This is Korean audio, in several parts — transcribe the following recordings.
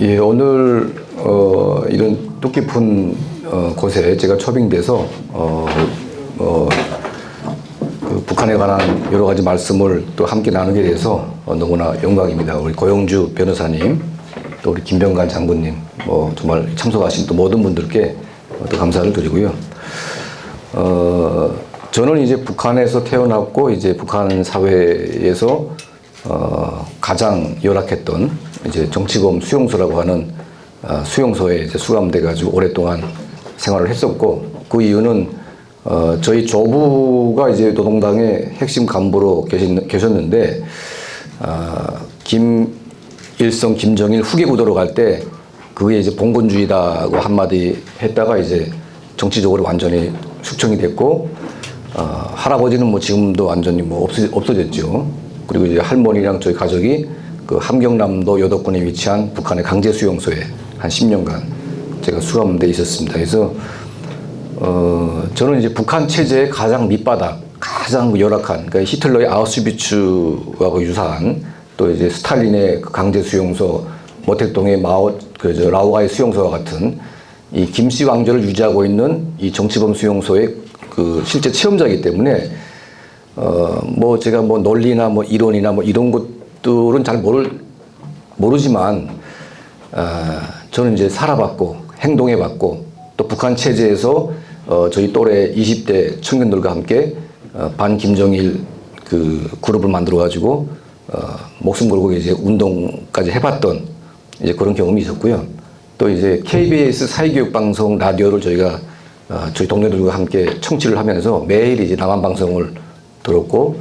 예, 오늘 이런 뜻깊은 곳에 제가 초빙돼서 그 북한에 관한 여러 가지 말씀을 또 함께 나누게 돼서 너무나 영광입니다. 우리 고영주 변호사님, 또 우리 김병관 장군님, 정말 참석하신 또 모든 분들께 또 감사를 드리고요. 저는 이제 북한에서 태어났고 이제 북한 사회에서 가장 열악했던 이제 정치범 수용소라고 하는 수용소에 이제 수감돼 가지고 오랫동안 생활을 했었고, 그 이유는 저희 조부가 이제 노동당의 핵심 간부로 계셨는데 김일성, 김정일 후계 구도로 갈 때 그게 이제 봉건주의다고 한마디 했다가 이제 정치적으로 완전히 숙청이 됐고, 할아버지는 뭐 지금도 완전히 뭐 없어졌죠. 그리고 이제 할머니랑 저희 가족이 그 함경남도 여덕군에 위치한 북한의 강제 수용소에 한 10년간 제가 수감돼 있었습니다. 그래서 저는 이제 북한 체제의 가장 밑바닥, 가장 열악한, 그러니까 히틀러의 아우슈비츠하고 유사한, 또 이제 스탈린의 그 강제 수용소, 모택동의 라오가이 수용소와 같은 이 김씨 왕조를 유지하고 있는 이 정치범 수용소의 그 실제 체험자이기 때문에 뭐 제가 뭐 논리나 뭐 이론이나 뭐 이런 것들은 잘 모르지만 저는 이제 살아봤고 행동해봤고, 또 북한 체제에서 저희 또래 20대 청년들과 함께 반김정일 그 그룹을 만들어 가지고 목숨 걸고 이제 운동까지 해봤던 이제 그런 경험이 있었고요. 또 이제 KBS 사회교육방송 라디오를 저희가 저희 동료들과 함께 청취를 하면서 매일 이제 남한 방송을 들었고,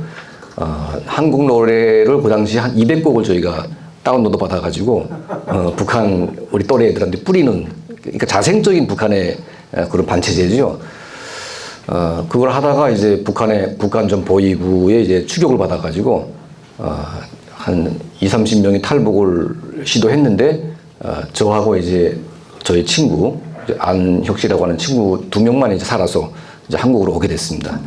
한국 노래를 그 당시 한 200곡을 저희가 다운로드 받아가지고 북한 우리 또래 애들한테 뿌리는, 그러니까 자생적인 북한의 그런 반체제죠. 그걸 하다가 이제 북한 전 보위부에 이제 추격을 받아가지고 한 20-30명이 탈북을 시도했는데 저하고 이제 저희 친구 안혁 씨라고 하는 친구 2명만 이제 살아서 이제 한국으로 오게 됐습니다.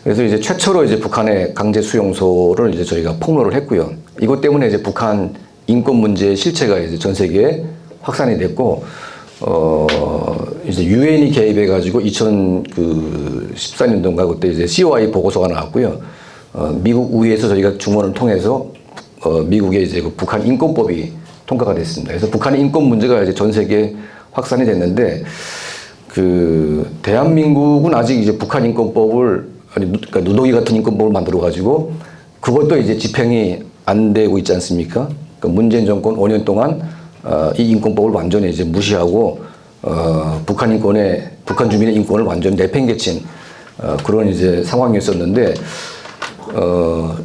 그래서 이제 최초로 이제 북한의 강제 수용소를 이제 저희가 폭로를 했고요. 이것 때문에 이제 북한 인권 문제의 실체가 이제 전 세계에 확산이 됐고, 이제 유엔이 개입해가지고 2014년도인가 그때 이제 COI 보고서가 나왔고요. 미국 의회에서 저희가 중원을 통해서 미국의 이제 그 북한 인권법이 통과가 됐습니다. 그래서 북한의 인권 문제가 이제 전 세계에 확산이 됐는데, 그 대한민국은 아직 이제 북한 인권법을 그러니까 누더기 같은 인권법을 만들어 가지고 그것도 이제 집행이 안 되고 있지 않습니까? 그러니까 문재인 정권 5년 동안 이 인권법을 완전히 이제 무시하고 북한 주민의 인권을 완전히 내팽개친 그런 이제 상황이었었는데,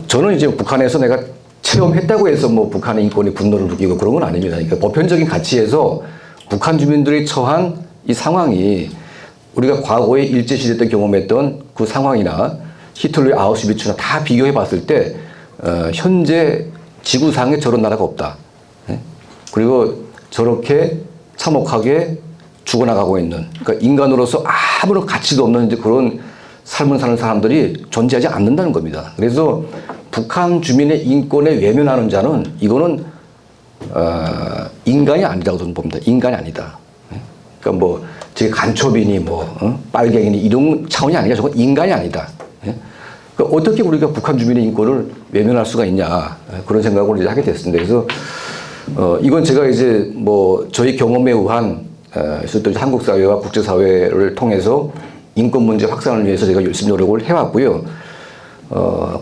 저는 이제 북한에서 내가 체험했다고 해서 뭐 북한의 인권에 분노를 느끼고 그런 건 아닙니다. 그러니까 보편적인 가치에서 북한 주민들이 처한 이 상황이 우리가 과거에 일제시대 때 경험했던 그 상황이나 히틀러의 아우슈비츠나 다 비교해 봤을 때 현재 지구상에 저런 나라가 없다. 그리고 저렇게 참혹하게 죽어나가고 있는, 그러니까 인간으로서 아무런 가치도 없는 이제 그런 삶을 사는 사람들이 존재하지 않는다는 겁니다. 그래서 북한 주민의 인권에 외면하는 자는 이거는 인간이 아니라고 저는 봅니다. 인간이 아니다. 그러니까 뭐 제 간첩이니 빨갱이니 이런 차원이 아니라 저건 인간이 아니다. 그러니까 어떻게 우리가 북한 주민의 인권을 외면할 수가 있냐, 그런 생각을 이제 하게 됐습니다. 그래서 이건 제가 이제 뭐 저희 경험에 의한 한국 사회와 국제 사회를 통해서 인권 문제 확산을 위해서 제가 열심히 노력을 해왔고요.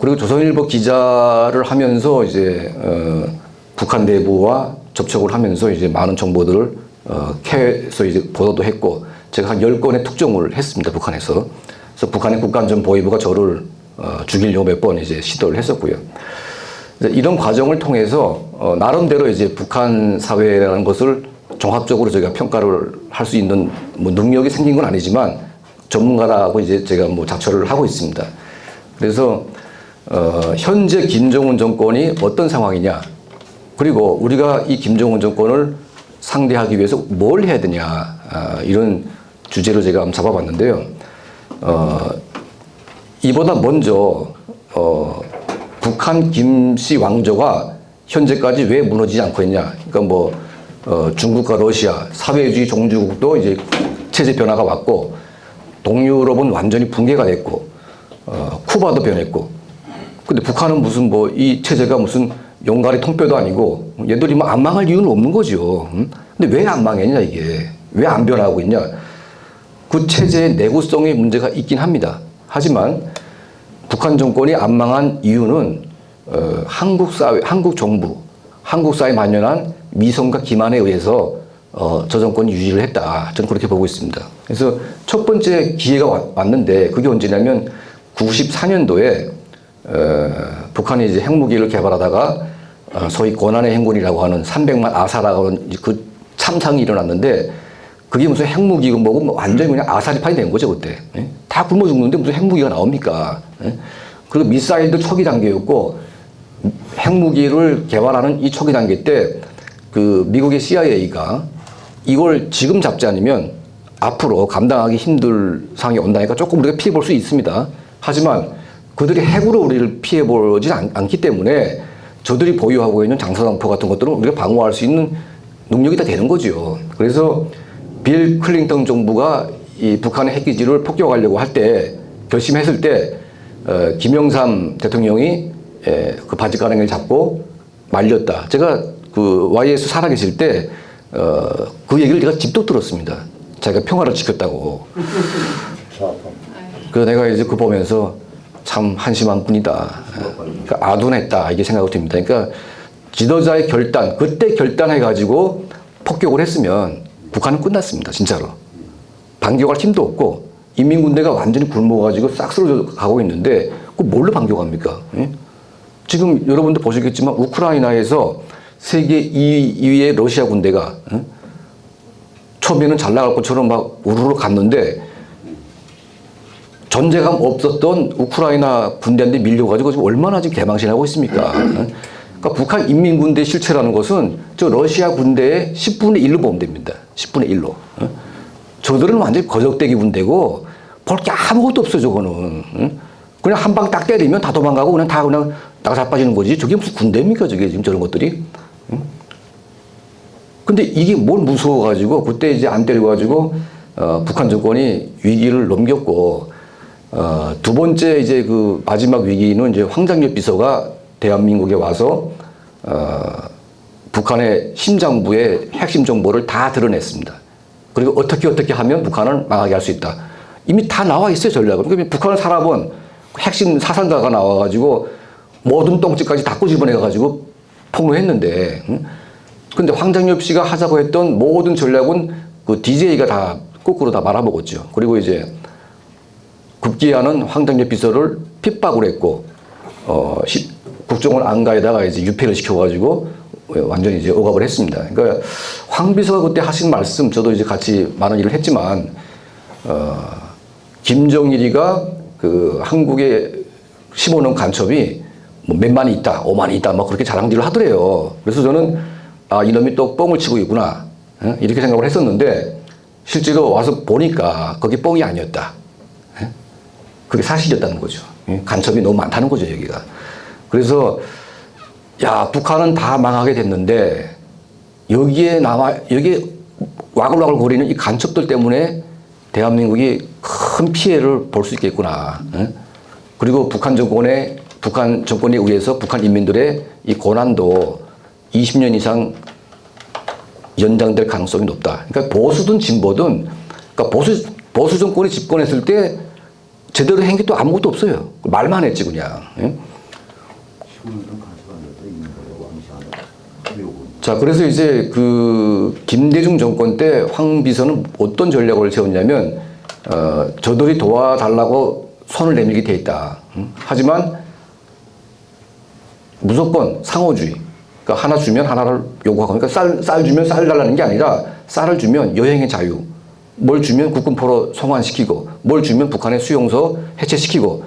그리고 조선일보 기자를 하면서 이제 북한 내부와 접촉을 하면서 이제 많은 정보들을 캐서 이제 보도도 했고, 제가 한 10건의 특종을 했습니다, 북한에서. 그래서 북한의 국가안전보위부가 저를 죽이려고 몇 번 이제 시도를 했었고요. 이런 과정을 통해서 나름대로 이제 북한 사회라는 것을 종합적으로 저희가 평가를 할 수 있는 뭐 능력이 생긴 건 아니지만 전문가라고 이제 제가 뭐 자처를 하고 있습니다. 그래서 현재 김정은 정권이 어떤 상황이냐, 그리고 우리가 이 김정은 정권을 상대하기 위해서 뭘 해야 되냐, 이런 주제로 제가 한번 잡아봤는데요. 이보다 먼저 북한 김씨 왕조가 현재까지 왜 무너지지 않고 있냐. 그러니까 뭐 중국과 러시아, 사회주의 종주국도 이제 체제 변화가 왔고, 동유럽은 완전히 붕괴가 됐고, 쿠바도 변했고, 근데 북한은 무슨 뭐 이 체제가 무슨 용가리 통뼈도 아니고 얘들이 뭐 안 망할 이유는 없는 거죠. 근데 왜 안 망했냐 이게. 왜 안 변하고 있냐. 그 체제의 내구성에 문제가 있긴 합니다. 하지만 북한 정권이 안 망한 이유는 한국 사회, 한국 정부, 한국 사회에 만연한 미성과 기만에 의해서 저 정권이 유지를 했다. 저는 그렇게 보고 있습니다. 그래서 첫 번째 기회가 왔는데 그게 언제냐면 94년도에 북한이 이제 핵무기를 개발하다가 소위 고난의 행군이라고 하는 300만 아사라고 하는 그 참상이 일어났는데 그게 무슨 핵무기고 뭐고 완전히 그냥 아사리판이 된 거죠 그때. 다 굶어 죽는데 무슨 핵무기가 나옵니까? 그리고 미사일도 초기 단계였고 핵무기를 개발하는 이 초기 단계 때 그 미국의 CIA가 이걸 지금 잡지 않으면 앞으로 감당하기 힘들 상황이 온다니까 조금 우리가 피해 볼 수 있습니다. 하지만 그들이 핵으로 우리를 피해 보지 않기 때문에 저들이 보유하고 있는 장사당포 같은 것들은 우리가 방어할 수 있는 능력이 다 되는 거죠. 그래서 빌 클린턴 정부가 이 북한의 핵기지를 폭격하려고 할 때 결심했을 때 김영삼 대통령이 그 바지가랑이를 잡고 말렸다. 제가 그 YS 살아계실 때 그 얘기를 제가 직접 들었습니다. 자기가 평화를 지켰다고. 그래서 내가 이제 그 보면서 참 한심한 분이다. 그러니까 아둔했다. 이게 생각이 듭니다. 그러니까 지도자의 결단, 그때 결단해가지고 폭격을 했으면 북한은 끝났습니다. 진짜로. 반격할 힘도 없고 인민군대가 완전히 굶어가지고 싹 쓰러져 가고 있는데 그 뭘로 반격합니까? 예? 지금 여러분도 보시겠지만 우크라이나에서 세계 2위의 러시아 군대가 처음에는 잘 나갈 것처럼 막 우르르 갔는데 존재감 없었던 우크라이나 군대한테 밀려가지고 지금 얼마나 지금 개망신하고 있습니까? 그러니까 북한 인민군대 실체라는 것은 저 러시아 군대의 10분의 1로 보면 됩니다. 10분의 1로. 저들은 완전히 거적대기 군대고 볼 게 아무것도 없어요, 저거는. 그냥 한 방 딱 때리면 다 도망가고 그냥 다 그냥 나가 자빠지는 거지. 저게 무슨 군대입니까, 저게 지금 저런 것들이? 근데 이게 뭘 무서워가지고 그때 이제 안 때려가지고 북한 정권이 위기를 넘겼고 두 번째 이제 그 마지막 위기는 이제 황장엽 비서가 대한민국에 와서 북한의 심장부의 핵심 정보를 다 드러냈습니다. 그리고 어떻게 하면 북한을 망하게 할 수 있다. 이미 다 나와 있어요, 전략은. 그러니까 북한을 살아본 핵심 사상가가 나와가지고 모든 똥집까지 다 꼬집어내가지고 폭로했는데, 근데 황장엽 씨가 하자고 했던 모든 전략은 그 DJ가 다 거꾸로 다 말아먹었죠. 그리고 이제 급기야는 황장엽 비서를 핍박을 했고, 국정원 안가에다가 이제 유폐를 시켜가지고 완전히 이제 억압을 했습니다. 그러니까 황 비서가 그때 하신 말씀, 저도 이제 같이 많은 일을 했지만, 김정일이가 그 한국에 심어놓은 간첩이 뭐 몇만이 있다, 5만이 있다, 막 그렇게 자랑질을 하더래요. 그래서 저는 아, 이놈이 또 뻥을 치고 있구나. 이렇게 생각을 했었는데, 실제로 와서 보니까 그게 뻥이 아니었다. 그게 사실이었다는 거죠. 간첩이 너무 많다는 거죠, 여기가. 그래서, 야, 북한은 다 망하게 됐는데, 여기에 와글와글 거리는 이 간첩들 때문에 대한민국이 큰 피해를 볼 수 있겠구나. 그리고 북한 정권에 의해서 북한 인민들의 이 고난도 20년 이상 연장될 가능성이 높다. 그러니까 보수든 진보든, 그러니까 보수 정권이 집권했을 때 제대로 한 게 또 아무것도 없어요. 말만 했지 그냥. 자, 그래서 이제 그 김대중 정권 때 황 비서는 어떤 전략을 세웠냐면, 저들이 도와달라고 손을 내밀게 돼 있다. 하지만 무조건 상호주의. 그러니까 하나 주면 하나를 요구하고, 그러니까 쌀 주면 쌀 달라는 게 아니라 쌀을 주면 여행의 자유, 뭘 주면 국군포로 송환시키고, 뭘 주면 북한의 수용소 해체시키고,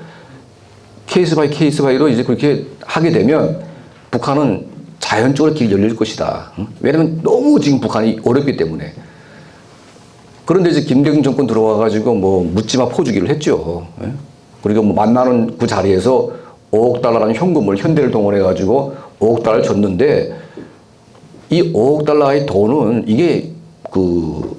케이스 바이 케이스로 이제 그렇게 하게 되면 북한은 자연적으로 길이 열릴 것이다. 왜냐면 너무 지금 북한이 어렵기 때문에. 그런데 이제 김대중 정권 들어와가지고 뭐 묻지마 포주기를 했죠. 그리고 뭐 만나는 그 자리에서 5억 달러라는 현금을 현대를 동원해가지고 5억 달러를 줬는데 이 5억 달러의 돈은 이게 그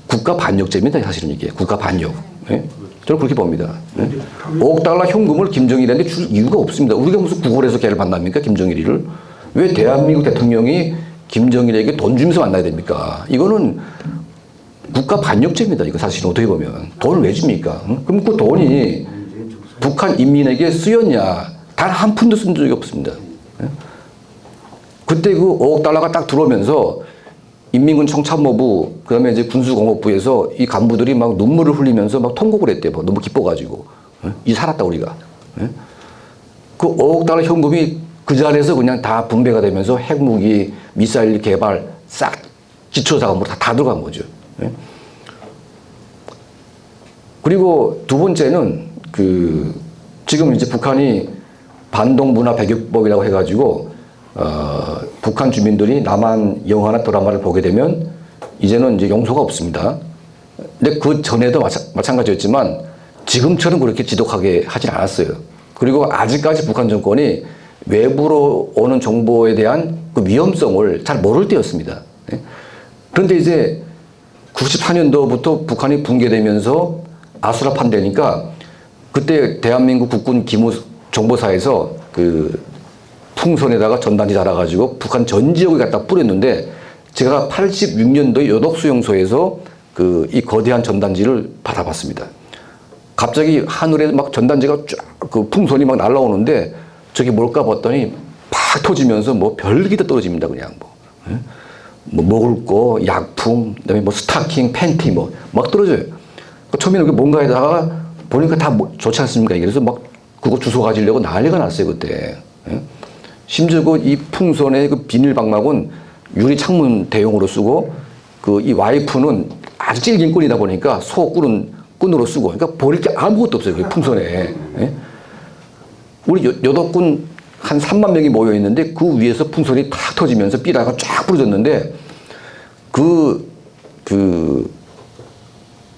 국가 반역죄입니다. 사실은 이게 국가 반역. 예? 저는 그렇게 봅니다. 예? 5억 달러 현금을 김정일한테 줄 이유가 없습니다. 우리가 무슨 구걸해서 걔를 만납니까? 김정일이를. 왜 대한민국 대통령이 김정일에게 돈 주면서 만나야 됩니까? 이거는 국가 반역죄입니다. 이거 사실은 어떻게 보면. 돈을 왜 줍니까? 응? 그럼 그 돈이 북한 인민에게 쓰였냐? 단 한 푼도 쓴 적이 없습니다. 예? 그때 그 5억 달러가 딱 들어오면서 인민군 청참모부, 그 다음에 이제 군수공업부에서 이 간부들이 막 눈물을 흘리면서 막 통곡을 했대요. 막 너무 기뻐가지고. 이 살았다, 우리가. 그 5억 달러 현금이 그 자리에서 그냥 다 분배가 되면서 핵무기, 미사일 개발, 싹 기초자금으로 다 들어간 거죠. 그리고 두 번째는 지금 이제 북한이 반동문화 배격법이라고 해가지고 북한 주민들이 남한 영화나 드라마를 보게 되면 이제는 이제 용서가 없습니다. 근데 그 전에도 마찬가지였지만 지금처럼 그렇게 지독하게 하진 않았어요. 그리고 아직까지 북한 정권이 외부로 오는 정보에 대한 그 위험성을 잘 모를 때였습니다. 그런데 이제 94년도부터 북한이 붕괴되면서 아수라판 되니까 그때 대한민국 국군 기무 정보사에서 그 풍선에다가 전단지 달아가지고 북한 전 지역에 갖다 뿌렸는데 제가 86년도에 여독수용소에서 이 거대한 전단지를 받아봤습니다. 갑자기 하늘에 막 전단지가 쫙 그 풍선이 막 날라오는데 저게 뭘까 봤더니 팍 터지면서 뭐 별기도 떨어집니다. 그냥 뭐 먹을 거, 약품, 그다음에 뭐 스타킹, 팬티 뭐 막 떨어져요. 처음에는 뭔가에다가 보니까 다 좋지 않습니까? 그래서 막 그거 주워 가지려고 난리가 났어요 그때. 심지어 이 풍선의 그 비닐 방막은 유리 창문 대용으로 쓰고 이 와이프는 아주 질긴 끈이다 보니까 소 끄는 끈으로 쓰고 그러니까 버릴 게 아무것도 없어요. 그 풍선에. 우리 여독군 한 3만 명이 모여 있는데 그 위에서 풍선이 탁 터지면서 삐라가 쫙 부러졌는데 그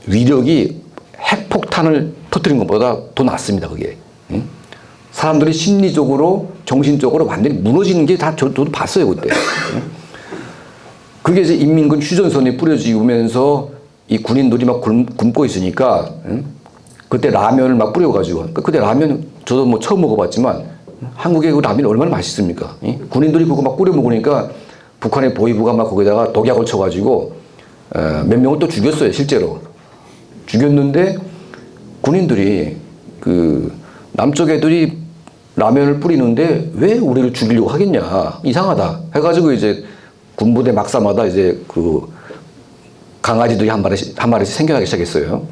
위력이 핵폭탄을 터뜨린 것보다 더 낫습니다. 그게. 사람들이 심리적으로 정신적으로 완전히 무너지는 게 다 저도 봤어요 그때. 그게 이제 인민군 휴전선이 뿌려지면서 이 군인들이 막 굶고 있으니까 그때 라면을 막 뿌려가지고 그때 라면 저도 뭐 처음 먹어봤지만 한국의 그 라면이 얼마나 맛있습니까? 군인들이 그거 막 뿌려 먹으니까 북한의 보위부가 막 거기다가 독약을 쳐가지고 몇 명을 또 죽였어요 실제로. 죽였는데 군인들이 남쪽 애들이 라면을 뿌리는데 왜 우리를 죽이려고 하겠냐 이상하다 해가지고 이제 군부대 막사마다 이제 강아지들이 한 마리씩 생겨나기 시작했어요.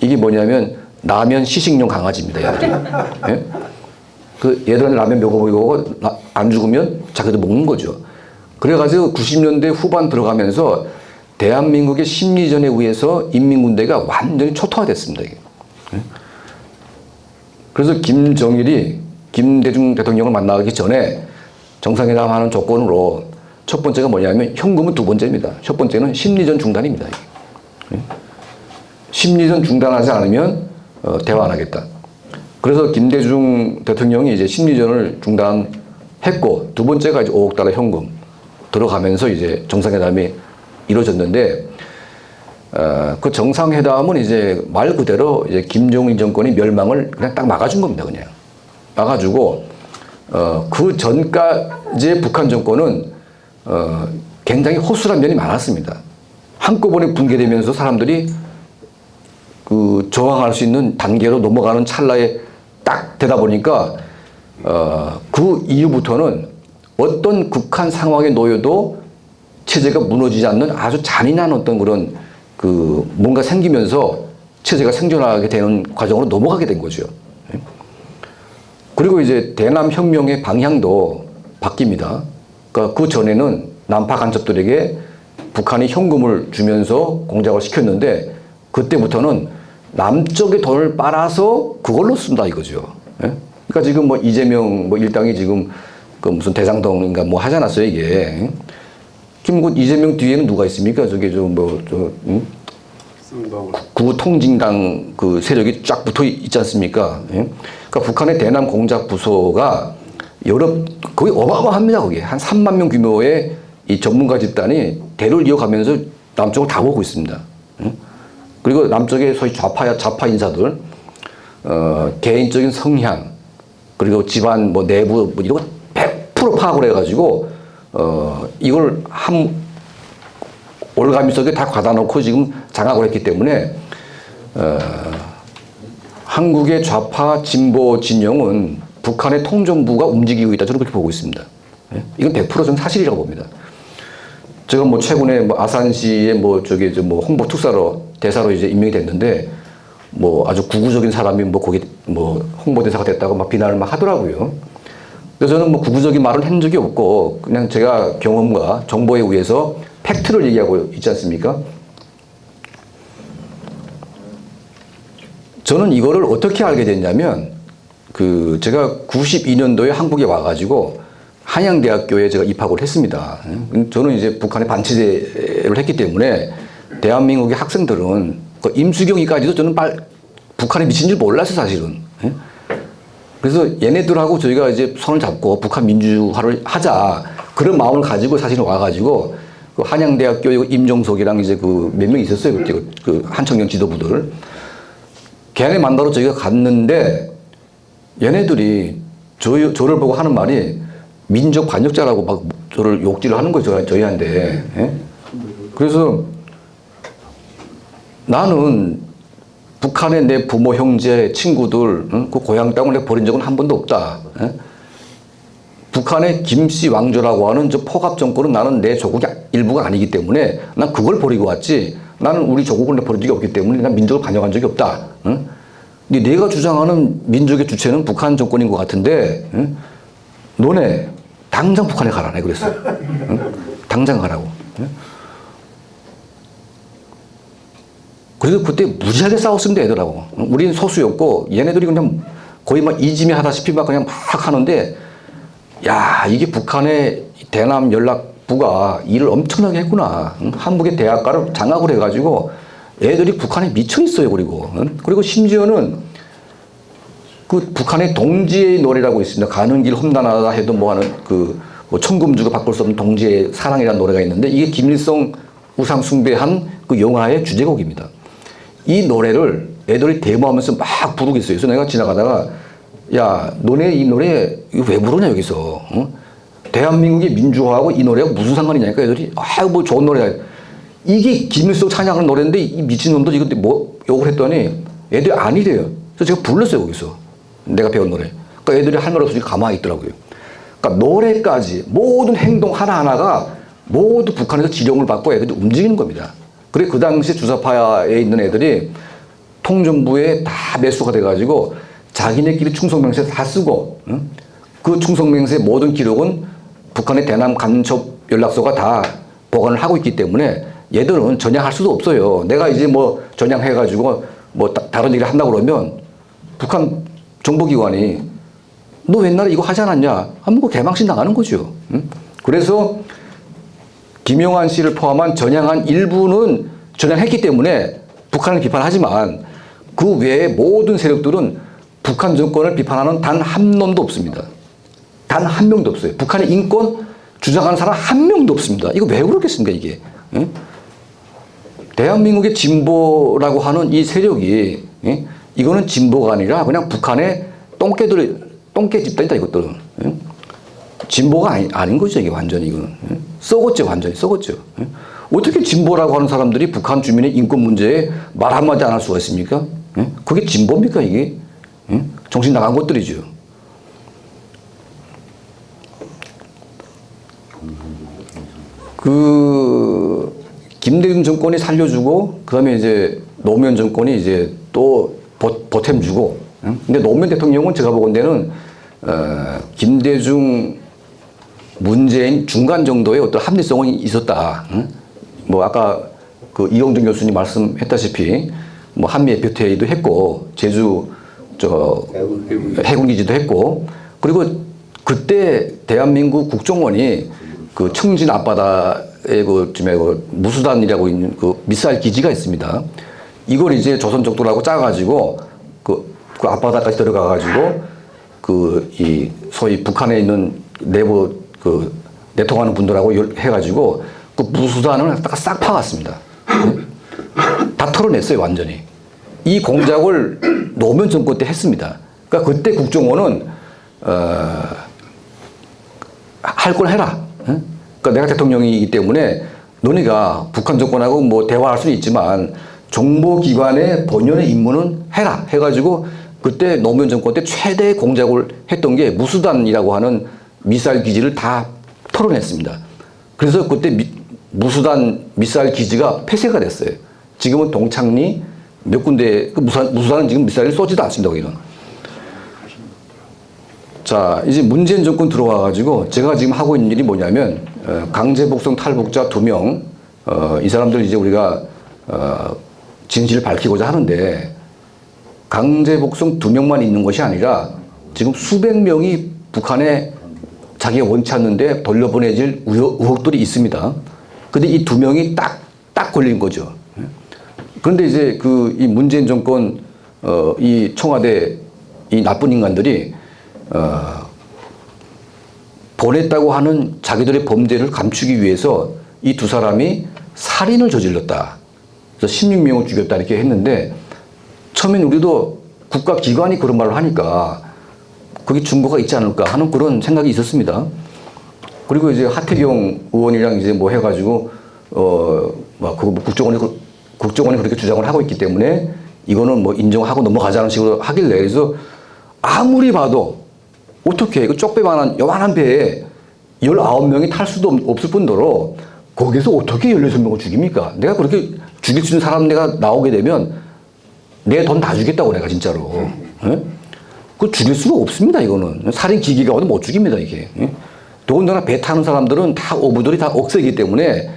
이게 뭐냐면 라면 시식용 강아지입니다. 얘들이. 예? 얘들은 라면 먹어보고 안 죽으면 자기도 먹는 거죠. 그래가지고 90년대 후반 들어가면서 대한민국의 심리전에 의해서 인민군대가 완전히 초토화됐습니다. 이게. 그래서 김정일이 김대중 대통령을 만나기 전에 정상회담 하는 조건으로 첫 번째가 뭐냐면 현금은 두 번째입니다. 첫 번째는 심리전 중단입니다. 심리전 중단하지 않으면 대화 안 하겠다. 그래서 김대중 대통령이 이제 심리전을 중단했고 두 번째가 이제 5억 달러 현금 들어가면서 이제 정상회담이 이루어졌는데 그 정상회담은 이제 말 그대로 이제 김정일 정권이 멸망을 그냥 딱 막아준 겁니다. 그냥 막아주고 그 전까지의 북한 정권은 굉장히 허술한 면이 많았습니다. 한꺼번에 붕괴되면서 사람들이 저항할 수 있는 단계로 넘어가는 찰나에 딱 되다 보니까 그 이후부터는 어떤 극한 상황에 놓여도 체제가 무너지지 않는 아주 잔인한 어떤 그런 뭔가 생기면서 체제가 생존하게 되는 과정으로 넘어가게 된 거죠. 그리고 이제 대남 혁명의 방향도 바뀝니다. 그러니까 그 전에는 남파 간첩들에게 북한이 현금을 주면서 공작을 시켰는데 그때부터는 남쪽의 돈을 빨아서 그걸로 쓴다 이거죠. 그러니까 지금 뭐 이재명 일당이 지금 무슨 대장동인가 뭐 하지 않았어요 이게. 지금 이재명 뒤에는 누가 있습니까? 구통진당 세력이 쫙 붙어 있지 않습니까? 그러니까 북한의 대남 공작 부서가 거의 어마어마합니다. 거기 한 3만 명 규모의 이 전문가 집단이 대를 이어가면서 남쪽을 다 보고 있습니다. 그리고 남쪽의 소위 좌파 인사들, 개인적인 성향, 그리고 집안 뭐 내부 뭐 이런 거 100% 파악을 해가지고, 이걸 올가미 속에 다 과다 놓고 지금 장악을 했기 때문에, 한국의 좌파 진보 진영은 북한의 통전부가 움직이고 있다. 저는 그렇게 보고 있습니다. 이건 100% 저는 사실이라고 봅니다. 제가 뭐 최근에 뭐 아산시의 뭐 저기 뭐 홍보 특사로 대사로 이제 임명이 됐는데 뭐 아주 구구적인 사람이 뭐 거기 뭐 홍보대사가 됐다고 막 비난을 막 하더라고요. 그래서 저는 뭐 구구적인 말을 한 적이 없고 그냥 제가 경험과 정보에 의해서 팩트를 얘기하고 있지 않습니까? 저는 이거를 어떻게 알게 됐냐면 그 제가 92년도에 한국에 와가지고 한양대학교에 제가 입학을 했습니다. 저는 이제 북한의 반체제를 했기 때문에 대한민국의 학생들은 그 임수경이까지도 저는 북한에 미친 줄 몰랐어요, 사실은. 그래서 얘네들하고 저희가 이제 손을 잡고 북한 민주화를 하자 그런 마음을 가지고 사실은 와가지고 그 한양대학교 임종석이랑 이제 그 몇 명 있었어요, 그때 그 한청년 지도부들. 걔네 만나러 저희가 갔는데 얘네들이 저를 보고 하는 말이 민족 반역자라고 막 저를 욕질을 하는 거죠, 저희한테. 예? 그래서 나는 북한의 내 부모, 형제, 친구들, 그 고향 땅을 내가 버린 적은 한 번도 없다. 예? 북한의 김씨 왕조라고 하는 저 포갑 정권은 나는 내 조국의 일부가 아니기 때문에 난 그걸 버리고 왔지. 나는 우리 조국을 버린 적이 없기 때문에 난 민족을 반역한 적이 없다. 예? 근데 내가 주장하는 민족의 주체는 북한 정권인 것 같은데, 예? 너네 당장 북한에 가라, 내 그랬어. 응? 당장 가라고. 응? 그래서 그때 무지하게 싸웠습니다, 애들하고. 응? 우리는 소수였고, 얘네들이 그냥 거의 막 이지미 하다시피 막 그냥 막 하는데, 야, 이게 북한의 대남 연락부가 일을 엄청나게 했구나. 응? 한국의 대학가를 장악을 해가지고, 애들이 북한에 미쳐 있어요, 그리고. 응? 그리고 심지어는 그 북한의 동지의 노래라고 있습니다. 가는 길 험난하다 해도 뭐 하는 뭐 천금 주고 바꿀 수 없는 동지의 사랑이라는 노래가 있는데 이게 김일성 우상 숭배한 그 영화의 주제곡입니다. 이 노래를 애들이 데모하면서 막 부르고 있어요. 그래서 내가 지나가다가 야, 너네 이 노래 이거 왜 부르냐 여기서. 어? 대한민국의 민주화하고 이 노래하고 무슨 상관이냐니까 애들이 아, 뭐 좋은 노래야. 이게 김일성 찬양하는 노래인데 이 미친놈들 이거 뭐 욕을 했더니 애들이 아니래요. 그래서 제가 불렀어요 거기서. 내가 배운 노래. 그러니까 애들이 할 말이 없이 가만히 있더라고요. 그러니까 노래까지 모든 행동 하나하나가 모두 북한에서 지령을 받고 애들이 움직이는 겁니다. 그래 그 당시 주사파에 있는 애들이 통전부에 다 매수가 돼가지고 자기네끼리 충성맹세 다 쓰고 응? 그 충성맹세 모든 기록은 북한의 대남 간첩 연락소가 다 보관을 하고 있기 때문에 얘들은 전향할 수도 없어요. 내가 이제 뭐 전향해가지고 뭐 다른 일을 한다고 그러면 북한 정보기관이 너 옛날에 이거 하지 않았냐 하면 그 개망신 나가는 거죠. 응? 그래서 김용환 씨를 포함한 전향한 일부는 전향했기 때문에 북한을 비판하지만 그 외에 모든 세력들은 북한 정권을 비판하는 단 한 놈도 없습니다. 단 한 명도 없어요. 북한의 인권 주장하는 사람 한 명도 없습니다. 이거 왜 그렇겠습니까 이게. 응? 대한민국의 진보라고 하는 이 세력이 응? 이거는 진보가 아니라 그냥 북한의 똥개 집단이다 이것들은. 응? 진보가 아닌 거죠 이게 완전히 이거는. 응? 썩었죠 완전히 썩었죠. 응? 어떻게 진보라고 하는 사람들이 북한 주민의 인권 문제에 말 한마디 안 할 수가 있습니까? 응? 그게 진보입니까 이게? 응? 정신 나간 것들이죠. 그 김대중 정권이 살려주고 그다음에 이제 노무현 정권이 이제 또 보탬 주고. 응? 근데 노무현 대통령은 제가 보건대는 김대중 문재인 중간 정도의 어떤 합리성이 있었다. 응? 뭐 아까 그 이용준 교수님 말씀했다시피 뭐 한미 FTA도 했고 제주 해군기지도 했고 그리고 그때 대한민국 국정원이 그 청진 앞바다에 그 무수단이라고 있는 그 미사일 기지가 있습니다. 이걸 이제 조선 적도라고 짜가지고 그 앞바다까지 들어가가지고 이 소위 북한에 있는 내부 그 내통하는 분들하고 해가지고 그 무수단을 갖다가 싹 파갔습니다. 다 털어냈어요, 완전히. 이 공작을 노무현 정권 때 했습니다. 그러니까 그때 국정원은 할 걸 해라. 그러니까 내가 대통령이기 때문에 너네가 북한 정권하고 뭐 대화할 수는 있지만 정보기관의 본연의 임무는 해라 해가지고 그때 노무현 정권 때 최대 공작을 했던 게 무수단이라고 하는 미사일 기지를 다 털어냈습니다. 그래서 그때 무수단 미사일 기지가 폐쇄가 됐어요. 지금은 동창리 몇 군데, 그 무수단은 지금 미사일을 쏘지도 않습니다, 거기는. 자, 이제 문재인 정권 들어와가지고 제가 지금 하고 있는 일이 뭐냐면, 강제 복송 탈북자 2명, 이 사람들 이제 우리가, 진실을 밝히고자 하는데, 강제 복송 2명만 있는 것이 아니라 지금 수백 명이 북한에 자기가 원치 않는데 돌려보내질 의혹들이 있습니다. 근데 이 2명이 딱 걸린 거죠. 그런데 이제 이 문재인 정권, 이 청와대 이 나쁜 인간들이, 보냈다고 하는 자기들의 범죄를 감추기 위해서 이 2사람이 살인을 저질렀다. 그래서 16명을 죽였다 이렇게 했는데 처음엔 우리도 국가기관이 그런 말을 하니까 거기 증거가 있지 않을까 하는 그런 생각이 있었습니다. 그리고 이제 하태경 의원이랑 이제 뭐 해가지고, 국정원이 그렇게 주장을 하고 있기 때문에 이거는 뭐 인정하고 넘어가자는 식으로 하길래 그래서 아무리 봐도 어떻게 그 쪽배만한 요만한 배에 19명이 탈 수도 없을 뿐더러 거기서 어떻게 16명을 죽입니까? 내가 그렇게 죽일 수 있는 사람 내가 나오게 되면 내 돈 다 주겠다고 내가 진짜로. 예? 그 죽일 수가 없습니다, 이거는. 살인 기계가 와도 못 죽입니다, 이게. 예? 더군다나 배 타는 사람들은 다 어부들이 다 억세이기 때문에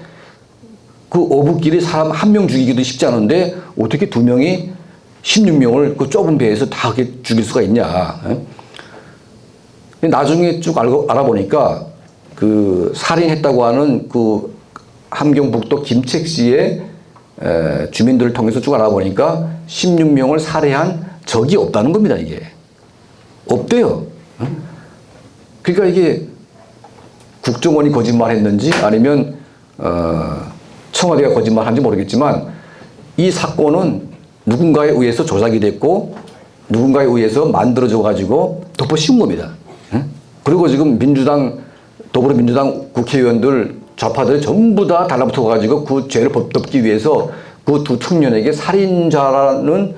그 어부끼리 사람 한 명 죽이기도 쉽지 않은데 어떻게 2명이 16명을 그 좁은 배에서 다 그렇게 죽일 수가 있냐. 예? 나중에 쭉 알아보니까 그 살인했다고 하는 그 함경북도 김책시의 주민들을 통해서 쭉 알아보니까 16명을 살해한 적이 없다는 겁니다, 이게. 없대요. 그러니까 이게 국정원이 거짓말했는지 아니면 청와대가 거짓말한지 모르겠지만 이 사건은 누군가에 의해서 조작이 됐고 누군가에 의해서 만들어져 가지고 덮어 씌운 겁니다. 그리고 지금 더불어민주당 국회의원들 좌파들이 전부 다 달라붙어 가지고 그 죄를 덮기 위해서 그 2 청년에게 살인자라는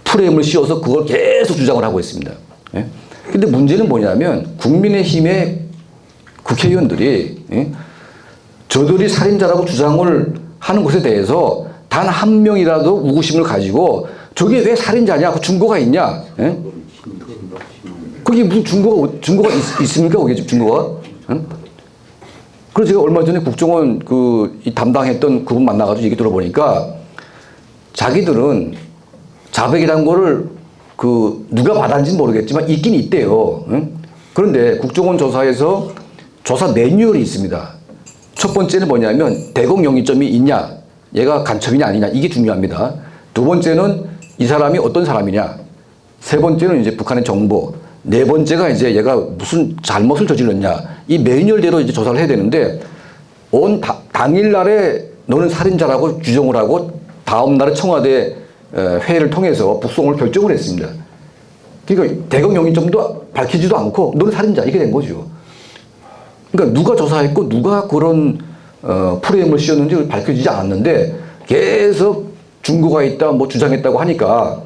프레임을 씌워서 그걸 계속 주장을 하고 있습니다. 근데 문제는 뭐냐면 국민의힘의 국회의원들이 저들이 살인자라고 주장을 하는 것에 대해서 단 한 명이라도 의구심을 가지고 저게 왜 살인자냐? 그 증거가 있냐? 그게 무슨 증거가 있습니까? 그게 증거가? 그래서 제가 얼마 전에 국정원 이 담당했던 그분 만나가지고 얘기 들어보니까 자기들은 자백이라는 거를 누가 받았는지는 모르겠지만 있긴 있대요. 그런데 국정원 조사에서 조사 매뉴얼이 있습니다. 첫 번째는 뭐냐면 대공 영의점이 있냐, 얘가 간첩이냐 아니냐, 이게 중요합니다. 두 번째는 이 사람이 어떤 사람이냐, 세 번째는 이제 북한의 정보, 네 번째가 이제 얘가 무슨 잘못을 저질렀냐, 이 매뉴얼대로 이제 조사를 해야 되는데 당일날에 너는 살인자라고 규정을 하고 다음날에 청와대 회의를 통해서 북송을 결정을 했습니다. 그러니까 대공 영의점도 밝히지도 않고 너는 살인자 이렇게 된 거죠. 그러니까 누가 조사했고 누가 그런 프레임을 씌웠는지 밝혀지지 않았는데 계속 증거가 있다 뭐 주장했다고 하니까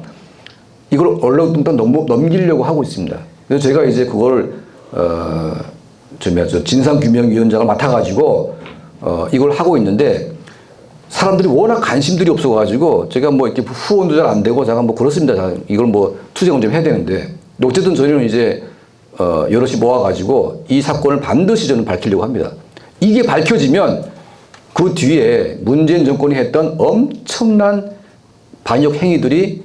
이걸 얼렁뚱땅 넘기려고 하고 있습니다. 그래서 제가 이제 그걸 진상규명위원장을 맡아가지고 이걸 하고 있는데 사람들이 워낙 관심들이 없어가지고 제가 뭐 이렇게 후원도 잘 안 되고 제가 뭐 그렇습니다. 이걸 뭐 투쟁을 좀 해야 되는데 어쨌든 저희는 이제 여럿이 모아가지고 이 사건을 반드시 저는 밝히려고 합니다. 이게 밝혀지면 그 뒤에 문재인 정권이 했던 엄청난 반역 행위들이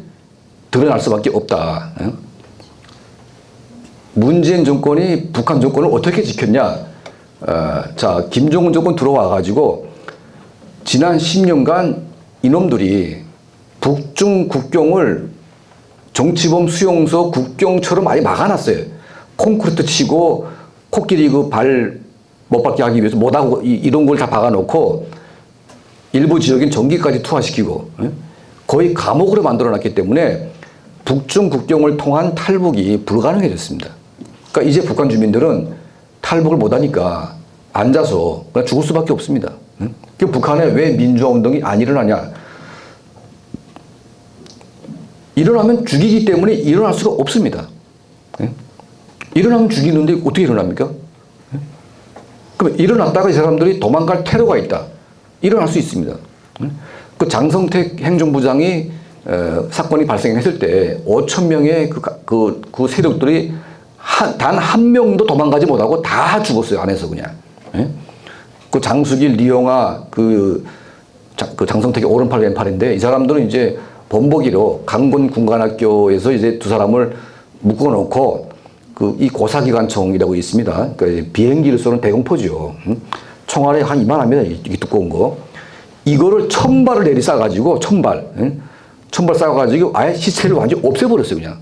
드러날 수밖에 없다. 문재인 정권이 북한 정권을 어떻게 지켰냐? 자, 김정은 정권 들어와가지고 지난 10년간 이놈들이 북중 국경을 정치범 수용소 국경처럼 많이 막아놨어요. 콘크리트 치고 코끼리 그 발 못 받게 하기 위해서 못하고 이런 걸 다 박아놓고 일부 지역인 전기까지 투하시키고 거의 감옥으로 만들어놨기 때문에 북중 국경을 통한 탈북이 불가능해졌습니다. 그러니까 이제 북한 주민들은 탈북을 못하니까 앉아서 그냥 죽을 수밖에 없습니다. 그 북한에 왜 민주화 운동이 안 일어나냐? 일어나면 죽이기 때문에 일어날 수가 없습니다. 일어나면 죽이는데 어떻게 일어납니까? 그럼 일어났다가 이 사람들이 도망갈 테러가 있다. 일어날 수 있습니다. 그 장성택 행정부장이 사건이 발생했을 때 5천 명의 그 세력들이 단 한 명도 도망가지 못하고 다 죽었어요. 안에서 그냥. 그 장수길, 리영아, 그 장성택의 오른팔 왼팔인데 이 사람들은 이제 본보기로 강군 군관학교에서 이제 두 사람을 묶어놓고 이 고사기관총이라고 있습니다. 그러니까 비행기를 쏘는 대공포죠. 총알이 한 이만합니다. 이게 두꺼운 거. 이거를 1000발을 내리 쏴가지고 1000발 쏴가지고 아예 시체를 완전히 없애버렸어요. 그냥.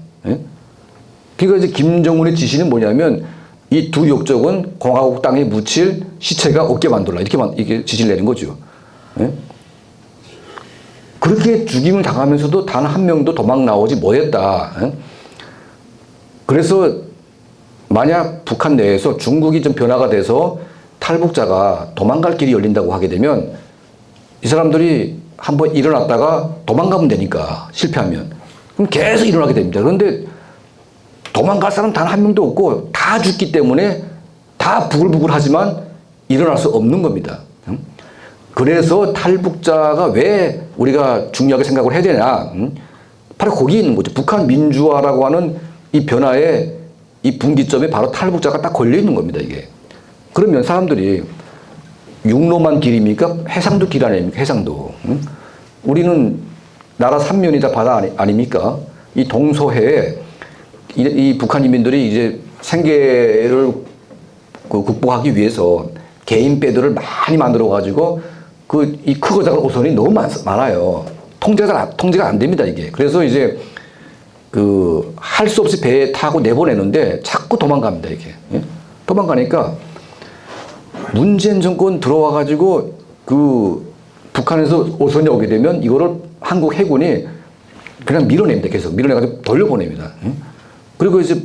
그러니까 이제 김정은의 지시는 뭐냐면 이 두 역적은 공화국 땅에 묻힐 시체가 없게 만들라. 이렇게 지시를 내는 거죠. 그렇게 죽임을 당하면서도 단 한 명도 도망 나오지 못했다. 그래서 만약 북한 내에서 중국이 좀 변화가 돼서 탈북자가 도망갈 길이 열린다고 하게 되면 이 사람들이 한번 일어났다가 도망가면 되니까 실패하면 그럼 계속 일어나게 됩니다. 그런데 도망갈 사람 단 한 명도 없고 다 죽기 때문에 다 부글부글하지만 일어날 수 없는 겁니다. 그래서 탈북자가 왜 우리가 중요하게 생각을 해야 되냐? 바로 거기 있는 거죠. 북한 민주화라고 하는 이 변화의 이 분기점에 바로 탈북자가 딱 걸려 있는 겁니다. 이게. 그러면 사람들이 육로만 길입니까? 해상도 길 아닙니까? 해상도. 우리는 나라 삼면이다 바다 아닙니까? 이 동서해에 이 북한 인민들이 이제 생계를 극복하기 위해서 개인 배들을 많이 만들어 가지고 이 크고 작은 오선이 너무 많아요. 통제가 안 됩니다, 이게. 그래서 이제 할 수 없이 배에 타고 내보내는데 자꾸 도망갑니다, 이게. 도망가니까 문재인 정권 들어와 가지고 북한에서 오선이 오게 되면 이거를 한국 해군이 그냥 밀어냅니다, 계속. 밀어내가지고 돌려보냅니다. 그리고 이제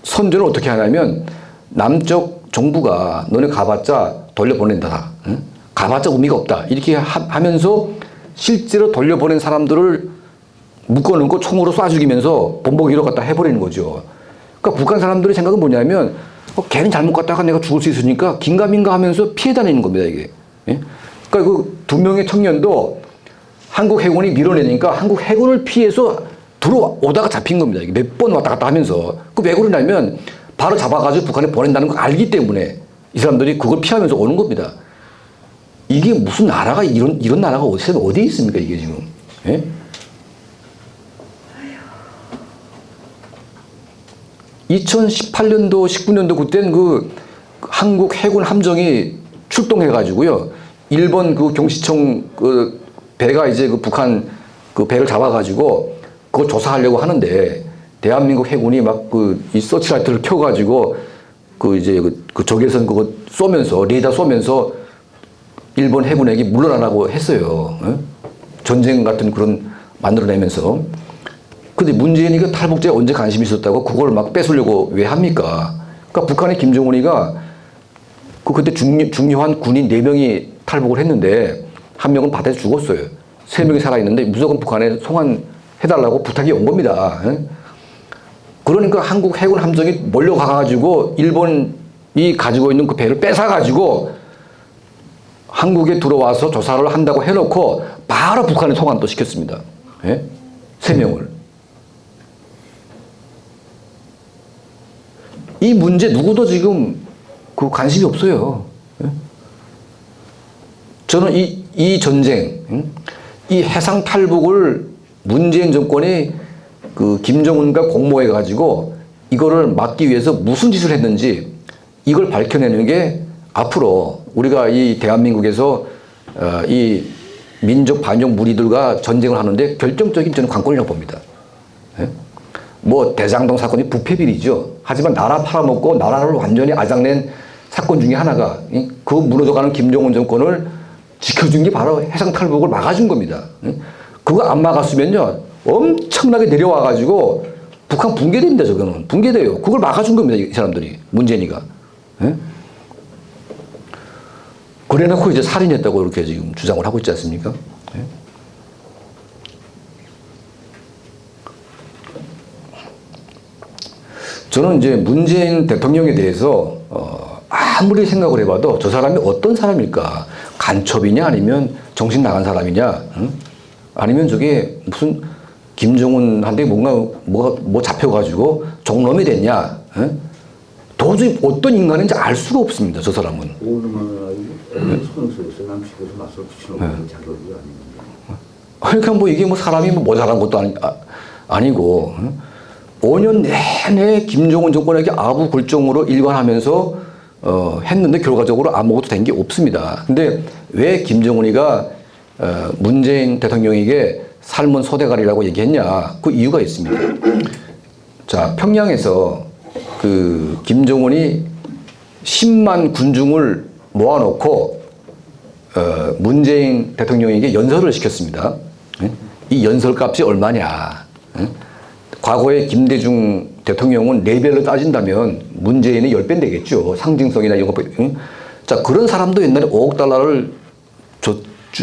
선전을 어떻게 하냐면 남쪽 정부가 너네 가봤자 돌려보낸다. 가봤자 의미가 없다. 이렇게 하면서 실제로 돌려보낸 사람들을 묶어놓고 총으로 쏴 죽이면서 본보기로 갖다 해버리는 거죠. 그러니까 북한 사람들의 생각은 뭐냐면 걔는 잘못 갔다가 내가 죽을 수 있으니까 긴가민가 하면서 피해 다니는 겁니다, 이게. 그러니까 그 두 명의 청년도 한국 해군이 밀어내니까 한국 해군을 피해서 들어오다가 잡힌 겁니다. 이게 몇 번 왔다 갔다 하면서. 왜 그러냐면 바로 잡아가지고 북한에 보낸다는 걸 알기 때문에 이 사람들이 그걸 피하면서 오는 겁니다. 이게 무슨 나라가 이런 나라가 어디 있습니까, 이게 지금. 예? 2018년도, 19년도 그때는 한국 해군 함정이 출동해가지고요. 일본 경시청 배가 이제 북한 배를 잡아가지고 그걸 조사하려고 하는데 대한민국 해군이 막 이 서치라이트를 켜가지고 이제 적외선 그거 쏘면서 레이더 쏘면서 일본 해군에게 물러나라고 했어요. 전쟁 같은 그런 만들어내면서. 근데 문재인이 탈북자에 언제 관심이 있었다고 그걸 막 뺏으려고 왜 합니까? 그러니까 북한의 김정은이가 그때 중요한 군인 4명이 탈북을 했는데 한 명은 바다에서 죽었어요. 3명이 살아있는데 무조건 북한에 송환해달라고 부탁이 온 겁니다. 그러니까 한국 해군 함정이 몰려가가지고 일본이 가지고 있는 그 배를 뺏어가지고 한국에 들어와서 조사를 한다고 해놓고 바로 북한에 송환 또 시켰습니다. 3명을. 이 문제 누구도 지금 관심이 없어요. 저는 이 전쟁, 이 해상 탈북을 문재인 정권이 김정은과 공모해가지고 이거를 막기 위해서 무슨 짓을 했는지 이걸 밝혀내는 게 앞으로 우리가 이 대한민국에서 이 민족 반역 무리들과 전쟁을 하는데 결정적인 저는 관건이라고 봅니다. 뭐 대장동 사건이 부패 비리죠. 하지만 나라 팔아먹고 나라를 완전히 아작낸 사건 중에 하나가 그 무너져가는 김정은 정권을 지켜준 게 바로 해상탈북을 막아준 겁니다. 그거 안 막았으면요 엄청나게 내려와가지고 북한 붕괴됩니다. 저거는 붕괴돼요. 그걸 막아준 겁니다. 이 사람들이 문재인이가. 그래놓고 이제 살인했다고 이렇게 지금 주장을 하고 있지 않습니까? 저는 이제 문재인 대통령에 대해서 아무리 생각을 해봐도 저 사람이 어떤 사람일까? 간첩이냐 아니면 정신 나간 사람이냐? 아니면 저게 무슨 김정은한테 뭐 잡혀가지고 종놈이 됐냐? 도저히 어떤 인간인지 알 수가 없습니다. 저 사람은. 소송에서 남측에서 맞서 붙여놓은 자격이 아닙니다. 그러니까 뭐 이게 뭐 사람이 뭐 모자란 것도 아니고 5년 내내 김정은 정권에게 아부굴종으로 일관하면서 했는데 결과적으로 아무것도 된 게 없습니다. 근데 왜 김정은이가 문재인 대통령에게 삶은 소대가리라고 얘기했냐? 그 이유가 있습니다. 자, 평양에서 그 김정은이 10만 군중을 모아놓고 문재인 대통령에게 연설을 시켰습니다. 이 연설값이 얼마냐? 과거에 김대중 대통령은 레벨로 따진다면 문재인이 10배 되겠죠. 상징성이나 이런 거. 자, 그런 사람도 옛날에 5억 달러를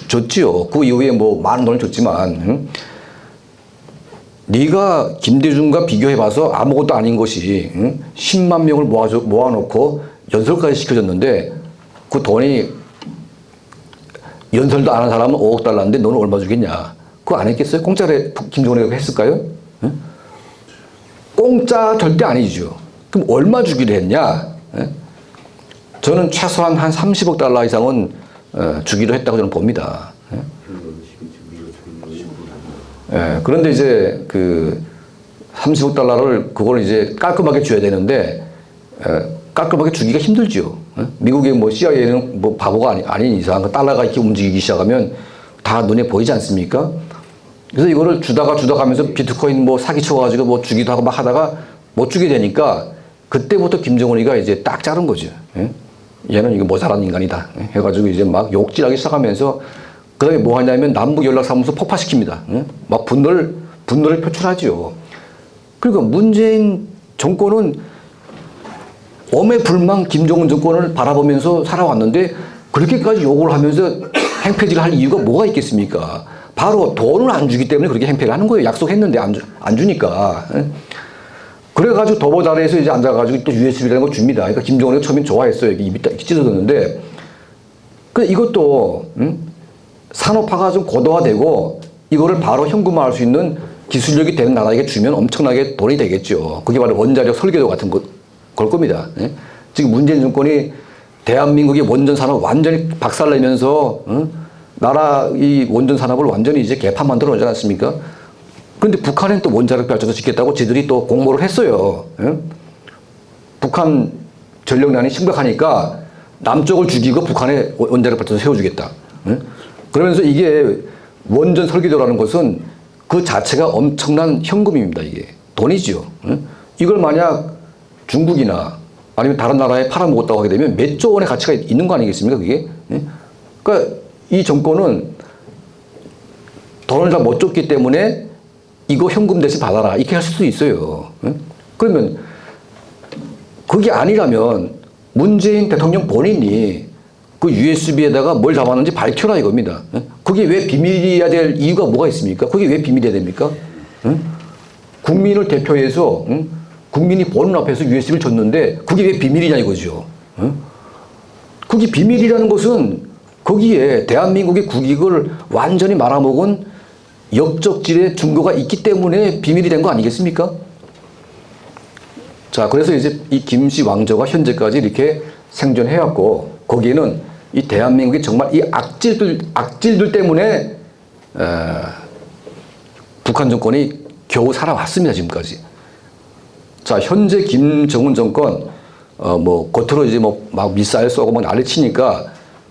줬지요. 그 이후에 뭐 많은 돈을 줬지만, 네가 김대중과 비교해봐서 아무것도 아닌 것이 10만 명을 모아놓고 연설까지 시켜줬는데 그 돈이 연설도 안 한 사람은 5억 달러인데 너는 얼마 주겠냐? 그거 안 했겠어요? 공짜로 김정은이가 했을까요? 공짜 절대 아니죠. 그럼 얼마 주기로 했냐? 저는 최소한 한 30억 달러 이상은 주기로 했다고 저는 봅니다. 그런데 이제 그 30억 달러를 그걸 이제 깔끔하게 줘야 되는데 깔끔하게 주기가 힘들죠. 미국의 뭐 CIA는 뭐 바보가 아닌 이상 그 달러가 이렇게 움직이기 시작하면 다 눈에 보이지 않습니까? 그래서 이거를 주다가 하면서 비트코인 뭐 사기쳐가지고 뭐 주기도 하고 막 하다가 못 주게 되니까 그때부터 김정은이가 이제 딱 자른 거죠. 얘는 이거 모자란 인간이다. 해가지고 이제 막 욕질하기 시작하면서 그 다음에 뭐 하냐면 남북 연락사무소 폭파시킵니다. 막 분노를 표출하죠. 그러니까 문재인 정권은 엄해불망 김정은 정권을 바라보면서 살아왔는데 그렇게까지 욕을 하면서 행패질을 할 이유가 뭐가 있겠습니까? 바로 돈을 안 주기 때문에 그렇게 행패를 하는 거예요. 약속했는데 안 주니까. 그래가지고 도보다리에서 이제 앉아가지고 또 USB라는 걸 줍니다. 그러니까 김정은이가 처음엔 좋아했어요. 입이 딱 찢어졌는데. 이것도, 산업화가 좀 고도화되고 이거를 바로 현금화할 수 있는 기술력이 되는 나라에게 주면 엄청나게 돈이 되겠죠. 그게 바로 원자력 설계도 같은 걸 겁니다. 지금 문재인 정권이 대한민국의 원전 산업 완전히 박살내면서 나라 이 원전 산업을 완전히 이제 개판 만들어 놓지 않았습니까? 그런데 북한은 또 원자력 발전소 짓겠다고 지들이 또 공모를 했어요. 북한 전력난이 심각하니까 남쪽을 죽이고 북한에 원자력 발전소 세워주겠다. 그러면서 이게 원전 설계도라는 것은 그 자체가 엄청난 현금입니다. 이게 돈이죠. 이걸 만약 중국이나 아니면 다른 나라에 팔아먹었다고 하게 되면 몇 조 원의 가치가 있는 거 아니겠습니까? 그게. 그러니까 이 정권은 돈을 다 못 줬기 때문에 이거 현금 대신 받아라 이렇게 할 수도 있어요. 그러면 그게 아니라면 문재인 대통령 본인이 그 USB에다가 뭘 잡았는지 밝혀라 이겁니다. 그게 왜 비밀이어야 될 이유가 뭐가 있습니까? 그게 왜 비밀이어야 됩니까? 국민을 대표해서 국민이 보는 앞에서 USB를 줬는데 그게 왜 비밀이냐 이거죠. 그게 비밀이라는 것은 거기에 대한민국의 국익을 완전히 말아먹은 역적질의 증거가 있기 때문에 비밀이 된 거 아니겠습니까? 자, 그래서 이제 이 김씨 왕조가 현재까지 이렇게 생존해왔고 거기에는 이 대한민국이 정말 이 악질들 때문에 북한 정권이 겨우 살아왔습니다, 지금까지. 자, 현재 김정은 정권, 뭐, 겉으로 이제 뭐, 막 미사일 쏘고 막 난리 치니까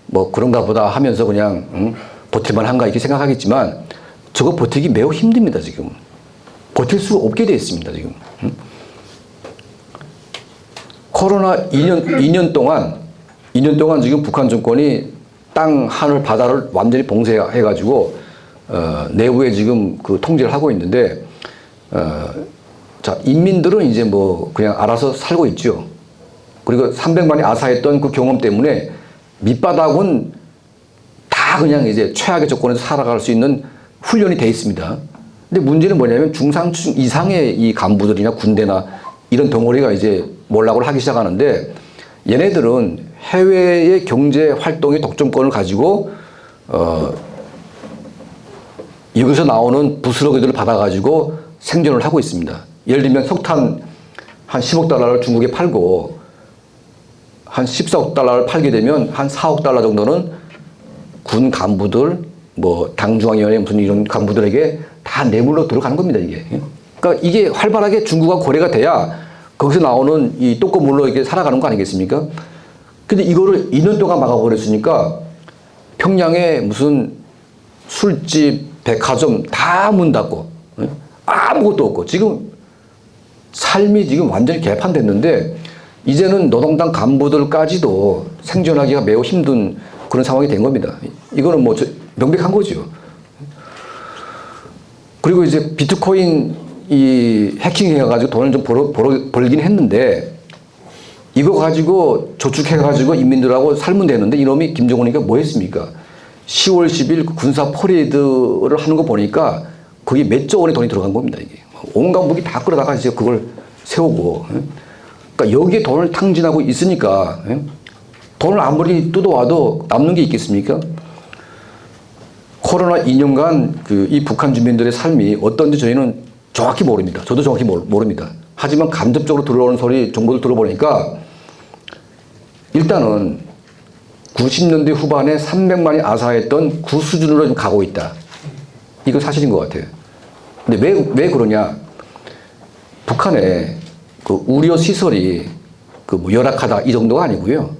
뭐 그런가 보다 하면서 그냥, 버틸만 한가 이렇게 생각하겠지만 저거 버티기 매우 힘듭니다, 지금. 버틸 수 없게 되어 있습니다, 지금. 코로나 2년 동안 2년 동안 지금 북한 정권이 땅, 하늘, 바다를 완전히 봉쇄해가지고 내부에 지금 그 통제를 하고 있는데 자, 인민들은 이제 뭐 그냥 알아서 살고 있죠. 그리고 300만이 아사했던 그 경험 때문에 밑바닥은 다 그냥 이제 최악의 조건에서 살아갈 수 있는 훈련이 돼 있습니다. 근데 문제는 뭐냐면 중상층 이상의 이 간부들이나 군대나 이런 덩어리가 이제 몰락을 하기 시작하는데 얘네들은 해외의 경제 활동의 독점권을 가지고 여기서 나오는 부스러기들을 받아가지고 생존을 하고 있습니다. 예를 들면 석탄 한 10억 달러를 중국에 팔고 한 14억 달러를 팔게 되면 한 4억 달러 정도는 군 간부들, 뭐 당중앙위원회 무슨 이런 간부들에게 다 뇌물로 들어가는 겁니다, 이게. 그러니까 이게 활발하게 중국과 거래가 돼야 거기서 나오는 이 똥꼬물로 이렇게 살아가는 거 아니겠습니까? 근데 이거를 2년 동안 막아버렸으니까 평양에 무슨 술집, 백화점 다 문 닫고 아무것도 없고 지금 삶이 지금 완전히 개판됐는데 이제는 노동당 간부들까지도 생존하기가 매우 힘든 그런 상황이 된 겁니다. 이거는 뭐 명백한 거죠. 그리고 이제 비트코인 이 해킹해가지고 돈을 좀 벌긴 했는데 이거 가지고 저축해가지고 인민들하고 살면 되는데 이놈이 김정은이가 뭐 했습니까? 10월 10일 군사 퍼레이드를 하는 거 보니까 거기 몇 조 원의 돈이 들어간 겁니다, 이게. 온갖 무기 다 끌어다가 이제 그걸 세우고. 그러니까 여기에 돈을 탕진하고 있으니까 돈을 아무리 뜯어와도 남는 게 있겠습니까? 코로나 2년간 그 이 북한 주민들의 삶이 어떤지 저희는 정확히 모릅니다. 저도 정확히 모릅니다. 하지만 간접적으로 들어오는 소리, 정보를 들어보니까 일단은 90년대 후반에 300만이 아사했던 그 수준으로 좀 가고 있다. 이거 사실인 것 같아요. 근데 왜 그러냐? 북한에 그 우려 시설이 그 뭐 열악하다 이 정도가 아니고요.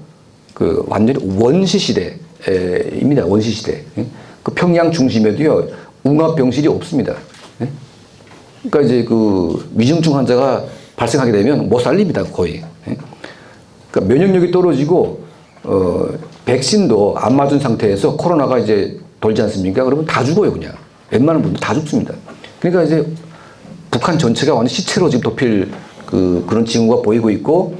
그 완전히 원시 시대입니다. 원시 시대. 그 평양 중심에도요 웅압병실이 없습니다. 그러니까 이제 그 위중증 환자가 발생하게 되면 못 살립니다, 거의. 그러니까 면역력이 떨어지고 백신도 안 맞은 상태에서 코로나가 이제 돌지 않습니까? 그러면 다 죽어요, 그냥. 웬만한 분들 다 죽습니다. 그러니까 이제 북한 전체가 완전 시체로 지금 덮일 그런 징후가 보이고 있고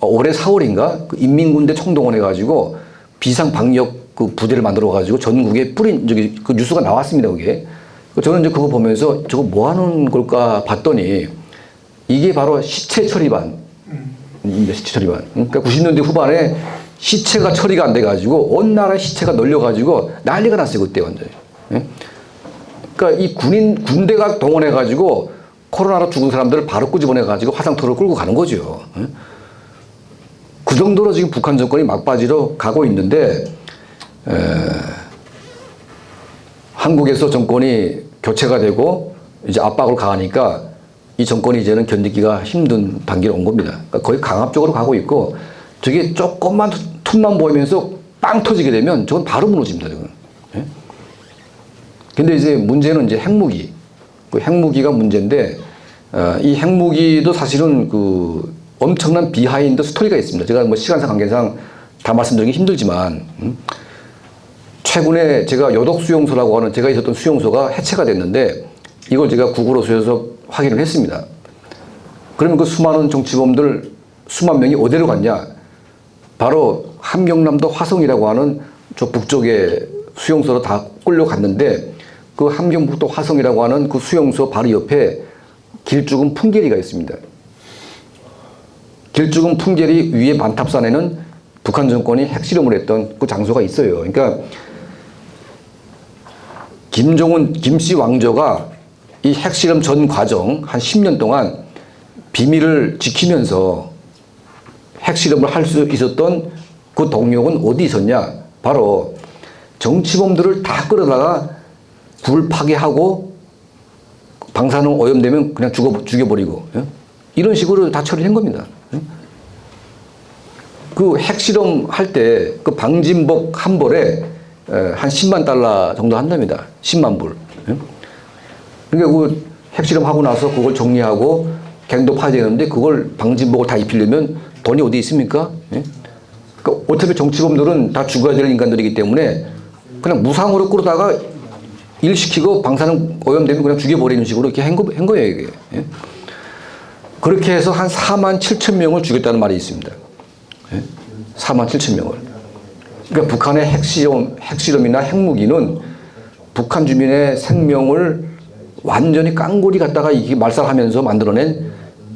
올해 4월인가 그 인민군대 총동원해가지고 비상방역 그 부대를 만들어가지고 전국에 뿌린 그 뉴스가 나왔습니다, 그게. 저는 이제 그거 보면서 저거 뭐 하는 걸까 봤더니 이게 바로 시체 처리반. 시체 처리반. 그러니까 90년대 후반에 시체가 처리가 안 돼가지고 온 나라에 시체가 널려가지고 난리가 났어요, 그때 완전히. 그러니까 이 군대가 동원해가지고 코로나로 죽은 사람들을 바로 끄집어내가지고 화상터로 끌고 가는 거죠. 그 정도로 지금 북한 정권이 막바지로 가고 있는데 한국에서 정권이 교체가 되고 이제 압박을 가하니까 이 정권이 이제는 견디기가 힘든 단계로 온 겁니다. 그러니까 거의 강압적으로 가고 있고 저게 조금만 틈만 보이면서 빵 터지게 되면 저건 바로 무너집니다. 저건. 근데 이제 문제는 이제 핵무기. 그 핵무기가 문제인데 이 핵무기도 사실은 그 엄청난 비하인드 스토리가 있습니다. 제가 뭐 시간상 관계상 다 말씀드리기 힘들지만 최근에 제가 여독 수용소라고 하는 제가 있었던 수용소가 해체가 됐는데 이걸 제가 구글어서에서 확인을 했습니다. 그러면 그 수많은 정치범들 수만 명이 어디로 갔냐? 바로 함경남도 화성이라고 하는 저 북쪽에 수용소로 다 끌려갔는데 그 함경북도 화성이라고 하는 그 수용소 바로 옆에 길쭉은 풍계리가 있습니다. 길쭉은 풍계리 위에 반탑산에는 북한 정권이 핵실험을 했던 그 장소가 있어요. 그러니까 김씨 왕조가 이 핵실험 전 과정 한 10년 동안 비밀을 지키면서 핵실험을 할 수 있었던 그 동력은 어디 있었냐? 바로 정치범들을 다 끌어다가 굴 파괴하고 방사능 오염되면 그냥 죽여버리고 이런 식으로 다 처리한 겁니다. 그 핵실험 할 때 그 방진복 한 벌에 한 10만 달러 정도 한답니다. 10만 불. 그러니까 그 핵실험 하고 나서 그걸 정리하고 갱도 파야 되는데 그걸 방진복을 다 입히려면 돈이 어디 있습니까? 예? 그러니까 어차피 정치범들은 다 죽어야 되는 인간들이기 때문에 그냥 무상으로 끌어다가 일 시키고 방사능 오염되면 그냥 죽여버리는 식으로 이렇게 한 거예요, 이게. 예? 그렇게 해서 한 4만 7천 명을 죽였다는 말이 있습니다. 예? 4만 7천 명을. 그러니까 북한의 핵실험이나 핵무기는 북한 주민의 생명을 완전히 깡골이 갖다가 이게 말살하면서 만들어낸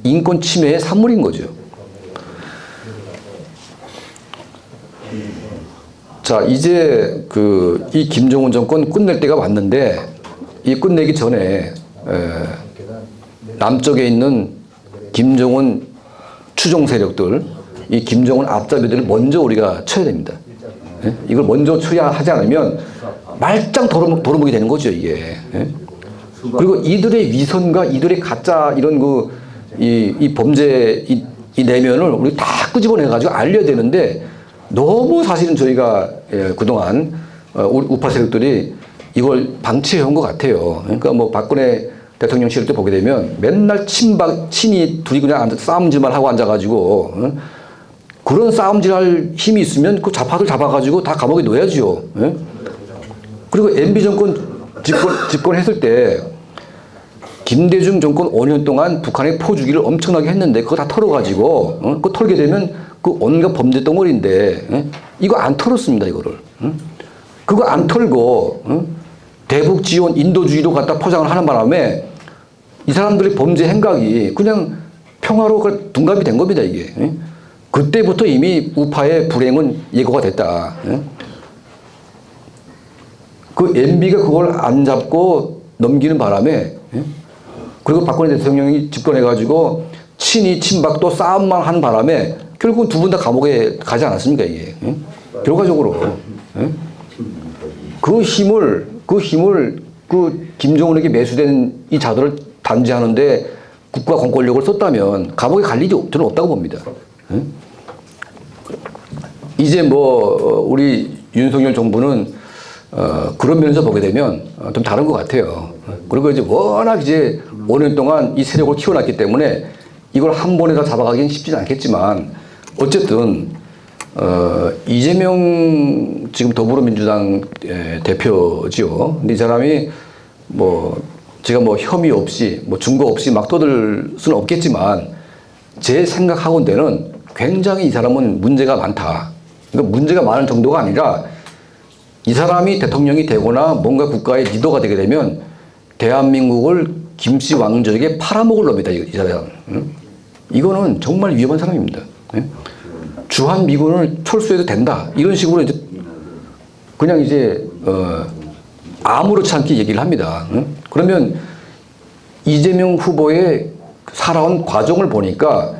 인권 침해의 산물인 거죠. 자, 이제 이 김정은 정권 끝낼 때가 왔는데 이 끝내기 전에 남쪽에 있는 김정은 추종 세력들, 이 김정은 앞잡이들을 먼저 우리가 쳐야 됩니다. 예? 이걸 먼저 쳐야 하지 않으면 말짱 도루묵이 되는 거죠, 이게. 예? 그리고 이들의 위선과 이들의 가짜 이런 이 범죄 이 내면을 우리 다 끄집어내가지고 알려야 되는데 너무 사실은 저희가 그동안 우리 우파 세력들이 이걸 방치해온 것 같아요. 그러니까 뭐 박근혜 대통령 시절 때 보게 되면 맨날 친이 둘이 그냥 싸움질만 하고 앉아가지고 그런 싸움질할 힘이 있으면 그 좌파들 잡아가지고 다 감옥에 넣어야죠. 그리고 MB 정권 집권했을 때 김대중 정권 5년 동안 북한에 포주기를 엄청나게 했는데 그거 다 털어가지고 그거 털게 되면 그 온갖 범죄 덩어리인데 이거 안 털었습니다, 이거를. 그거 안 털고 대북 지원 인도주의로 갖다 포장을 하는 바람에 이 사람들의 범죄 행각이 그냥 평화로 둔갑이 된 겁니다, 이게. 그때부터 이미 우파의 불행은 예고가 됐다. 그 MB가 그걸 안 잡고 넘기는 바람에 그리고 박근혜 대통령이 집권해가지고 친이 친박 또 싸움만 하는 바람에 결국은 두 분 다 감옥에 가지 않았습니까, 이게. 결과적으로. 그 힘을 그 김정은에게 매수된 이 자들을 단죄하는데 국가 공권력을 썼다면 감옥에 갈 일이 저는 없다고 봅니다. 이제 뭐 우리 윤석열 정부는 그런 면에서 보게 되면 좀 다른 것 같아요. 그리고 이제 워낙 이제 5년 동안 이 세력을 키워놨기 때문에 이걸 한 번에 다 잡아가기는 쉽지는 않겠지만 어쨌든 이재명 지금 더불어민주당 대표지요. 근데 이 사람이 뭐 제가 뭐 혐의 없이 뭐 증거 없이 막 떠들 수는 없겠지만 제 생각하건대는 굉장히 이 사람은 문제가 많다. 그러니까 문제가 많은 정도가 아니라 이 사람이 대통령이 되거나 뭔가 국가의 리더가 되게 되면 대한민국을 김씨 왕족에게 팔아먹을 놈이다, 이 사람. 이거는 정말 위험한 사람입니다. 주한 미군을 철수해도 된다. 이런 식으로 이제 그냥 이제 아무렇지 않게 얘기를 합니다. 그러면 이재명 후보의 살아온 과정을 보니까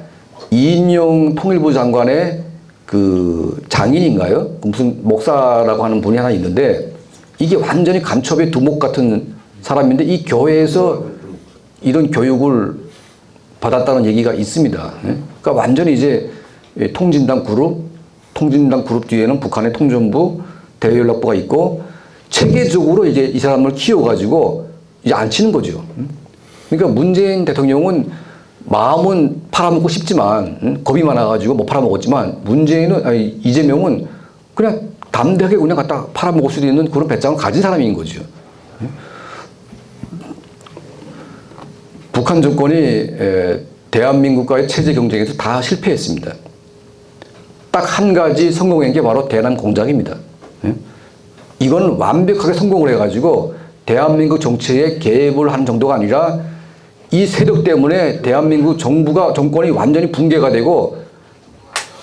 이인영 통일부 장관의 그 장인인가요? 무슨 목사라고 하는 분이 하나 있는데 이게 완전히 간첩의 두목 같은 사람인데 이 교회에서 이런 교육을 받았다는 얘기가 있습니다. 그러니까 완전히 이제 통진당 그룹 뒤에는 북한의 통전부, 대외연락부가 있고 체계적으로 이제 이 사람을 키워가지고 이제 앉히는 거죠. 그러니까 문재인 대통령은 마음은 팔아먹고 싶지만 겁이 많아가지고 못 팔아먹었지만 이재명은 그냥 담대하게 그냥 갖다 팔아먹을 수 있는 그런 배짱을 가진 사람인 거죠. 북한 정권이 대한민국과의 체제 경쟁에서 다 실패했습니다. 딱 한 가지 성공한 게 바로 대남 공작입니다. 이건 완벽하게 성공을 해가지고 대한민국 정치에 개입을 하는 정도가 아니라 이 세력 때문에 대한민국 정권이 완전히 붕괴가 되고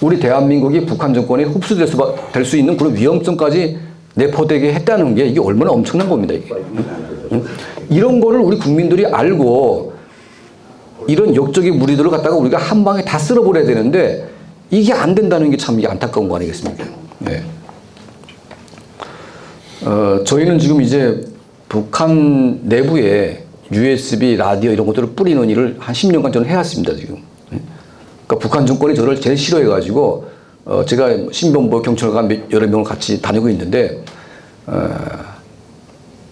우리 대한민국이 북한 정권에 흡수될 수 있는 그런 위험성까지 내포되게 했다는 게 이게 얼마나 엄청난 겁니다, 이게. 이런 거를 우리 국민들이 알고 이런 역적의 무리들을 갖다가 우리가 한 방에 다 쓸어버려야 되는데 이게 안 된다는 게 참 안타까운 거 아니겠습니까? 네. 저희는 지금 이제 북한 내부에 USB, 라디오 이런 것들을 뿌리는 일을 한 10년간 저는 해왔습니다, 지금. 그러니까 북한 정권이 저를 제일 싫어해가지고, 제가 신병보 경찰관 여러 명을 같이 다니고 있는데,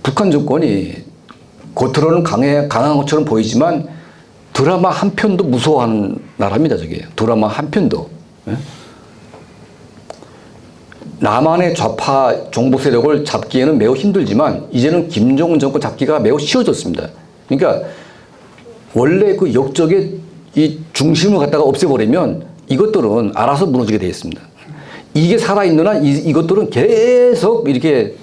북한 정권이 겉으로는 강한 것처럼 보이지만 드라마 한 편도 무서워하는 나라입니다, 저게. 드라마 한 편도. 예? 남한의 좌파 정보 세력을 잡기에는 매우 힘들지만 이제는 김정은 정권 잡기가 매우 쉬워졌습니다. 그러니까 원래 그 역적의 이 중심을 갖다가 없애버리면 이것들은 알아서 무너지게 되어 있습니다. 이게 살아있는 한 이것들은 계속 이렇게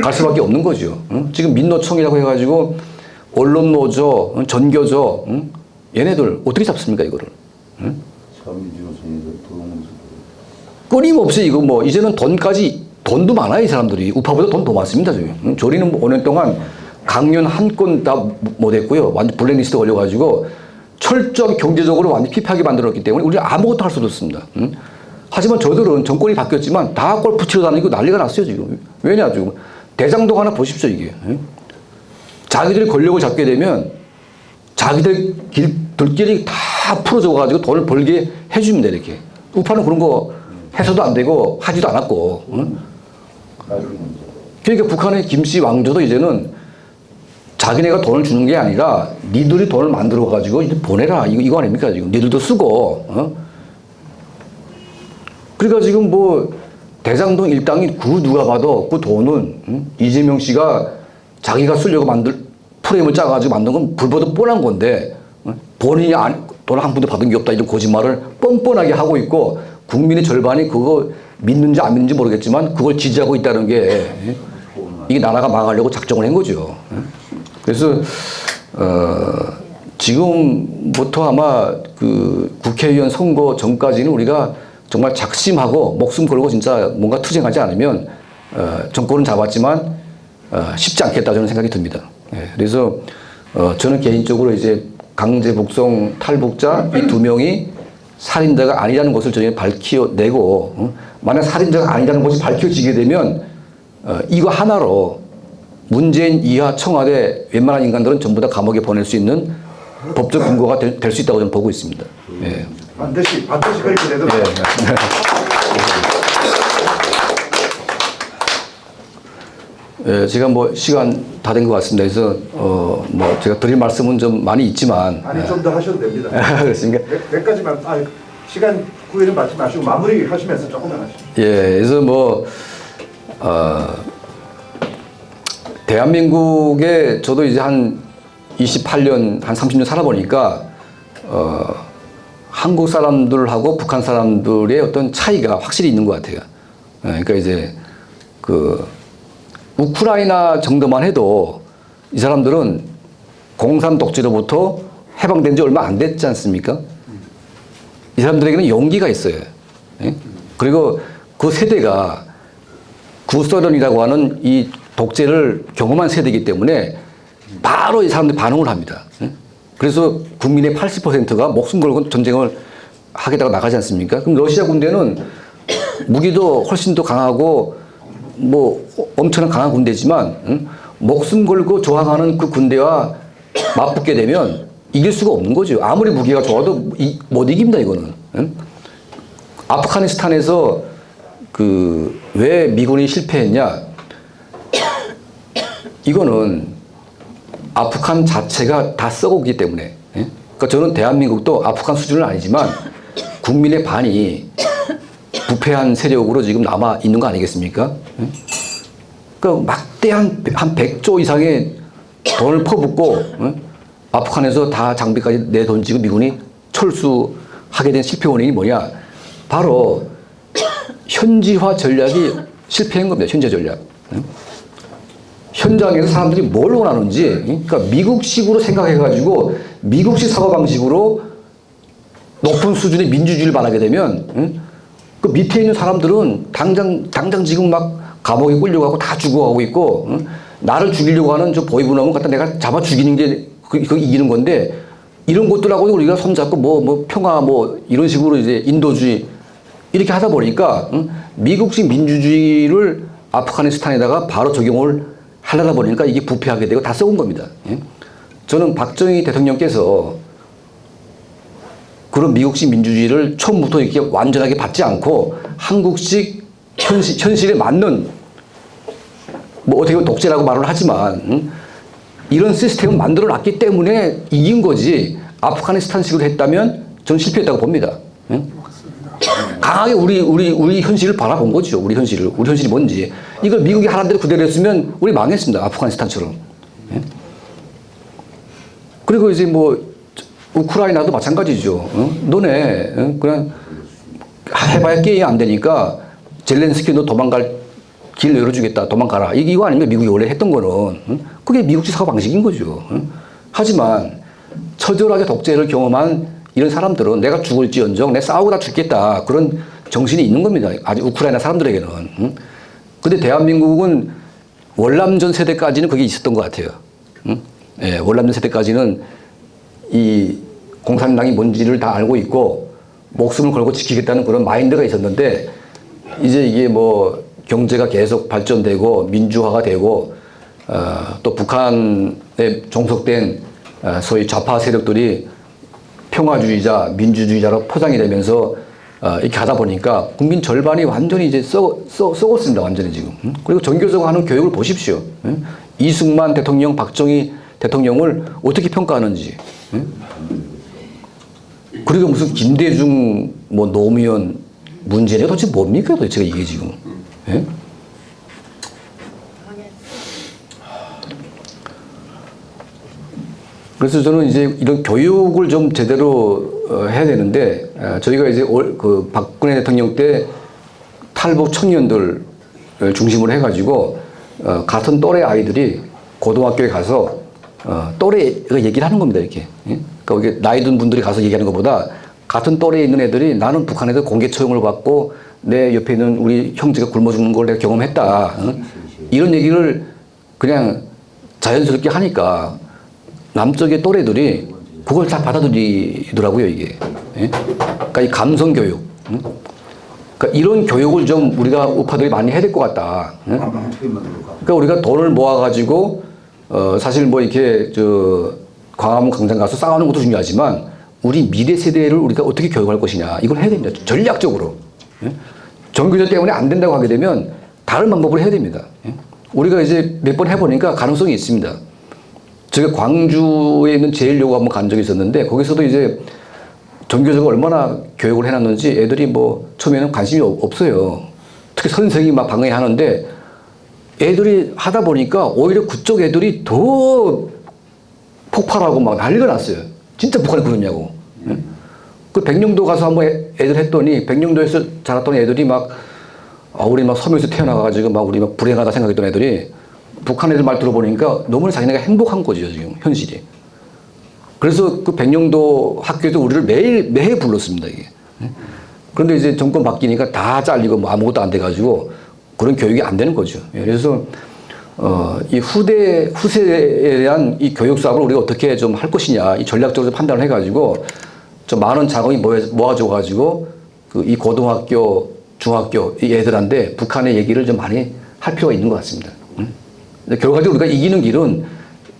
갈 수밖에 없는 거죠. 응? 지금 민노총이라고 해가지고 언론노조, 전교조, 응? 얘네들 어떻게 잡습니까 이거를? 응? 끊임없이 이거 뭐 이제는 돈도 많아요 이 사람들이. 우파보다 돈 더 많습니다 저기. 응? 저리는 5년 동안 강연 한 건 다 못했고요. 완전 블랙리스트 걸려가지고 철저하게 경제적으로 완전 피폐하게 만들었기 때문에 우리가 아무것도 할 수도 없습니다. 응? 하지만 저들은 정권이 바뀌었지만 다 골프 치러 다니고 난리가 났어요 지금. 왜냐 지금 대장동 하나 보십시오 이게. 응? 자기들이 권력을 잡게 되면 자기들 들끼리 다 풀어줘가지고 돈을 벌게 해줍니다 이렇게. 우파는 그런 거 해서도 안 되고 하지도 않았고. 응? 그러니까 북한의 김씨 왕조도 이제는 자기네가 돈을 주는 게 아니라 니들이 돈을 만들어가지고 이제 보내라 이거 아닙니까 지금. 니들도 쓰고. 어? 그러니까 지금 뭐 대장동 일당이 그 누가 봐도 그 돈은 응? 이재명 씨가 자기가 쓰려고 프레임을 짜가지고 만든 건 불보듯 뻔한 건데 본인이 돈 한 푼도 받은 게 없다 이런 거짓말을 뻔뻔하게 하고 있고 국민의 절반이 그거 믿는지 안 믿는지 모르겠지만 그걸 지지하고 있다는 게 이게 나라가 망하려고 작정을 한 거죠. 그래서 지금부터 아마 그 국회의원 선거 전까지는 우리가 정말 작심하고 목숨 걸고 진짜 뭔가 투쟁하지 않으면 정권은 잡았지만 쉽지 않겠다 저는 생각이 듭니다. 그래서 저는 개인적으로 이제 강제 북송 탈북자 이 2명이 살인자가 아니라는 것을 저희 밝혀내고 만약 살인자가 아니라는 것이 밝혀지게 되면 이거 하나로 문재인 이하 청와대 웬만한 인간들은 전부 다 감옥에 보낼 수 있는 법적 근거가 될 수 있다고 저는 보고 있습니다. 예. 반드시 그렇게 되도록. 예, 제가 뭐 시간 다 된 것 같습니다. 그래서 뭐 제가 드릴 말씀은 좀 많이 있지만 아니 좀 더 하셔도 됩니다. 그렇습니까? 몇 가지만 시간 구애는 받지 마시고 마무리 하시면서 조금만 하시죠. 예, 그래서 뭐 대한민국에 저도 이제 한 28년, 한 30년 살아보니까 한국 사람들하고 북한 사람들의 어떤 차이가 확실히 있는 것 같아요. 그러니까 이제 그 우크라이나 정도만 해도 이 사람들은 공산 독재로부터 해방된 지 얼마 안 됐지 않습니까? 이 사람들에게는 용기가 있어요. 그리고 그 세대가 구소련이라고 하는 이 독재를 경험한 세대이기 때문에 바로 이 사람들이 반응을 합니다. 그래서 국민의 80%가 목숨 걸고 전쟁을 하겠다고 나가지 않습니까? 그럼 러시아 군대는 무기도 훨씬 더 강하고 뭐 엄청난 강한 군대지만 목숨 걸고 저항하는 그 군대와 맞붙게 되면 이길 수가 없는 거죠. 아무리 무기가 좋아도 못 이깁니다 이거는. 아프가니스탄에서 그 왜 미군이 실패했냐? 이거는 아프간 자체가 다 썩었기 때문에. 그러니까 저는 대한민국도 아프간 수준은 아니지만 국민의 반이 부패한 세력으로 지금 남아 있는 거 아니겠습니까? 그러니까 막대한 한 100조 이상의 돈을 퍼붓고 아프간에서 다 장비까지 내던지고 미군이 철수하게 된 실패 원인이 뭐냐? 바로 현지화 전략이 실패한 겁니다. 현지 전략. 현장에서 사람들이 뭘 원하는지, 그러니까 미국식으로 생각해가지고 미국식 사고방식으로 높은 수준의 민주주의를 말하게 되면 그 밑에 있는 사람들은 당장 지금 막 감옥에 끌려가고 다 죽어가고 있고 나를 죽이려고 하는 저 보이브놈은 갖다 내가 잡아 죽이는 게 그게 이기는 건데 이런 것들하고 우리가 손잡고 뭐 평화 뭐 이런 식으로 이제 인도주의 이렇게 하다 보니까 미국식 민주주의를 아프가니스탄에다가 바로 적용을 하려다 보니까 이게 부패하게 되고 다 썩은 겁니다. 저는 박정희 대통령께서 그런 미국식 민주주의를 처음부터 이렇게 완전하게 받지 않고 한국식 현실에 맞는 뭐 어떻게 보면 독재라고 말을 하지만 이런 시스템을 만들어 놨기 때문에 이긴 거지 아프가니스탄식으로 했다면 저는 실패했다고 봅니다. 예? 강하게 우리 현실을 바라본 거죠. 우리 현실이 뭔지. 이걸 미국이 하라는 대로 그대로 했으면 우리 망했습니다. 아프가니스탄처럼. 예? 그리고 이제 뭐 우크라이나도 마찬가지죠. 너네 그냥 해봐야 게임이 안 되니까 젤렌스키 너 도망갈 길 열어주겠다. 도망가라. 이거 아니면 미국이 원래 했던 거는. 그게 미국식 사고 방식인 거죠. 하지만 처절하게 독재를 경험한 이런 사람들은 내가 죽을지언정 내 싸우고 다 죽겠다. 그런 정신이 있는 겁니다. 아직 우크라이나 사람들에게는. 근데 대한민국은 월남전 세대까지는 그게 있었던 것 같아요. 예, 월남전 세대까지는 이 공산당이 뭔지를 다 알고 있고 목숨을 걸고 지키겠다는 그런 마인드가 있었는데 이제 이게 뭐 경제가 계속 발전되고 민주화가 되고 또 북한에 종속된 소위 좌파 세력들이 평화주의자, 민주주의자로 포장이 되면서 이렇게 하다 보니까 국민 절반이 완전히 이제 썩었습니다. 완전히 지금. 그리고 전교조가 하는 교육을 보십시오. 이승만 대통령, 박정희 대통령을 어떻게 평가하는지. 그리고 무슨 김대중, 뭐 노무현, 문재인이 도대체 뭡니까 도대체 이게 지금. 예? 그래서 저는 이제 이런 교육을 좀 제대로 해야 되는데 저희가 이제 그 박근혜 대통령 때 탈북 청년들 중심으로 해가지고 같은 또래 아이들이 고등학교에 가서 또래 얘기를 하는 겁니다 이렇게. 예? 그러니까 이게 나이 든 분들이 가서 얘기하는 것보다 같은 또래에 있는 애들이 나는 북한에서 공개 처형을 받고 내 옆에 있는 우리 형제가 굶어 죽는 걸 내가 경험했다. 이런 얘기를 그냥 자연스럽게 하니까 남쪽의 또래들이 그걸 다 받아들이더라고요, 이게. 예? 그러니까 이 감성 교육. 그러니까 이런 교육을 좀 우리가 우파들이 많이 해야 될 것 같다. 예? 그러니까 우리가 돈을 모아가지고, 사실 뭐 이렇게, 광화문 광장 가서 싸우는 것도 중요하지만, 우리 미래 세대를 우리가 어떻게 교육할 것이냐. 이걸 해야 됩니다. 전략적으로. 예? 정규제 때문에 안 된다고 하게 되면 다른 방법을 해야 됩니다. 예? 우리가 이제 몇 번 해보니까 가능성이 있습니다. 제가 광주에 있는 제일여고 한번 간 적이 있었는데 거기서도 이제 전교조가 얼마나 교육을 해놨는지 애들이 뭐 처음에는 관심이 없어요. 특히 선생님이 막 방해하는데 애들이 하다 보니까 오히려 그쪽 애들이 더 폭발하고 막 난리가 났어요. 진짜 북한이 그러냐고. 그 백령도 가서 한번 애들 했더니 백령도에서 자랐던 애들이 막 우리 막 섬에서 태어나가지고 막 우리 막 불행하다 생각했던 애들이 북한 애들 말 들어보니까 너무나 자기네가 행복한 거죠, 지금, 현실이. 그래서 그 백령도 학교에도 우리를 매해 불렀습니다, 이게. 그런데 이제 정권 바뀌니까 다 잘리고 뭐 아무것도 안 돼가지고 그런 교육이 안 되는 거죠. 그래서, 이 후세에 대한 이 교육 사업을 우리가 어떻게 좀 할 것이냐, 이 전략적으로 판단을 해가지고 좀 많은 자금이 모아져가지고 그 이 고등학교, 중학교 이 애들한테 북한의 얘기를 좀 많이 할 필요가 있는 것 같습니다. 결과적으로 우리가 이기는 길은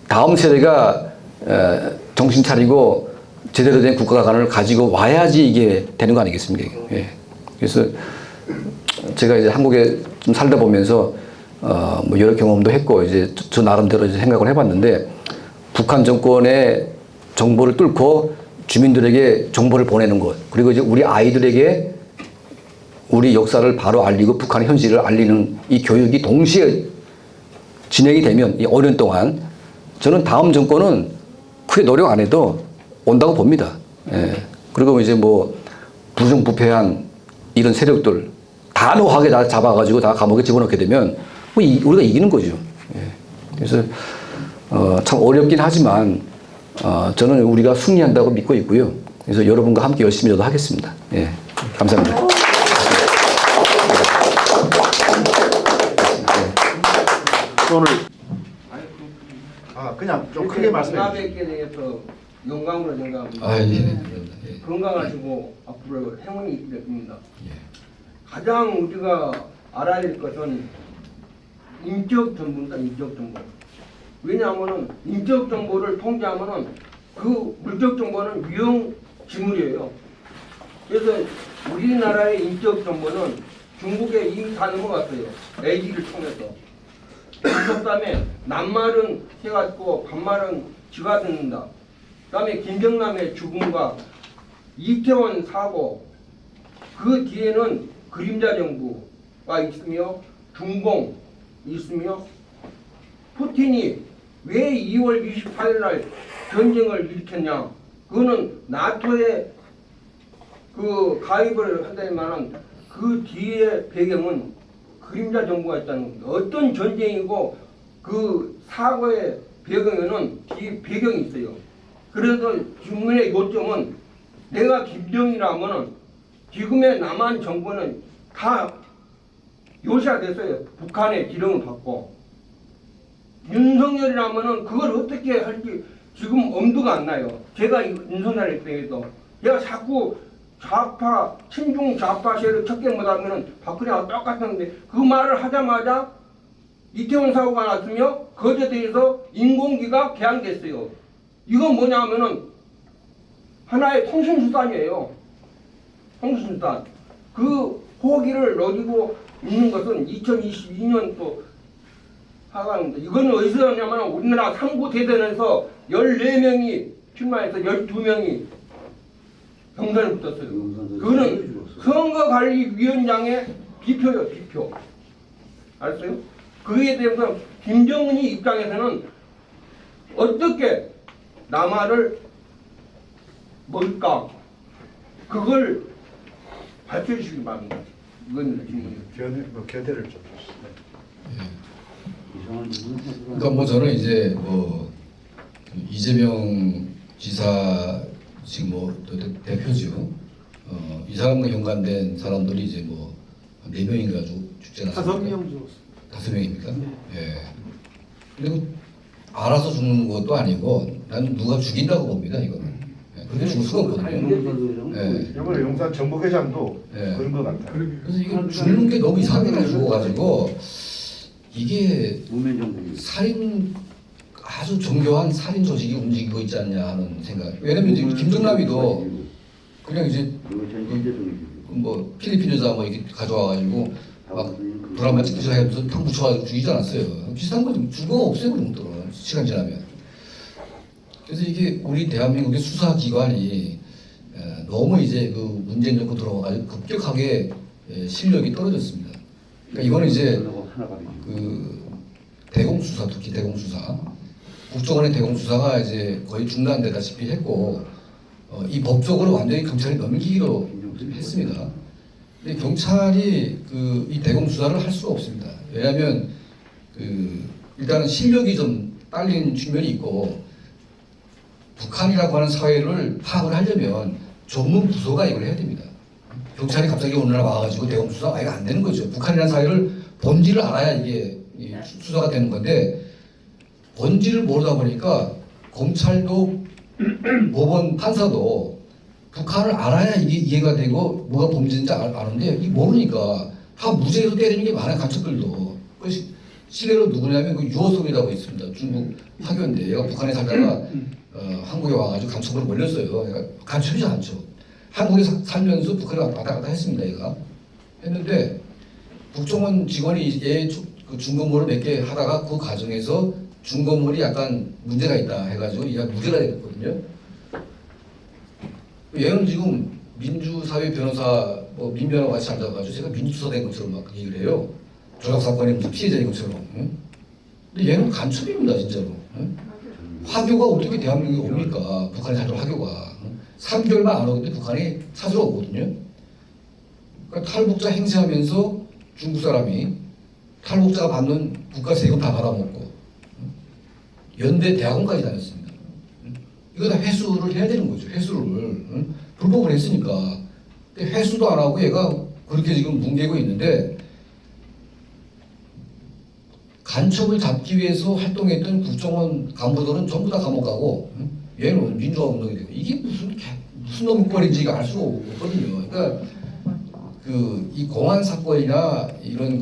다음 세대가 정신 차리고 제대로 된 국가관을 가지고 와야지 이게 되는 거 아니겠습니까? 예. 그래서 제가 이제 한국에 좀 살다 보면서 뭐 여러 경험도 했고 이제 저 나름대로 이제 생각을 해봤는데 북한 정권의 정보를 뚫고 주민들에게 정보를 보내는 것 그리고 이제 우리 아이들에게 우리 역사를 바로 알리고 북한의 현실을 알리는 이 교육이 동시에 진행이 되면 이 5년 동안 저는 다음 정권은 크게 노력 안 해도 온다고 봅니다. 예. 그리고 이제 뭐 부정부패한 이런 세력들 단호하게 다 잡아가지고 다 감옥에 집어넣게 되면 뭐 우리가 이기는 거죠. 예. 그래서 참 어렵긴 하지만 저는 우리가 승리한다고 믿고 있고요. 그래서 여러분과 함께 열심히 저도 하겠습니다. 예. 감사합니다. 오늘 그냥 좀 크게 말씀해 주세요. 뵙게 대해서 영광으로 생각합니다. 예. 건강하시고 앞으로 행운이 있기를 빕니다. 가장 우리가 알아야 될 것은 인적 정보입니다. 인적 정보. 왜냐하면은 인적 정보를 통제하면은 그 물적 정보는 유용 지물이에요. 그래서 우리나라의 인적 정보는 중국에 이미 다 넘어갔어요. LG를 통해서. 그다음에 낱말은 새가 듣고 반말은 쥐가 듣는다. 그다음에 김정남의 죽음과 이태원 사고, 그 뒤에는 그림자 정부가 있으며 중공이 있으며 푸틴이 왜 2월 28일 날 전쟁을 일으켰냐? 그거는 나토에 그 가입을 한다는 말은 그 뒤에 배경은 그림자 정부가 있다는 겁니다. 어떤 전쟁이고 그 사고의 배경에는 뒤 배경이 있어요. 그래서 질문의 요점은 내가 김정일이라면은 지금의 남한 정부는 다 요시화됐어요. 북한의 기름을 받고. 윤석열이라면은 그걸 어떻게 할지 지금 엄두가 안 나요. 제가 윤석열 때에도 제가 자꾸 좌파, 친중 좌파 세력 척결 못하면은 박근혜와 똑같은데 그 말을 하자마자 이태원 사고가 났으며 그것에 대해서 인공기가 개항됐어요. 이건 뭐냐면은 하나의 통신수단이에요. 통신수단. 그 호기를 노리고 있는 것은 2022년 또 하강입니다. 이거는 어디서 나냐면 우리나라 상부 대전에서 14명이 출마해서 12명이 경선을 붙었어요. 그거는 선거관리위원장의 비표요, 비표. 알았어요? 그에 대해서 김정은이 입장에서는 어떻게 남한을 뭘까? 그걸 밝혀 주시기 바랍니다. 이건 질문이에요. 견해를 좀 주시죠. 그러니까 뭐 저는 이제 뭐 이재명 지사 지금 뭐 대표죠. 이 사람과 연관된 사람들이 이제 뭐 4명인가 죽지 않았습니까? 5명 죽었어요. 5명입니까? 예. 그리고 알아서 죽는 것도 아니고 나는 누가 죽인다고 봅니다 이거는. 예. 그렇게 죽을 수가 없거든요. 예. 이번에 용산 정부회장도 예. 그런 것 같아요. 그래서 이게 죽는 게 너무 이상하게 죽어가지고 이게 살인 아주 정교한 살인 조직이 움직이고 있지 않냐 하는 생각. 왜냐면 지금 김정남이도 그냥 이제 뭐 필리핀 여자 뭐 이렇게 가져와가지고 막 드라마 찍듯이 해서 탕 붙여가지고 죽이지 않았어요. 비슷한 건 죽어가 없애버리는 것들은 시간 지나면. 그래서 이게 우리 대한민국의 수사기관이 너무 이제 그 문재인 정부 들어와가지고 급격하게 실력이 떨어졌습니다. 그러니까 이거는 이제 그 대공수사, 특히 대공수사, 국정원의 대공수사가 이제 거의 중단되다시피 했고, 이 법적으로 완전히 경찰이 넘기기로 했습니다. 근데 경찰이 이 대공수사를 할 수가 없습니다. 왜냐하면 일단은 실력이 좀 딸린 측면이 있고, 북한이라고 하는 사회를 파악을 하려면 전문 부서가 이걸 해야 됩니다. 경찰이 갑자기 어느 날 와가지고 대공수사가 아예 안 되는 거죠. 북한이라는 사회를 본질을 알아야 이게 수사가 되는 건데 본질을 모르다 보니까 검찰도 법원 판사도 북한을 알아야 이게 이해가 되고 뭐가 범죄인지 아는데 이 모르니까 다 무죄로 때리는 게 많아요. 간첩들도. 실례로 누구냐면 그 유호성이라고 있습니다. 중국 학교인데 얘가 북한에 살다가 한국에 와가지고 간첩으로 몰렸어요. 그러니까 간첩이지 않죠. 한국에 살면서 북한에 왔다 갔다 했습니다. 얘가 했는데 국정원 직원이 얘 중건물을 몇 개 하다가 그 과정에서 중건물이 약간 문제가 있다 해가지고 얘가 무죄가 됐거든요. 얘는 지금 민주사회 변호사, 민변호사 같이 앉아가지고 제가 민주수사 된 것처럼 막 얘기를 해요. 조작사건의 무슨 피해자인 것처럼. 응? 근데 얘는 간첩입니다, 진짜로. 응? 화교가 어떻게 대한민국에 옵니까? 북한에 살던 화교가. 3개월만 안 오는데 북한이 찾으러 오거든요. 그러니까 탈북자 행세하면서 중국 사람이 탈북자가 받는 국가 세금 다 받아먹고 연대 대학원까지 다녔습니다. 이거 다 회수를 해야 되는 거죠. 회수를. 불법을 했으니까. 근데 회수도 안 하고 얘가 그렇게 지금 뭉개고 있는데 간첩을 잡기 위해서 활동했던 국정원 간부들은 전부 다 감옥 가고 얘는 민주화 운동이 되고 이게 무슨 놈거리인지가 알 수가 없거든요. 그러니까 이 공안 사건이나 이런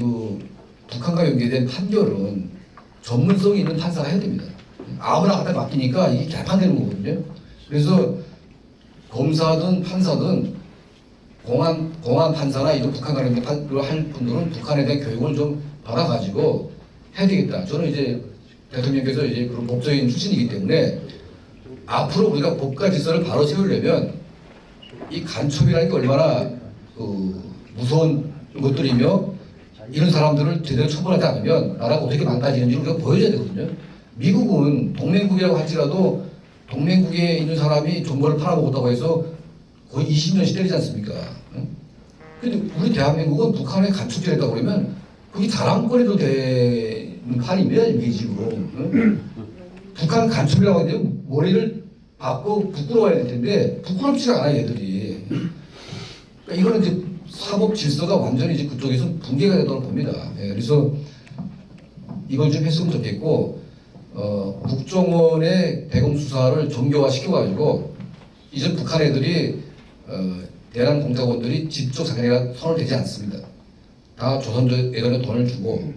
북한과 연계된 판결은 전문성이 있는 판사가 해야 됩니다. 아무나 갖다 맡기니까 이게 개판되는 거거든요. 그래서 검사든 판사든 공안 판사나 이런 북한 관련된 할 분들은 북한에 대한 교육을 좀 받아가지고 해야 되겠다. 저는 이제 대통령께서 이제 그런 법조인 출신이기 때문에 앞으로 우리가 법과 질서를 바로 세우려면 이 간첩이라는 게 얼마나 무서운 것들이며 이런 사람들을 제대로 처벌하지 않으면 나라가 어떻게 망가지는지 우리가 보여줘야 되거든요. 미국은 동맹국이라고 할지라도 동맹국에 있는 사람이 정보를 팔아먹었다고 해서 거의 20년씩 때리지 않습니까? 근데 우리 대한민국은 북한에 간첩질했다고 그러면 그게 자랑거리도 되는 판입니다. 이게 지금. 북한 간첩이라고 하는데 머리를 박고 부끄러워야 될 텐데 부끄럽지가 않아요, 얘들이. 그러니까 이거는 이제 사법 질서가 완전히 이제 그쪽에서 붕괴가 되도록 봅니다. 예, 그래서 이걸 좀 했으면 좋겠고, 국정원의 대검 수사를 정교화 시켜가지고 이제 북한 애들이 대남 공작원들이 직접 자기네가 손을 대지 않습니다. 다 조선애들한테 돈을 주고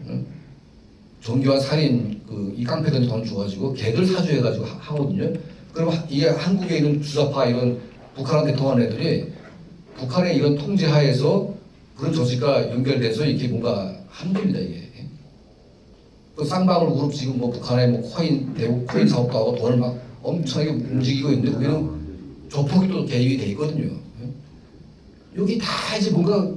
정교한 살인 이 깡패들한테 돈을 줘가지고 걔들 사주해가지고 하거든요. 그럼 이게 한국에 있는 주사파 이런 북한한테 통한 애들이 북한의 이런 통제하에서 그런 조직과 연결돼서 이렇게 뭔가 하는 겁니다, 이게. 그 쌍방울 그룹 지금 뭐 북한에 뭐 대북 코인 사업도 하고 돈을 막 엄청나게 움직이고 있는데 거기는 조폭이 또 개입이 돼 있거든요. 여기 다 이제 뭔가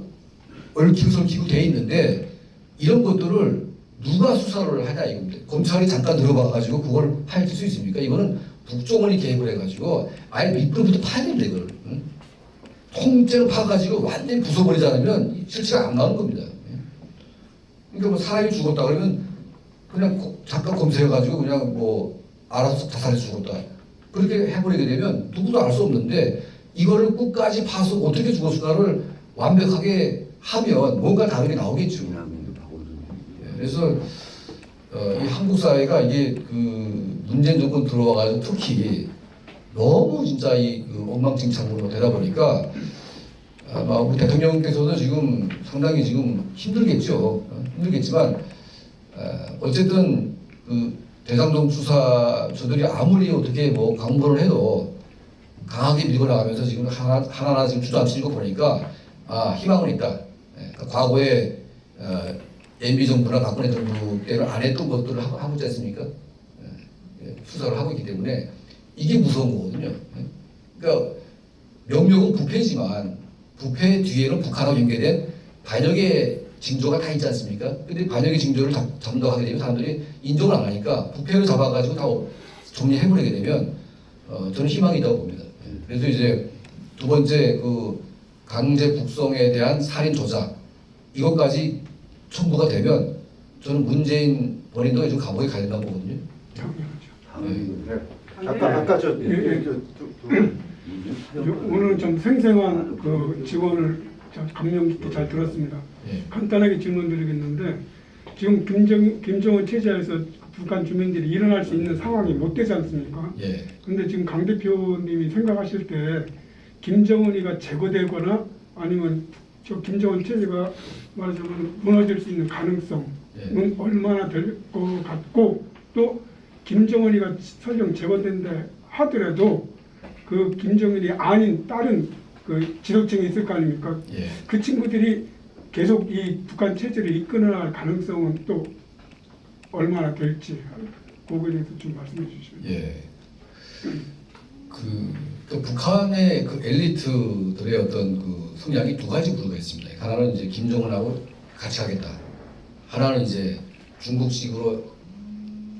얽히고 설키고 돼 있는데 이런 것들을 누가 수사를 하냐 이겁니다. 검찰이 잠깐 들어봐가지고 그걸 파헤칠 수 있습니까? 이거는 국정원이 개입을 해가지고 아예 밑부분부터 파야 됩니다, 이걸. 통째로 파가지고 완전히 부숴버리지 않으면 실체가 안 나오는 겁니다. 그러니까 뭐 사람이 죽었다 그러면 그냥 잠깐 검색해가지고 그냥 뭐 알아서 자살해서 죽었다. 그렇게 해버리게 되면 누구도 알 수 없는데 이거를 끝까지 파서 어떻게 죽었을까를 완벽하게 하면 뭔가 답이 나오겠죠. 그래서 이 한국 사회가 이게 그 문재인 정권 들어와가지고 특히 너무 진짜 엉망진창으로 되다 보니까 아마 우리 대통령께서도 지금 상당히 지금 힘들겠죠. 힘들겠지만 어쨌든 그 대장동 수사 저들이 아무리 어떻게 뭐 강보를 해도 강하게 밀고 나가면서 지금 하나하나 지금 주저앉히는 거 보니까 희망은 있다. 그러니까 과거에 MB 정부나 박근혜 정부 때는 안 했던 것들을 하고 있지 않습니까? 수사를 하고 있기 때문에 이게 무서운 거거든요. 그러니까 명령은 부패지만 부패 뒤에는 북한하고 연계된 반역의 징조가 다 있지 않습니까? 근데 반역의 징조를 잡는다고 하게 되면 사람들이 인정을 안 하니까 부패를 잡아가지고 다 정리해버리게 되면 저는 희망이 있다고 봅니다. 그래서 이제 두 번째 그 강제 북송에 대한 살인 조작 이것까지 첨부가 되면 저는 문재인 본인도 좀 감옥에 가야 된다고 보거든요. 아까 오늘 좀 생생한 그 지원을 감명 깊게 잘 들었습니다. 예. 간단하게 질문드리겠는데 지금 김정은 체제에서 북한 주민들이 일어날 수 있는 상황이 못 되지 않습니까? 예. 근데 지금 강 대표님이 생각하실 때 김정은이가 제거되거나 아니면 저 김정은 체제가 말하자면 무너질 수 있는 가능성은 얼마나 될 것 같고 또 김정은이가 설령 제거된다 하더라도 그 김정은이 아닌 다른 그 지도층이 있을 거 아닙니까? 예. 그 친구들이 계속 이 북한 체제를 이끌어갈 가능성은 또 얼마나 될지 그거에 대해서 좀 말씀해 주시면. 예. 그 북한의 그 엘리트들의 어떤 그 성향이 두 가지 구조가 있습니다. 하나는 이제 김정은하고 같이 하겠다. 하나는 이제 중국식으로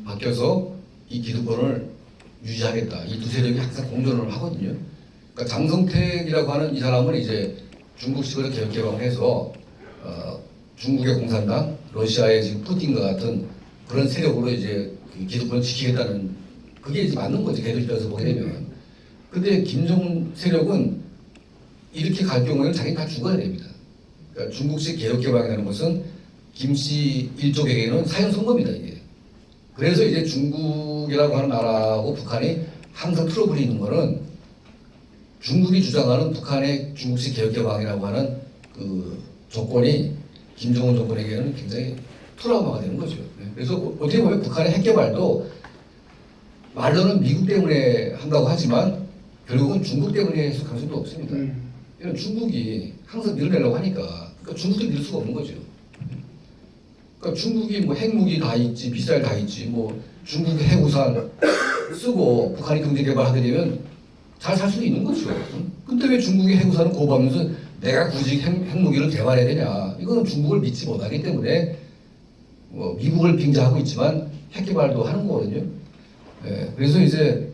바뀌어서 이 기득권을 유지하겠다. 이 두 세력이 항상 공존을 하거든요. 그러니까 장성택이라고 하는 이 사람은 이제 중국식으로 개혁개방을 해서 중국의 공산당, 러시아의 지금 푸틴과 같은 그런 세력으로 이제 그 기득권을 지키겠다는 그게 이제 맞는 거지. 걔들 입장에서 보게 되면. 근데 김정은 세력은 이렇게 갈 경우에는 자기는 다 죽어야 됩니다. 그러니까 중국식 개혁개방이라는 것은 김씨 일족에게는 사형선고입니다, 이게. 그래서 이제 중국이라고 하는 나라하고 북한이 항상 트러블이 있는 거는 중국이 주장하는 북한의 중국식 개혁개방이라고 하는 그 조건이 김정은 정권에게는 굉장히 트라우마가 되는 거죠. 그래서 어떻게 보면 북한의 핵개발도 말로는 미국 때문에 한다고 하지만 결국은 중국 때문에 했을 가능성도 없습니다. 이런 중국이 항상 밀어내려고 하니까 그러니까 중국도 밀 수가 없는 거죠. 그러니까 중국이 뭐 핵무기 다 있지, 미사일 다 있지, 뭐 중국 해우산 쓰고 북한이 경제 개발하게 되면 잘 살 수도 있는 거죠. 근데 왜 중국의 해구사는 거부하면서 내가 굳이 핵무기를 개발해야 되냐? 이거는 중국을 믿지 못하기 때문에 뭐 미국을 빙자하고 있지만 핵 개발도 하는 거거든요. 예, 그래서 이제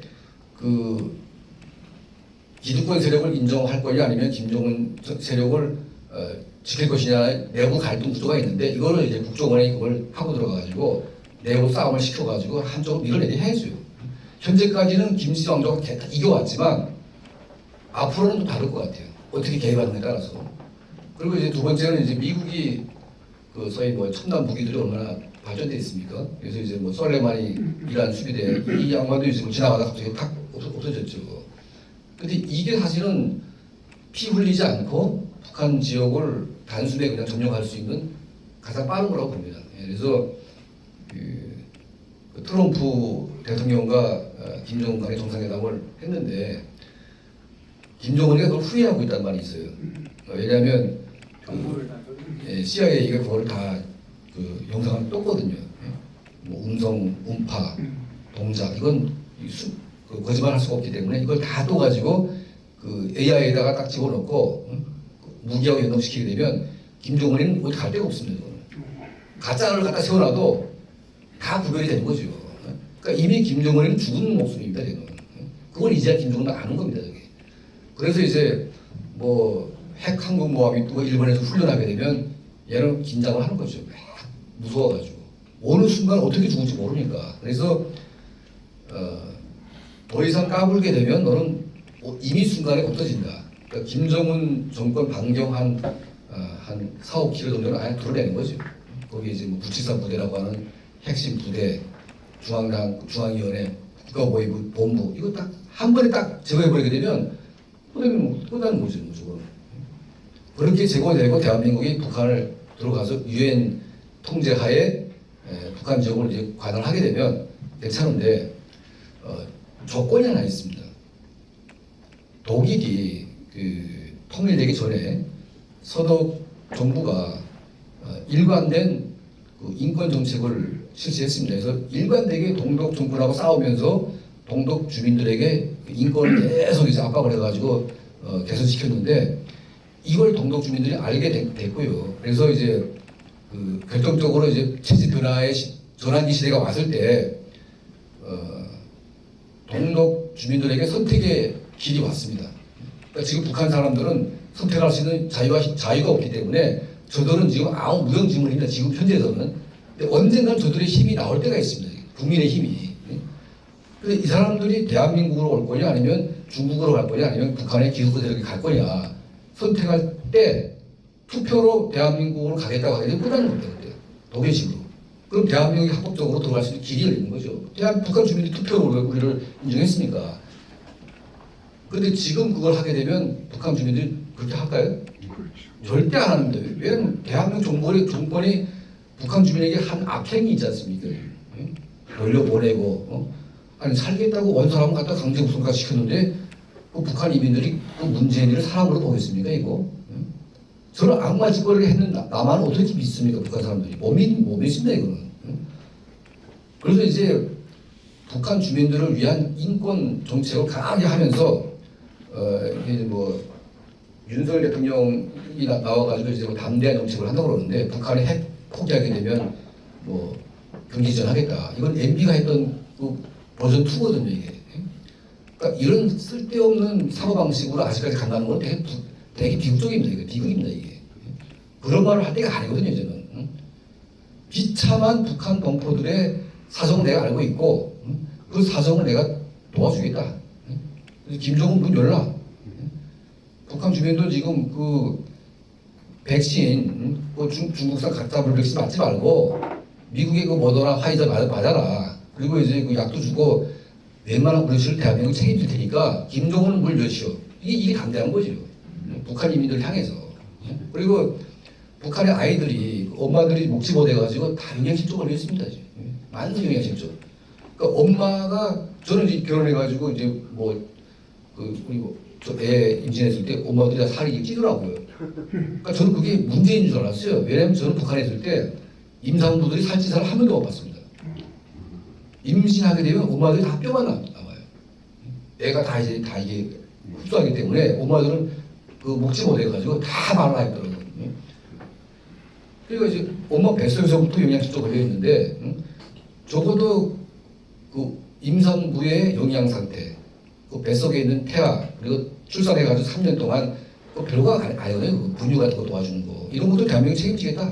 그 기득권 세력을 인정할 거냐 아니면 김정은 세력을 지킬 것이냐 내부 갈등 구조가 있는데 이거를 이제 국정원이 그걸 하고 들어가가지고 내부 싸움을 시켜가지고 한쪽으로 밀어내게 해야죠. 현재까지는 김씨 왕조가 이겨왔지만 앞으로는 또 다를 것 같아요. 어떻게 개입하느냐에 따라서. 그리고 이제 두 번째는 이제 미국이 그 소위 뭐 첨단 무기들이 얼마나 발전돼 있습니까? 그래서 이제 뭐 솔레마니 이란 수비대 이 양반도 이제 뭐 지나가다 갑자기 탁 없어졌죠. 근데 이게 사실은 피 흘리지 않고 북한 지역을 단숨에 그냥 점령할 수 있는 가장 빠른 거라고 봅니다. 그래서 그 트럼프 대통령과 김정은 간의 정상회담을 했는데 김정은이가 그걸 후회하고 있다는 말이 있어요. 왜냐하면 CIA가 그걸 다 그 영상을 떴거든요. 뭐 음성, 음파, 동작 이건 그 거짓말할 수가 없기 때문에 이걸 다 떠가지고 그 AI에다가 딱 집어넣고 무기하고 연동시키게 되면 김정은이는 어디 갈 데가 없습니다. 가짜를 갖다 세워놔도 다 구별이 되는 거죠. 그러니까 이미 김정은이는 죽은 목숨입니다. 지금. 그걸 이제야 김정은은 아는 겁니다. 저게. 그래서 이제 뭐 핵 항공모함이 또 일본에서 훈련하게 되면 얘는 긴장을 하는 거죠. 무서워가지고 어느 순간 어떻게 죽을지 모르니까. 그래서 더 이상 까불게 되면 너는 이미 순간에 없어진다. 그러니까 김정은 정권 반경한 한 4, 5km 정도는 아예 드러내는 거죠. 거기 이제 뭐 973 부대라고 하는 핵심 부대, 중앙위원회, 국가보위부 본부 이거 딱 한 번에 딱 제거해버리게 되면 그다음에 뭐 끝나는 거죠. 저거는. 그렇게 제거되고 대한민국이 북한을 들어가서 유엔 통제하에 북한 지역을 이제 관할을 하게 되면 괜찮은데 조건이 하나 있습니다. 독일이 그 통일되기 전에 서독 정부가 일관된 그 인권 정책을 실시했습니다. 그래서 일관되게 동독 정권하고 싸우면서 동독 주민들에게 인권을 계속 이제 압박을 해가지고 개선시켰는데 이걸 동독 주민들이 알게 됐고요. 그래서 이제 그 결정적으로 이제 체제 변화의 전환기 시대가 왔을 때 동독 주민들에게 선택의 길이 왔습니다. 그러니까 지금 북한 사람들은 선택할 수 있는 자유가 없기 때문에 저들은 지금 아무 무용지물입니다. 지금 현재에서는. 근데 언젠간 저들의 힘이 나올 때가 있습니다. 국민의 힘이. 근데 이 사람들이 대한민국으로 올 거냐 아니면 중국으로 갈 거냐 아니면 북한의 기득권 세력이 갈 거냐 선택할 때 투표로 대한민국으로 가겠다고 하게 되면 끝나는 겁니다. 그때 독일식으로. 그럼 대한민국이 합법적으로 들어갈 수 있는 길이 열리는 거죠. 북한 주민들이 투표로 우리를 인정했으니까. 그런데 지금 그걸 하게 되면 북한 주민들이 그렇게 할까요? 절대 안 합니다. 왜냐하면 대한민국 정권이 북한 주민에게 한 악행이 있지 않습니까? 돌려보내고 아니 살겠다고 원사람을 갖다 강제 구속까 시켰는데 그 북한 이민들이 그 문재인을 사람으로 보겠습니까 이거? 저는 악마 짓거리를 했는 나만 어떻게 믿습니까 북한 사람들이? 못 믿습니다 이거는. 그래서 이제 북한 주민들을 위한 인권 정책을 강하게 하면서 이제 뭐 윤석열 대통령이 나와가지고 이제 뭐 담대한 정책을 한다고 그러는데 북한이 핵 포기하게 되면 뭐 경기지전하겠다. 이건 MB가 했던 그 버전 2거든요 이게. 그러니까 이런 쓸데없는 사고방식으로 아직까지 간다는 건 되게 비극적입니다. 이게 비극입니다 이게. 그런 말을 할 때가 아니거든요 저는. 비참한 북한 동포들의 사정을 내가 알고 있고 그 사정을 내가 도와주겠다. 그래서 김정은 문 열라. 북한 주민도 지금 그 백신, 그 중국산 가짜 백신 맞지 말고 미국의 그 모더나 화이자 맞아라. 그리고 이제 그 약도 주고 웬만한 우려시를 대한민국 책임질 테니까 김정은은 물 여시오. 이게 담대한 거죠. 북한 이민들 향해서. 그리고 북한의 아이들이 엄마들이 목지 못해가지고 다 영양실조 걸려있습니다. 많은 영양실조. 그러니까 엄마가 저는 이제 결혼해가지고 이제 저 애 임신했을 때 엄마들이 다 살이 찌더라고요. 그러니까 저는 그게 문제인 줄 알았어요. 왜냐하면 저는 북한에 있을 때 임산부들이 살찐 사람 한 명도 못 봤습니다. 임신하게 되면 엄마들이 다 뼈가 나. 애가 다 이게 흡수하기 때문에 엄마들은 그 먹지 못해가지고 다 말라 있더라고요. 그러니까 이제 엄마 뱃속에서부터 영양실조 걸려 있는데 적어도 그 임산부의 영양 상태, 그 뱃속에 있는 태아 그리고 출산해가지고 3년 동안 그 별거 아니거든요. 그 분유 같은 거 도와주는 거 이런 것도 대한민국이 책임지겠다.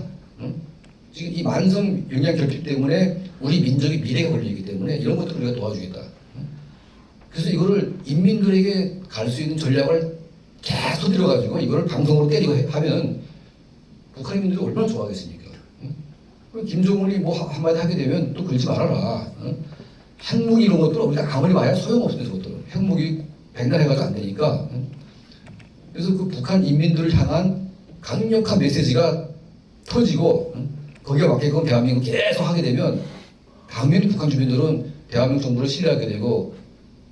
지금 이 만성 영양 결핍 때문에 우리 민족의 미래가 걸리기 때문에 이런 것들 우리가 도와주겠다. 그래서 이거를 인민들에게 갈 수 있는 전략을 계속 들여가지고 이거를 방송으로 때리고 하면 북한 인민들이 얼마나 좋아하겠습니까? 김정은이 뭐 한마디 하게 되면 또 그러지 말아라. 핵무기 이런 것들 우리가 아무리 말해야 소용없습니다. 저것들은. 핵무기 백날해가지고 안 되니까. 그래서 그 북한 인민들을 향한 강력한 메시지가 터지고 거기에 맞게끔 대한민국 계속 하게 되면 당연히 북한 주민들은 대한민국 정부를 신뢰하게 되고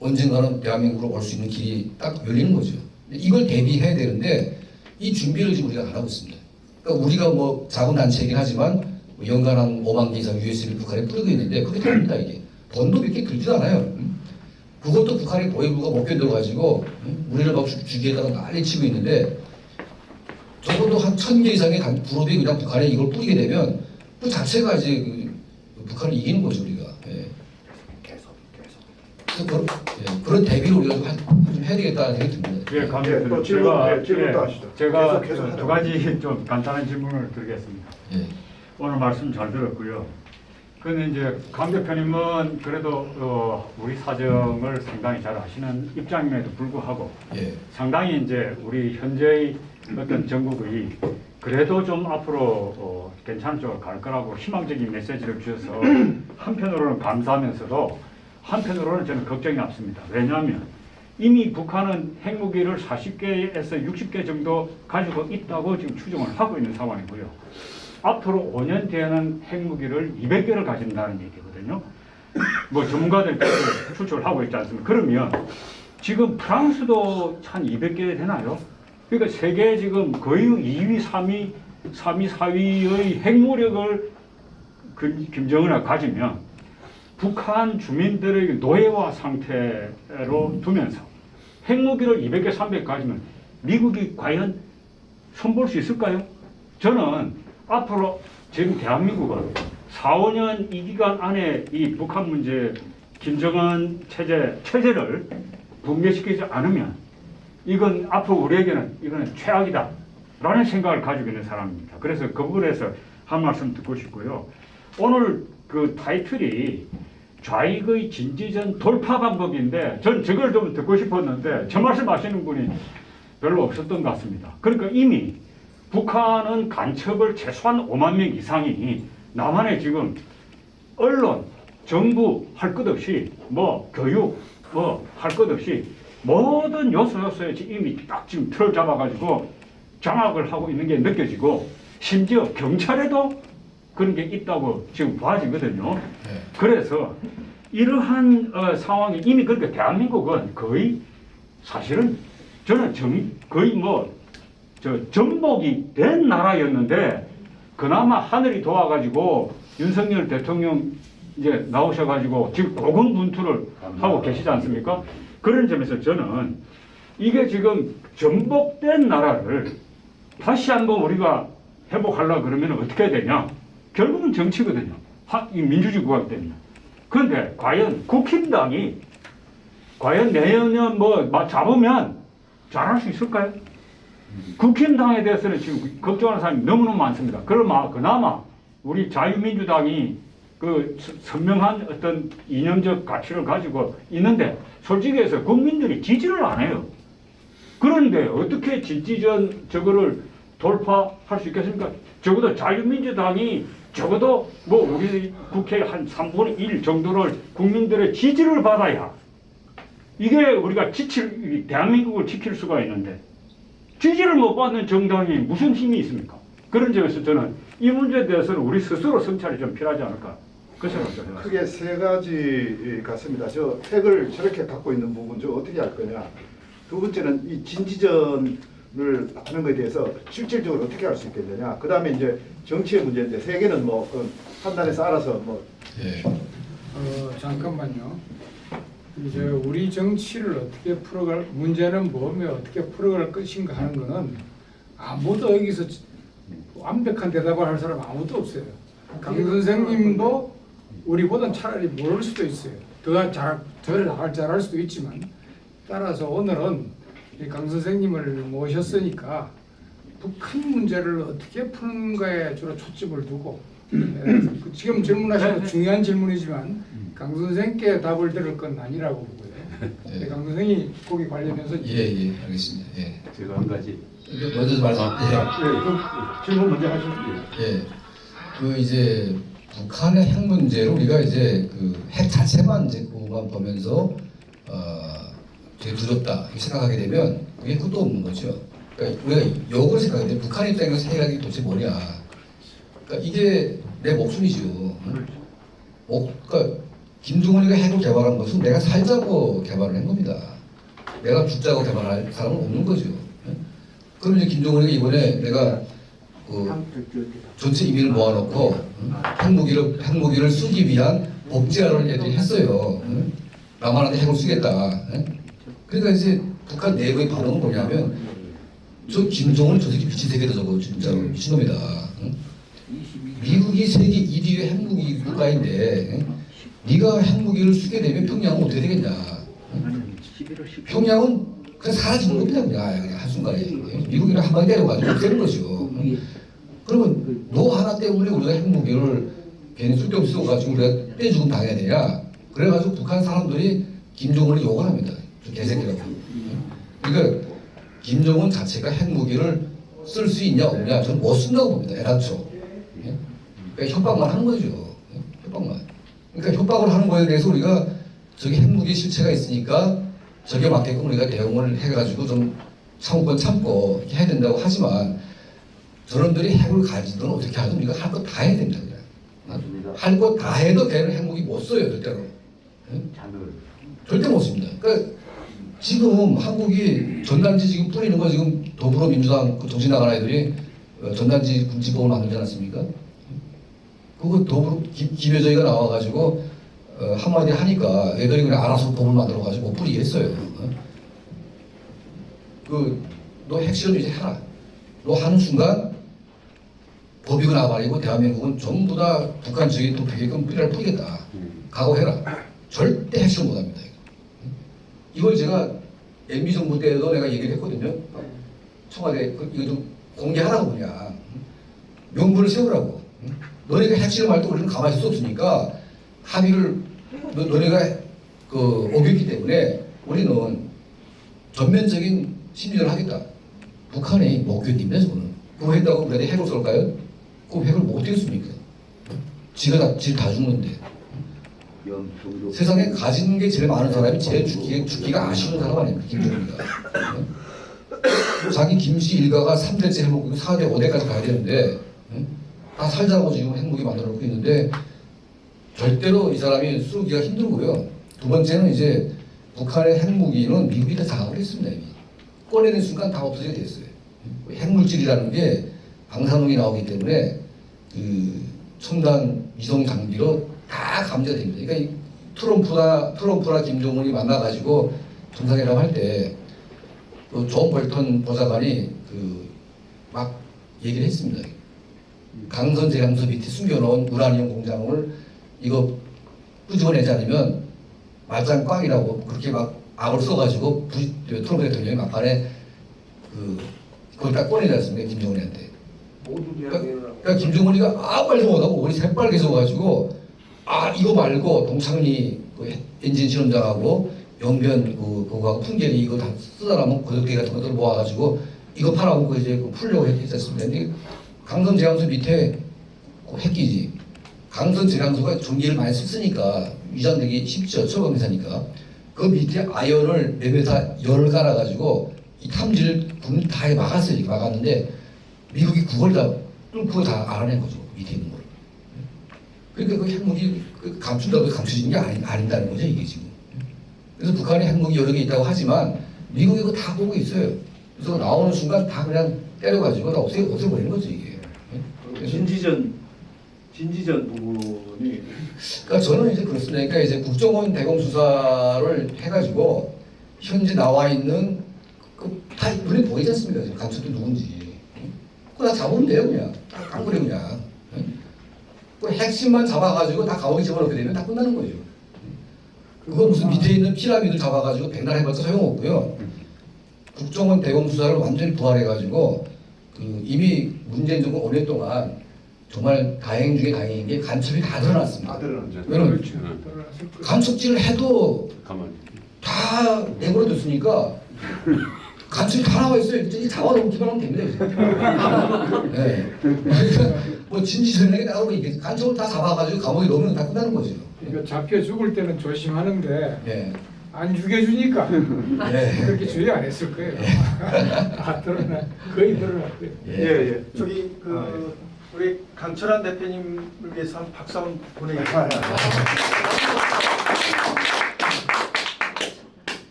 언젠가는 대한민국으로 올 수 있는 길이 딱 열리는 거죠. 이걸 대비해야 되는데 이 준비를 지금 우리가 안 하고 있습니다. 그러니까 우리가 뭐 작은 단체이긴 하지만 연간 한 5만 개 이상 USB를 북한에 뿌리고 있는데 그게 됩니다 이게. 돈도 몇 개 들지도 않아요. 그것도 북한의 보위부가 못 견뎌가지고 우리를 막 주기에다가 난리 치고 있는데 적어도 한 1,000개 이상의 그룹이 그냥 북한에 이걸 뿌리게 되면 그 자체가 이제 북한을 이기는 거죠 우리가. 예. 그래서 그런 대비를 우리가 좀 해야 되겠다는 생각이 듭니다. 예, 감사합니다. 또 질문도 하시죠. 제가 계속 두 가지 좀 간단한 질문을 드리겠습니다. 예. 오늘 말씀 잘 들었고요. 근데 이제 강 대표님은 그래도 우리 사정을 상당히 잘 아시는 입장임에도 불구하고 예. 상당히 이제 우리 현재의 어떤 전국의 그래도 좀 앞으로 괜찮은 쪽으로 갈 거라고 희망적인 메시지를 주셔서 한편으로는 감사하면서도 한편으로는 저는 걱정이 앞섭니다. 왜냐하면 이미 북한은 핵무기를 40개에서 60개 정도 가지고 있다고 지금 추정을 하고 있는 상황이고요. 앞으로 5년 뒤에는 핵무기를 200개를 가진다는 얘기거든요. 뭐 전문가들 추측을 하고 있지 않습니까? 그러면 지금 프랑스도 한 200개 되나요? 그러니까 세계 지금 거의 2위, 3위, 4위의 핵무력을 김정은이 가지면 북한 주민들의 노예화 상태로 두면서 핵무기를 200개, 300개 가지면 미국이 과연 손볼 수 있을까요? 저는 앞으로 지금 대한민국은 4, 5년 이 기간 안에 이 북한 문제, 김정은 체제를 붕괴시키지 않으면 이건 앞으로 우리에게는 이거는 최악이다 라는 생각을 가지고 있는 사람입니다. 그래서 그 부분에서 한 말씀 듣고 싶고요. 오늘 그 타이틀이 좌익의 진지전 돌파 방법인데 전 저걸 좀 듣고 싶었는데 저 말씀하시는 분이 별로 없었던 것 같습니다. 그러니까 이미 북한은 간첩을 최소한 5만 명 이상이 남한에 지금 언론, 정부 할 것 없이 뭐 교육 뭐 할 것 없이 모든 요소에 이미 딱 지금 틀을 잡아가지고 장악을 하고 있는 게 느껴지고 심지어 경찰에도 그런 게 있다고 지금 봐지거든요. 그래서 이러한 상황이 이미 그렇게 대한민국은 거의 사실은 저는 거의 전복이 된 나라였는데 그나마 하늘이 도와가지고 윤석열 대통령 이제 나오셔가지고 지금 고군분투를 하고 계시지 않습니까? 그런 점에서 저는 이게 지금 전복된 나라를 다시 한번 우리가 회복하려고 그러면 어떻게 되냐? 결국은 정치거든요. 이 민주주의 국가이기 때문에. 그런데 과연 국힘당이 과연 내년 잡으면 잘할 수 있을까요? 국힘당에 대해서는 지금 걱정하는 사람이 너무너무 많습니다. 그나마 우리 자유민주당이 그 선명한 어떤 이념적 가치를 가지고 있는데 솔직히 해서 국민들이 지지를 안 해요. 그런데 어떻게 진지전 저거를 돌파할 수 있겠습니까? 적어도 자유민주당이 적어도 우리 국회 한 3분의 1 정도를 국민들의 지지를 받아야 이게 우리가 대한민국을 지킬 수가 있는데 지지를 못 받는 정당이 무슨 힘이 있습니까? 그런 점에서 저는 이 문제에 대해서는 우리 스스로 성찰이 좀 필요하지 않을까 그 생각을 좀 해봤습니다. 크게 세 가지 같습니다. 저 핵을 저렇게 갖고 있는 부분 저 어떻게 할 거냐. 두 번째는 이 진지전을 하는 것에 대해서 실질적으로 어떻게 할 수 있겠느냐. 그 다음에 이제 정치의 문제인데 세계는 판단해서 알아서 예. 잠깐만요. 이제 우리 정치를 어떻게 풀어갈 문제는 뭐며 어떻게 풀어갈 것인가 하는 거는 아무도 여기서 완벽한 대답을 할 사람 아무도 없어요. 강 선생님도 우리보단 차라리 모를 수도 있어요. 더 잘할 수도 있지만 따라서 오늘은 이 강 선생님을 모셨으니까 북한 문제를 어떻게 푸는가에 주로 초점을 두고 지금 질문하신 건 중요한 질문이지만 강 선생께 답을 들을 건 아니라고 보고요. 예. 강 선생이 거기 관련해서 예, 알겠습니다. 예. 제가 한 가지 먼저 말씀. 질문 먼저 하시죠. 예. 그 이제 북한의 핵 문제로 우리가 이제 그 핵 자체만 이제 그만 보면서 되게 두렵다 이렇게 생각하게 되면 그게 끝도 없는 거죠. 그러니까 우리가 역으로 생각할 때 북한 입장에서 핵이 도대체 뭐냐. 그러니까 이게 내 목숨이죠. 그러니까 김정은이가 핵을 개발한 것은 내가 살자고 개발을 한 겁니다. 내가 죽자고 개발할 사람은 없는 거죠. 그럼 이제 김정은이가 이번에 내가 전체 이민을 모아놓고 핵무기를 쓰기 위한 법제안을 애들이 했어요. 남한한테 핵을 쓰겠다. 그러니까 이제 북한 내부의 반응은 뭐냐면 저 김정은 저 새끼 미친 새끼다 저거 진짜 미친놈이다. 미국이 세계 1위의 핵무기 국가인데 네가 핵무기를 쓰게 되면 평양은 어떻게 되겠냐. 평양은 그냥 사라지는 겁니다. 그냥 한순간에. 미국이랑 한 방 때려가지고 없애는 거죠. 그러면 너 하나 때문에 우리가 핵무기를 괜히 쓸데없이 써가지고 우리가 떼죽음 당해야 되냐. 그래가지고 북한 사람들이 김정은을 욕을 합니다. 저 개새끼라고. 그러니까 김정은 자체가 핵무기를 쓸 수 있냐 없냐 저는 못 쓴다고 봅니다. 애당초. 그러니까 협박만 하는 거죠. 협박만. 그러니까 협박을 하는 거에 대해서 우리가 저기 핵무기 실체가 있으니까 저게 맞게끔 우리가 대응을 해가지고 좀 참고 이렇게 해야 된다고 하지만 저놈들이 핵을 가지든 어떻게 하든 우리가 할 거 다 해야 됩니다. 할 거 다 해도 걔는 핵무기 못 써요 절대로. 절대 못 씁니다. 그러니까 지금 한국이 전단지 지금 뿌리는 거 지금 더불어민주당 그 정신 나간 애들이 전단지 금지법을 만들지 않았습니까? 그거 김여정이가 나와가지고 한마디 하니까 애들이 그냥 알아서 법을 만들어가지고 뿌리게 했어요. 너 핵실험 이제 해라. 너 하는 순간 법이고 나발이고 대한민국은 전부 다 북한 적인 도피게끔 뿌리를 뿌리겠다. 각오해라. 절대 핵실험 못합니다. 이걸 제가 MB 정부 때도 내가 얘기를 했거든요. 청와대 이거 좀 공개하라고 그냥 명분을 세우라고. 너네가 핵실험할 때 우리는 가만히 있을 수 없으니까 합의를 너네가 어겼기 때문에 우리는 전면적인 심리전을 하겠다. 북한이 못 견딥니다 저거는. 그거 했다고 우리한테 핵을 쏠까요? 그 핵을 못 했습니까? 지가 다 죽는데. 세상에 가진 게 제일 많은 사람이 제일 죽기가 아쉬운 사람 아닙니까? 김정은이가. 자기 김씨 일가가 3대째 해먹고 4대, 5대까지 가야 되는데 다 살자고 지금 핵무기 만들어 놓고 있는데 절대로 이 사람이 쓰기가 힘들고요. 두 번째는 이제 북한의 핵무기는 미국이 다 장악을 했습니다. 이미. 꺼내는 순간 다 없어지게 됐어요. 핵물질이라는 게 방사능이 나오기 때문에 그 첨단 위성 장비로 다 감지가 됩니다. 그러니까 이 트럼프나 김정은이 만나가지고 정상회담 할 때 그 존 볼턴 보좌관이 막 얘기를 했습니다. 강선 제강소 밑에 숨겨놓은 우라늄 공장을 이거 끄집어내지 않으면 말짱 꽝이라고 그렇게 막 악을 써가지고 트럼프 대통령이 막판에 그걸 딱 꺼내지 않습니까? 김정은이한테. 그러니까 김정은이가 아무 말도 못하고 머리 새빨개져가지고 이거 말고 동창리 엔진 실험장하고 영변 그거하고 풍계리 이거 다 쓰다라면 고속대기 같은 것들 모아가지고 이거 팔아먹고 이제 풀려고 했었습니다. 근데 강선 제강소 밑에 핵기지. 강선 제강소가 전기를 많이 쓰니까 위장되기 쉽죠. 철강 회사니까. 그 밑에 아연을 몇메타 열을 갈아가지고 이 탐지를 국민이 다 막았어요. 막았는데 미국이 그걸 다 뚫고 다 알아낸 거죠. 밑에 있는 걸. 그러니까 그 핵무기 감춘다고 감춰지는 게 아닌다는 거죠. 이게 지금. 그래서 북한에 핵무기 여러 개 있다고 하지만 미국이 그거 다 보고 있어요. 그래서 나오는 순간 다 그냥 때려가지고 다 없애버리는 거죠. 이게. 진지전 부분이 그러니까 저는 이제 그렇습니다. 그러니까 이제 국정원 대검 수사를 해가지고 현재 나와 있는 다 눈에 보이지 않습니까? 지금 간첩이 누군지. 그거 다 잡으면 돼요, 그냥. 다 깡그려 그냥. 그 핵심만 잡아가지고 다 감옥에 집어넣게 되면 다 끝나는 거죠. 그거 무슨 밑에 있는 피라미드 잡아가지고 백날 해봤자 소용없고요. 국정원 대검 수사를 완전히 부활해가지고 이미 문재인 정부 오랜 동안 정말 다행 중에 다행인 게 간첩이 다 드러났습니다. 왜냐면 그렇죠. 돌아왔을 거예요. 간첩질을 해도 다 내버려뒀으니까 간첩이 다 나와 있어요. 이제 잡아놓기만 하면 됩니다. 이제. 네. 뭐 진지전략이 나오고 이게 간첩을 다 잡아가지고 감옥에 넣으면 다 끝나는 거죠. 그러니까 잡혀 죽을 때는 조심하는데 예. 안 죽여주니까 예. 그렇게 주의 안 했을 거예요. 다 드러나 거의 드러났고요. 예. 저기 우리 강철한 대표님을 위해서 한 박수 한번 보내겠습니다.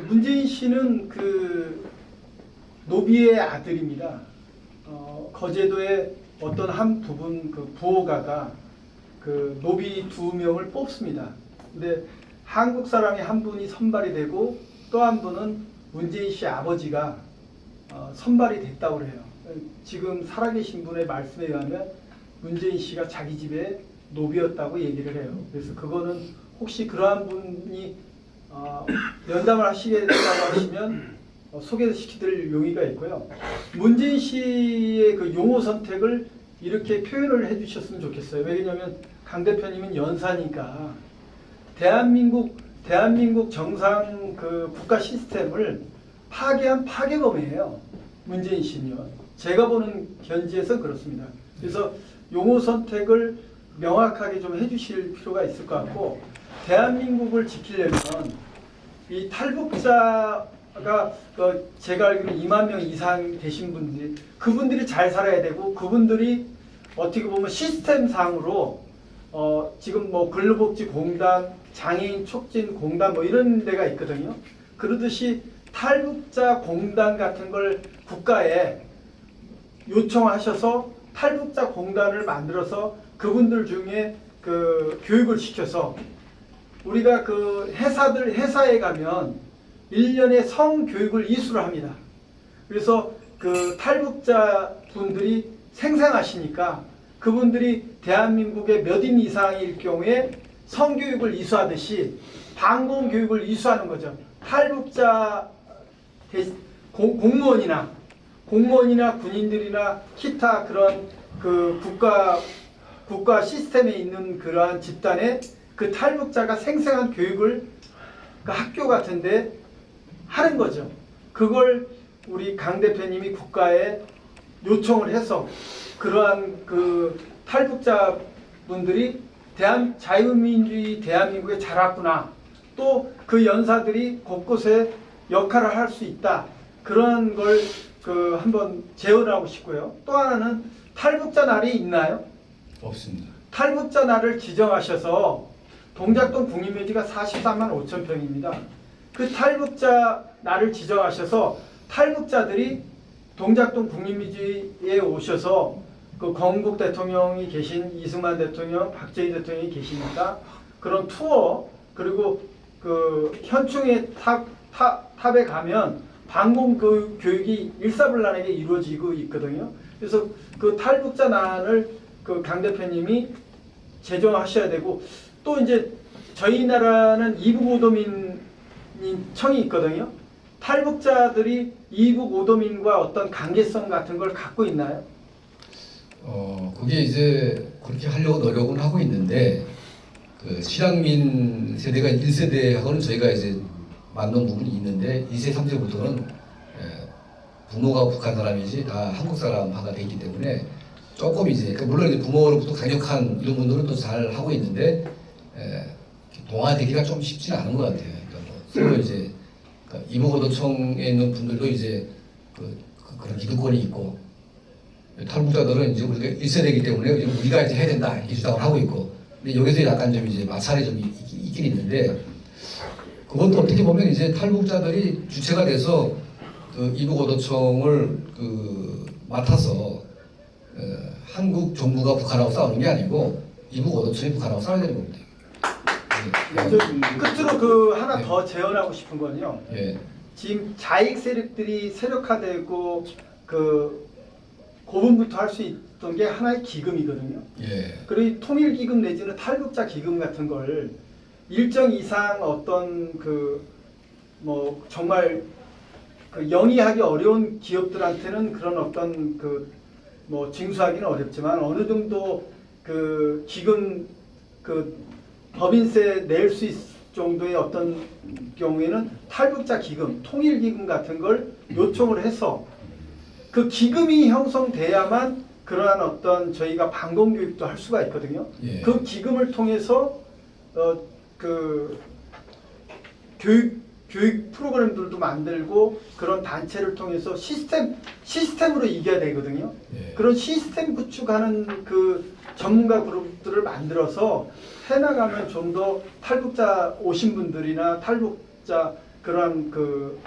문재인 씨는 노비의 아들입니다. 거제도의 어떤 한 부분 부호가가 노비 2명을 뽑습니다. 근데 한국 사람이 한 분이 선발이 되고 또 한 분은 문재인 씨 아버지가 선발이 됐다고 그래요. 지금 살아계신 분의 말씀에 의하면 문재인 씨가 자기 집에 노비였다고 얘기를 해요. 그래서 그거는 혹시 그러한 분이 면담을 하시겠다고 하시면 소개시켜드릴 용의가 있고요. 문재인 씨의 그 용어 선택을 이렇게 표현을 해주셨으면 좋겠어요. 왜냐하면 강 대표님은 연사니까 대한민국 정상 국가 시스템을 파괴한 파괴범이에요. 문재인 씨는요. 제가 보는 견지에서 그렇습니다. 그래서 용어 선택을 명확하게 좀 해주실 필요가 있을 것 같고, 대한민국을 지키려면 이 탈북자가 제가 알기로 2만 명 이상 되신 분들이, 그분들이 잘 살아야 되고, 그분들이 어떻게 보면 시스템상으로 지금 뭐 근로복지공단, 장애인 촉진공단 뭐 이런 데가 있거든요. 그러듯이 탈북자 공단 같은 걸 국가에 요청하셔서 탈북자 공단을 만들어서 그분들 중에 교육을 시켜서, 우리가 회사에 가면 1년에 성교육을 이수를 합니다. 그래서 탈북자 분들이 생생하시니까 그분들이 대한민국의 몇 인 이상일 경우에 성교육을 이수하듯이 방공교육을 이수하는 거죠. 탈북자 공무원이나 군인들이나 기타 그런 국가 시스템에 있는 그러한 집단에 탈북자가 생생한 교육을 학교 같은데 하는 거죠. 그걸 우리 강 대표님이 국가에 요청을 해서 그러한 탈북자 분들이 자유민주주의 대한민국에 자랐구나, 또 그 연사들이 곳곳에 역할을 할 수 있다, 그런 걸 한번 재현하고 싶고요. 또 하나는 탈북자 날이 있나요? 없습니다. 탈북자 날을 지정하셔서 동작동 국립묘지가 43만 5천 평입니다. 그 탈북자 날을 지정하셔서 탈북자들이 동작동 국립묘지에 오셔서 건국 대통령이 계신 이승만 대통령, 박정희 대통령이 계시니까 그런 투어, 그리고 현충의 탑에 가면 방공 교육이 일사불란하게 이루어지고 있거든요. 그래서 탈북자 난을 강 대표님이 제정하셔야 되고, 또 이제 저희 나라는 이북 오도민 청이 있거든요. 탈북자들이 이북 오도민과 어떤 관계성 같은 걸 갖고 있나요? 그게 이제 그렇게 하려고 노력은 하고 있는데, 실향민 세대가 1세대하고는 저희가 이제 맞는 부분이 있는데, 2세, 3세부터는 부모가 북한 사람이지 다 한국 사람화가 돼 있기 때문에 조금 이제, 물론 이제 부모로부터 강력한 이런 분들은 또 잘 하고 있는데, 동화되기가 좀 쉽지는 않은 것 같아요. 그러니까 서로 이제 이북오도청에 있는 분들도 이제 그런 기득권이 있고, 탈북자들은 이제 우리가 1세대이기 때문에 우리가 이제 해야 된다 이렇게 주장을 하고 있고, 근데 여기서 약간 좀 이제 마찰이 좀 있긴 있는데, 그것도 어떻게 보면 이제 탈북자들이 주체가 돼서 이북오도청을 맡아서 한국 정부가 북한하고 싸우는 게 아니고 이북 원어촌이 북한하고 싸워야 되는 겁니다. 끝으로 그 하나 더 제언하고 싶은 건요. 예. 지금 자익 세력들이 세력화되고 그 고분부터 할 수 있던 게 하나의 기금이거든요. 예. 그리고 이 통일기금 내지는 탈북자 기금 같은 걸 일정 이상 어떤 그 뭐 정말 그 영위하기 어려운 기업들한테는 그런 어떤 그 뭐 징수하기는 어렵지만 어느 정도 그 기금 그 법인세 낼 수 있을 정도의 어떤 경우에는 탈북자 기금, 통일기금 같은 걸 요청을 해서 그 기금이 형성돼야만 그러한 어떤 저희가 방공교육도 할 수가 있거든요. 예. 그 기금을 통해서 그 교육 프로그램들도 만들고 그런 단체를 통해서 시스템으로 이겨야 되거든요. 예. 그런 시스템 구축하는 그 전문가 그룹들을 만들어서 해나가면 좀 더 탈북자 오신 분들이나 탈북자 그런 그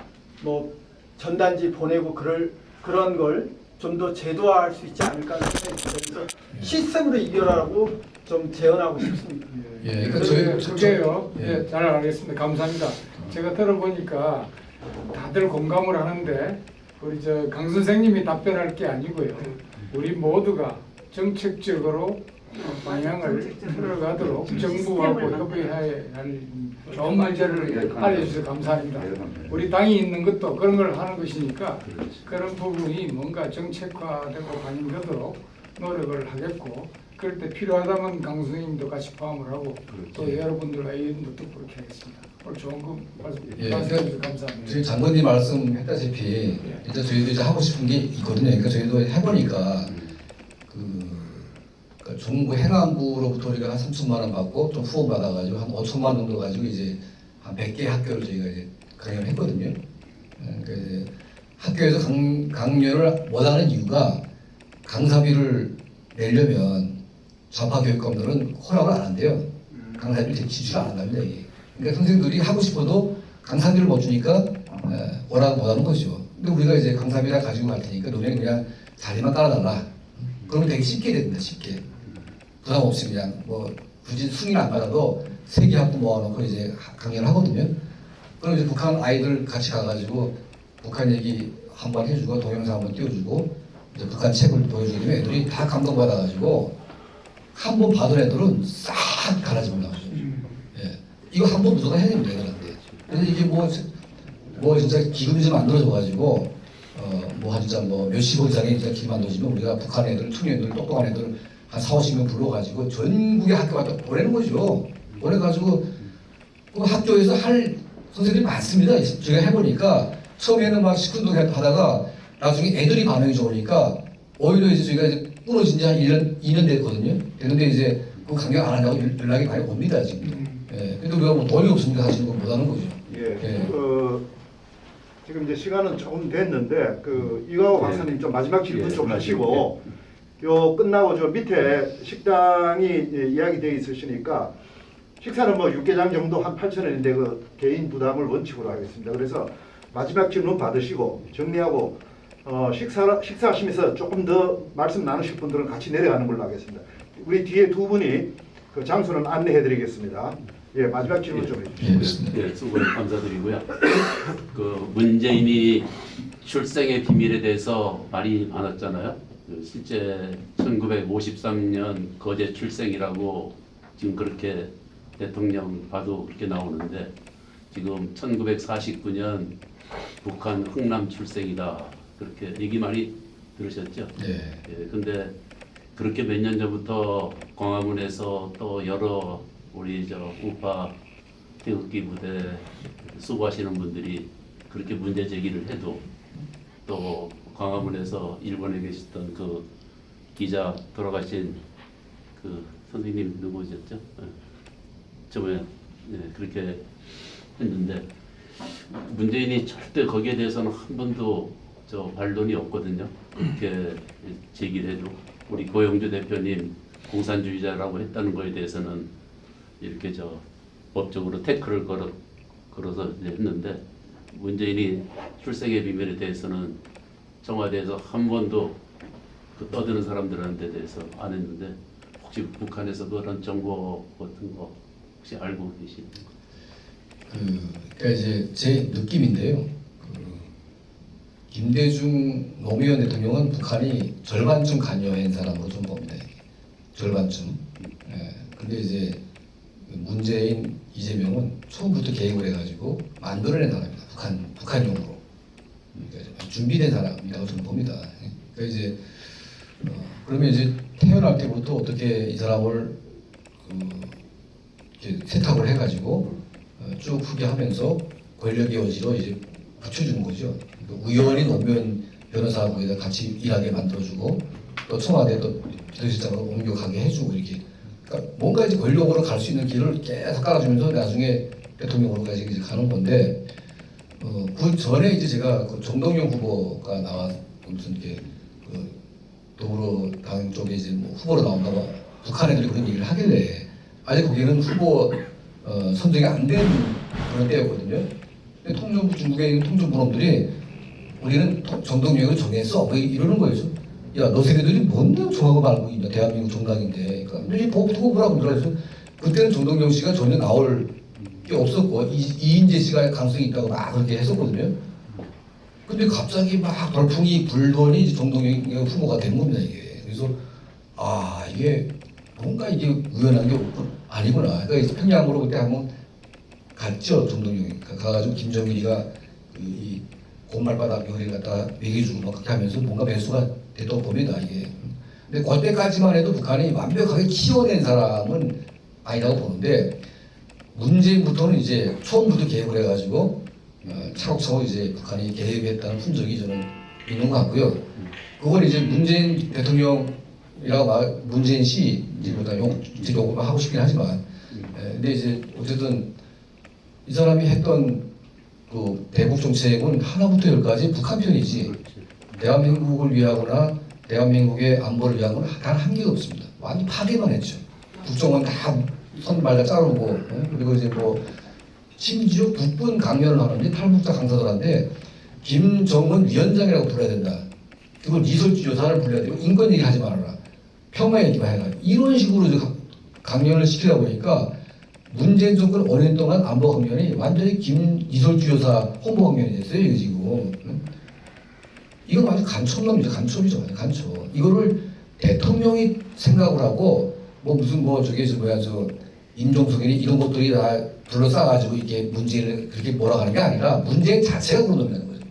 뭐 전단지 보내고 그런 걸 좀 더 제도화할 수 있지 않을까 하는 생각이 듭니다. 그래서 시스템으로 이겨라라고 좀 제언하고 싶습니다. 예. 그러니까 그게요. 예, 잘 알겠습니다. 감사합니다. 제가 들어보니까 다들 공감을 하는데 우리 저 강 선생님이 답변할 게 아니고요. 우리 모두가 정책적으로 방향을 풀어가도록 정부하고 협의해야 할 좋은 문제를 알려주셔서 감사합니다. 우리 당이 있는 것도 그런 걸 하는 것이니까 그런 부분이 뭔가 정책화되고 반영되도록 노력을 하겠고 그럴 때 필요하다면 강 선생님도 같이 포함을 하고 또 여러분들과 의견도 듣고 그렇게 하겠습니다. 오늘 좋은 거 말씀해 주셔서 감사합니다. 저희 장관님 말씀했다시피 일단 저희도 이제 하고 싶은 게 있거든요. 그러니까 저희도 해보니까 그러니까 중부 해남부로부터 우리가 한 3천만 원 받고 좀 후원 받아가지고 한 5천만 원 정도 가지고 이제 한 100개 학교를 저희가 이제 강연을 했거든요. 그러니까 이제 학교에서 강연을 못하는 이유가 강사비를 내려면 좌파 교육감들은 허락을 안 한대요. 강사비를 지출 안 한답니다. 이게. 그러니까 선생님들이 하고 싶어도 강사비를 못 주니까 허락을 못 하는 거죠. 근데 우리가 이제 강사비를 가지고 갈 테니까 너네 그냥 자리만 따라달라. 그러면 되게 쉽게 됩니다. 쉽게. 부담 없이 그냥 뭐 굳이 승인 안 받아도 3개 학부 모아놓고 이제 강연을 하거든요. 그럼 이제 북한 아이들 같이 가가지고 북한 얘기 한번 해주고 동영상 한번 띄워주고 이제 북한 책을 보여주면 애들이 다 감동받아가지고 한 번 받은 애들은 싹 가라지고 나오죠. 예. 이거 한 번 무조건 해야 됩니다. 애들한테. 그래서 이게 뭐 진짜 기금이 좀 만들어져가지고 뭐 진짜 뭐 몇십억 이상의 진짜 기금 만들어지면 우리가 북한 애들, 청년들, 똑똑한 애들 한 40~50명 불러가지고 전국의 학교 갖다 보내는 거죠. 보내가지고 그 학교에서 할 선생님이 많습니다. 제가 해보니까 처음에는 막 시큰둥 하다가 나중에 애들이 반응이 좋으니까 오히려 이제 저희가 이제 끊어진 지 한 2년 됐거든요. 됐는데 이제 그 강연 안 하냐고 연락이 많이 옵니다, 지금. 예. 근데 우리가 뭐 돈이 없으니까 사실 못 하는 거죠. 예. 예. 지금 이제 시간은 조금 됐는데 이광호 박사님 좀 마지막 질문 좀 하시고 요 끝나고 저 밑에 식당이 이야기되어 있으시니까 식사는 뭐 육개장 정도 한 8,000원인데 그 개인 부담을 원칙으로 하겠습니다. 그래서 마지막 질문 받으시고 정리하고 식사하시면서 조금 더 말씀 나누실 분들은 같이 내려가는 걸로 하겠습니다. 우리 뒤에 두 분이 그 장소는 안내해드리겠습니다. 예, 마지막 질문 좀 해주시죠. 네, 수고 감사드리고요. 그 문재인이 출생의 비밀에 대해서 말이 많았잖아요. 실제 1953년 거제 출생이라고 지금 그렇게 대통령 봐도 그렇게 나오는데 지금 1949년 북한 흥남 출생이다 그렇게 얘기 많이 들으셨죠? 네. 예, 근데 그렇게 몇 년 전부터 광화문에서 또 여러 우리 우파 태극기 부대 수고하시는 분들이 그렇게 문제 제기를 해도 또 광화문에서 일본에 계셨던 그 기자 돌아가신 그 선생님 누구셨죠? 저번에 그렇게 했는데 문재인이 절대 거기에 대해서는 한 번도 반론이 없거든요. 그렇게 제기를 해도 우리 고영주 대표님 공산주의자라고 했다는 거에 대해서는 이렇게 법적으로 태클을 걸어서 했는데 문재인이 출생의 비밀에 대해서는 청와대에서 한 번도 그 떠드는 사람들한테 대해서 안 했는데 혹시 북한에서 그런 정보 같은 거 혹시 알고 계시나요? 그러니까 이제 제 느낌인데요. 김대중 노무현 대통령은 북한이 절반쯤 관여한 사람으로 좀 봅니다. 절반쯤. 예. 근데 이제 문재인, 이재명은 처음부터 계획을 해가지고 만들어낸 사람입니다. 북한용으로. 그러니까 준비된 사람이라고 저는 봅니다. 그러니까 이제 그러면 이제 태어날 때부터 어떻게 이 사람을 이렇게 세탁을 해가지고 쭉 후계하면서 권력의 여지로 이제 붙여주는 거죠. 그러니까 우연히 노무현 변호사하고 거기다 같이 일하게 만들어주고 또 청와대 또 비서실장으로 옮겨가게 해주고 이렇게. 그러니까 뭔가 이제 권력으로 갈 수 있는 길을 계속 깔아주면서 나중에 대통령으로까지 이제 가는 건데 그 전에 이제 제가 그 정동영 후보가 나와 무슨 이렇게 그 더불어당 쪽에 이제 뭐 후보로 나온다고 북한 애들이 그런 얘기를 하길래 아직 거기는 후보 선정이 안 된 그런 때였거든요. 근데 통정부 중국에 있는 통정부 놈들이 우리는 정동영을 정했어 뭐 이러는 거예요. 야, 너 새끼들이 뭔데 정하고 말고 있냐, 대한민국 정당인데. 그러니까 이 보고 보라고 그래서 그때는 정동영 씨가 전혀 나올 게 없었고 이인재 씨가 가능성이 있다고 막 그렇게 했었거든요. 근데 갑자기 막 돌풍이 불더니 이제 정동영이 후보가 된 겁니다 이게. 그래서 아 이게 뭔가 이게 우연한 게 아니구나. 그러니까 이제 평양으로 그때 한번 갔죠 정동영이. 가가지고 김정일이가 이 곰발바닥 요리를 갖다가 먹여주고 막 그렇게 하면서 뭔가 매수가 됐다고 봅니다 이게. 근데 그때까지만 해도 북한이 완벽하게 키워낸 사람은 아니라고 보는데 문재인부터는 이제 처음부터 계획을 해가지고 차곡차곡 이제 북한이 계획했다는 흔적이 저는 있는 것 같고요. 그걸 이제 문재인 대통령이라고 문재인 씨 이제보다 욕을 하고 싶긴 하지만, 근데 이제 어쨌든 이 사람이 했던 그 대북 정책은 하나부터 열까지 북한 편이지 대한민국을 위하거나 대한민국의 안보를 위한 건 단 한 개도 없습니다. 완전 파괴만 했죠. 국정원 다 선발다 자르고, 그리고 이제 뭐 심지어 국군 강연을 하는데 탈북자 강사들한테 김정은 위원장이라고 불러야 된다. 그걸 이설주 여사를 불러야 되고 인권 얘기 하지 말아라. 평화 얘기만 해라. 이런 식으로 강연을 시키다 보니까 문재인 정권 5년 동안 안보 강연이 완전히 이설주 여사 홍보 강연이 됐어요. 이거 지금. 이건 완전 간첩놈이죠. 간첩이죠. 간첩. 이거를 대통령이 생각을 하고 뭐 무슨 뭐 저기 저 임종석이니 이런 것들이 다 둘러싸가지고 이렇게 문재인을 그렇게 몰아가는 게 아니라 문재인 자체가 그런 놈이라는 거죠.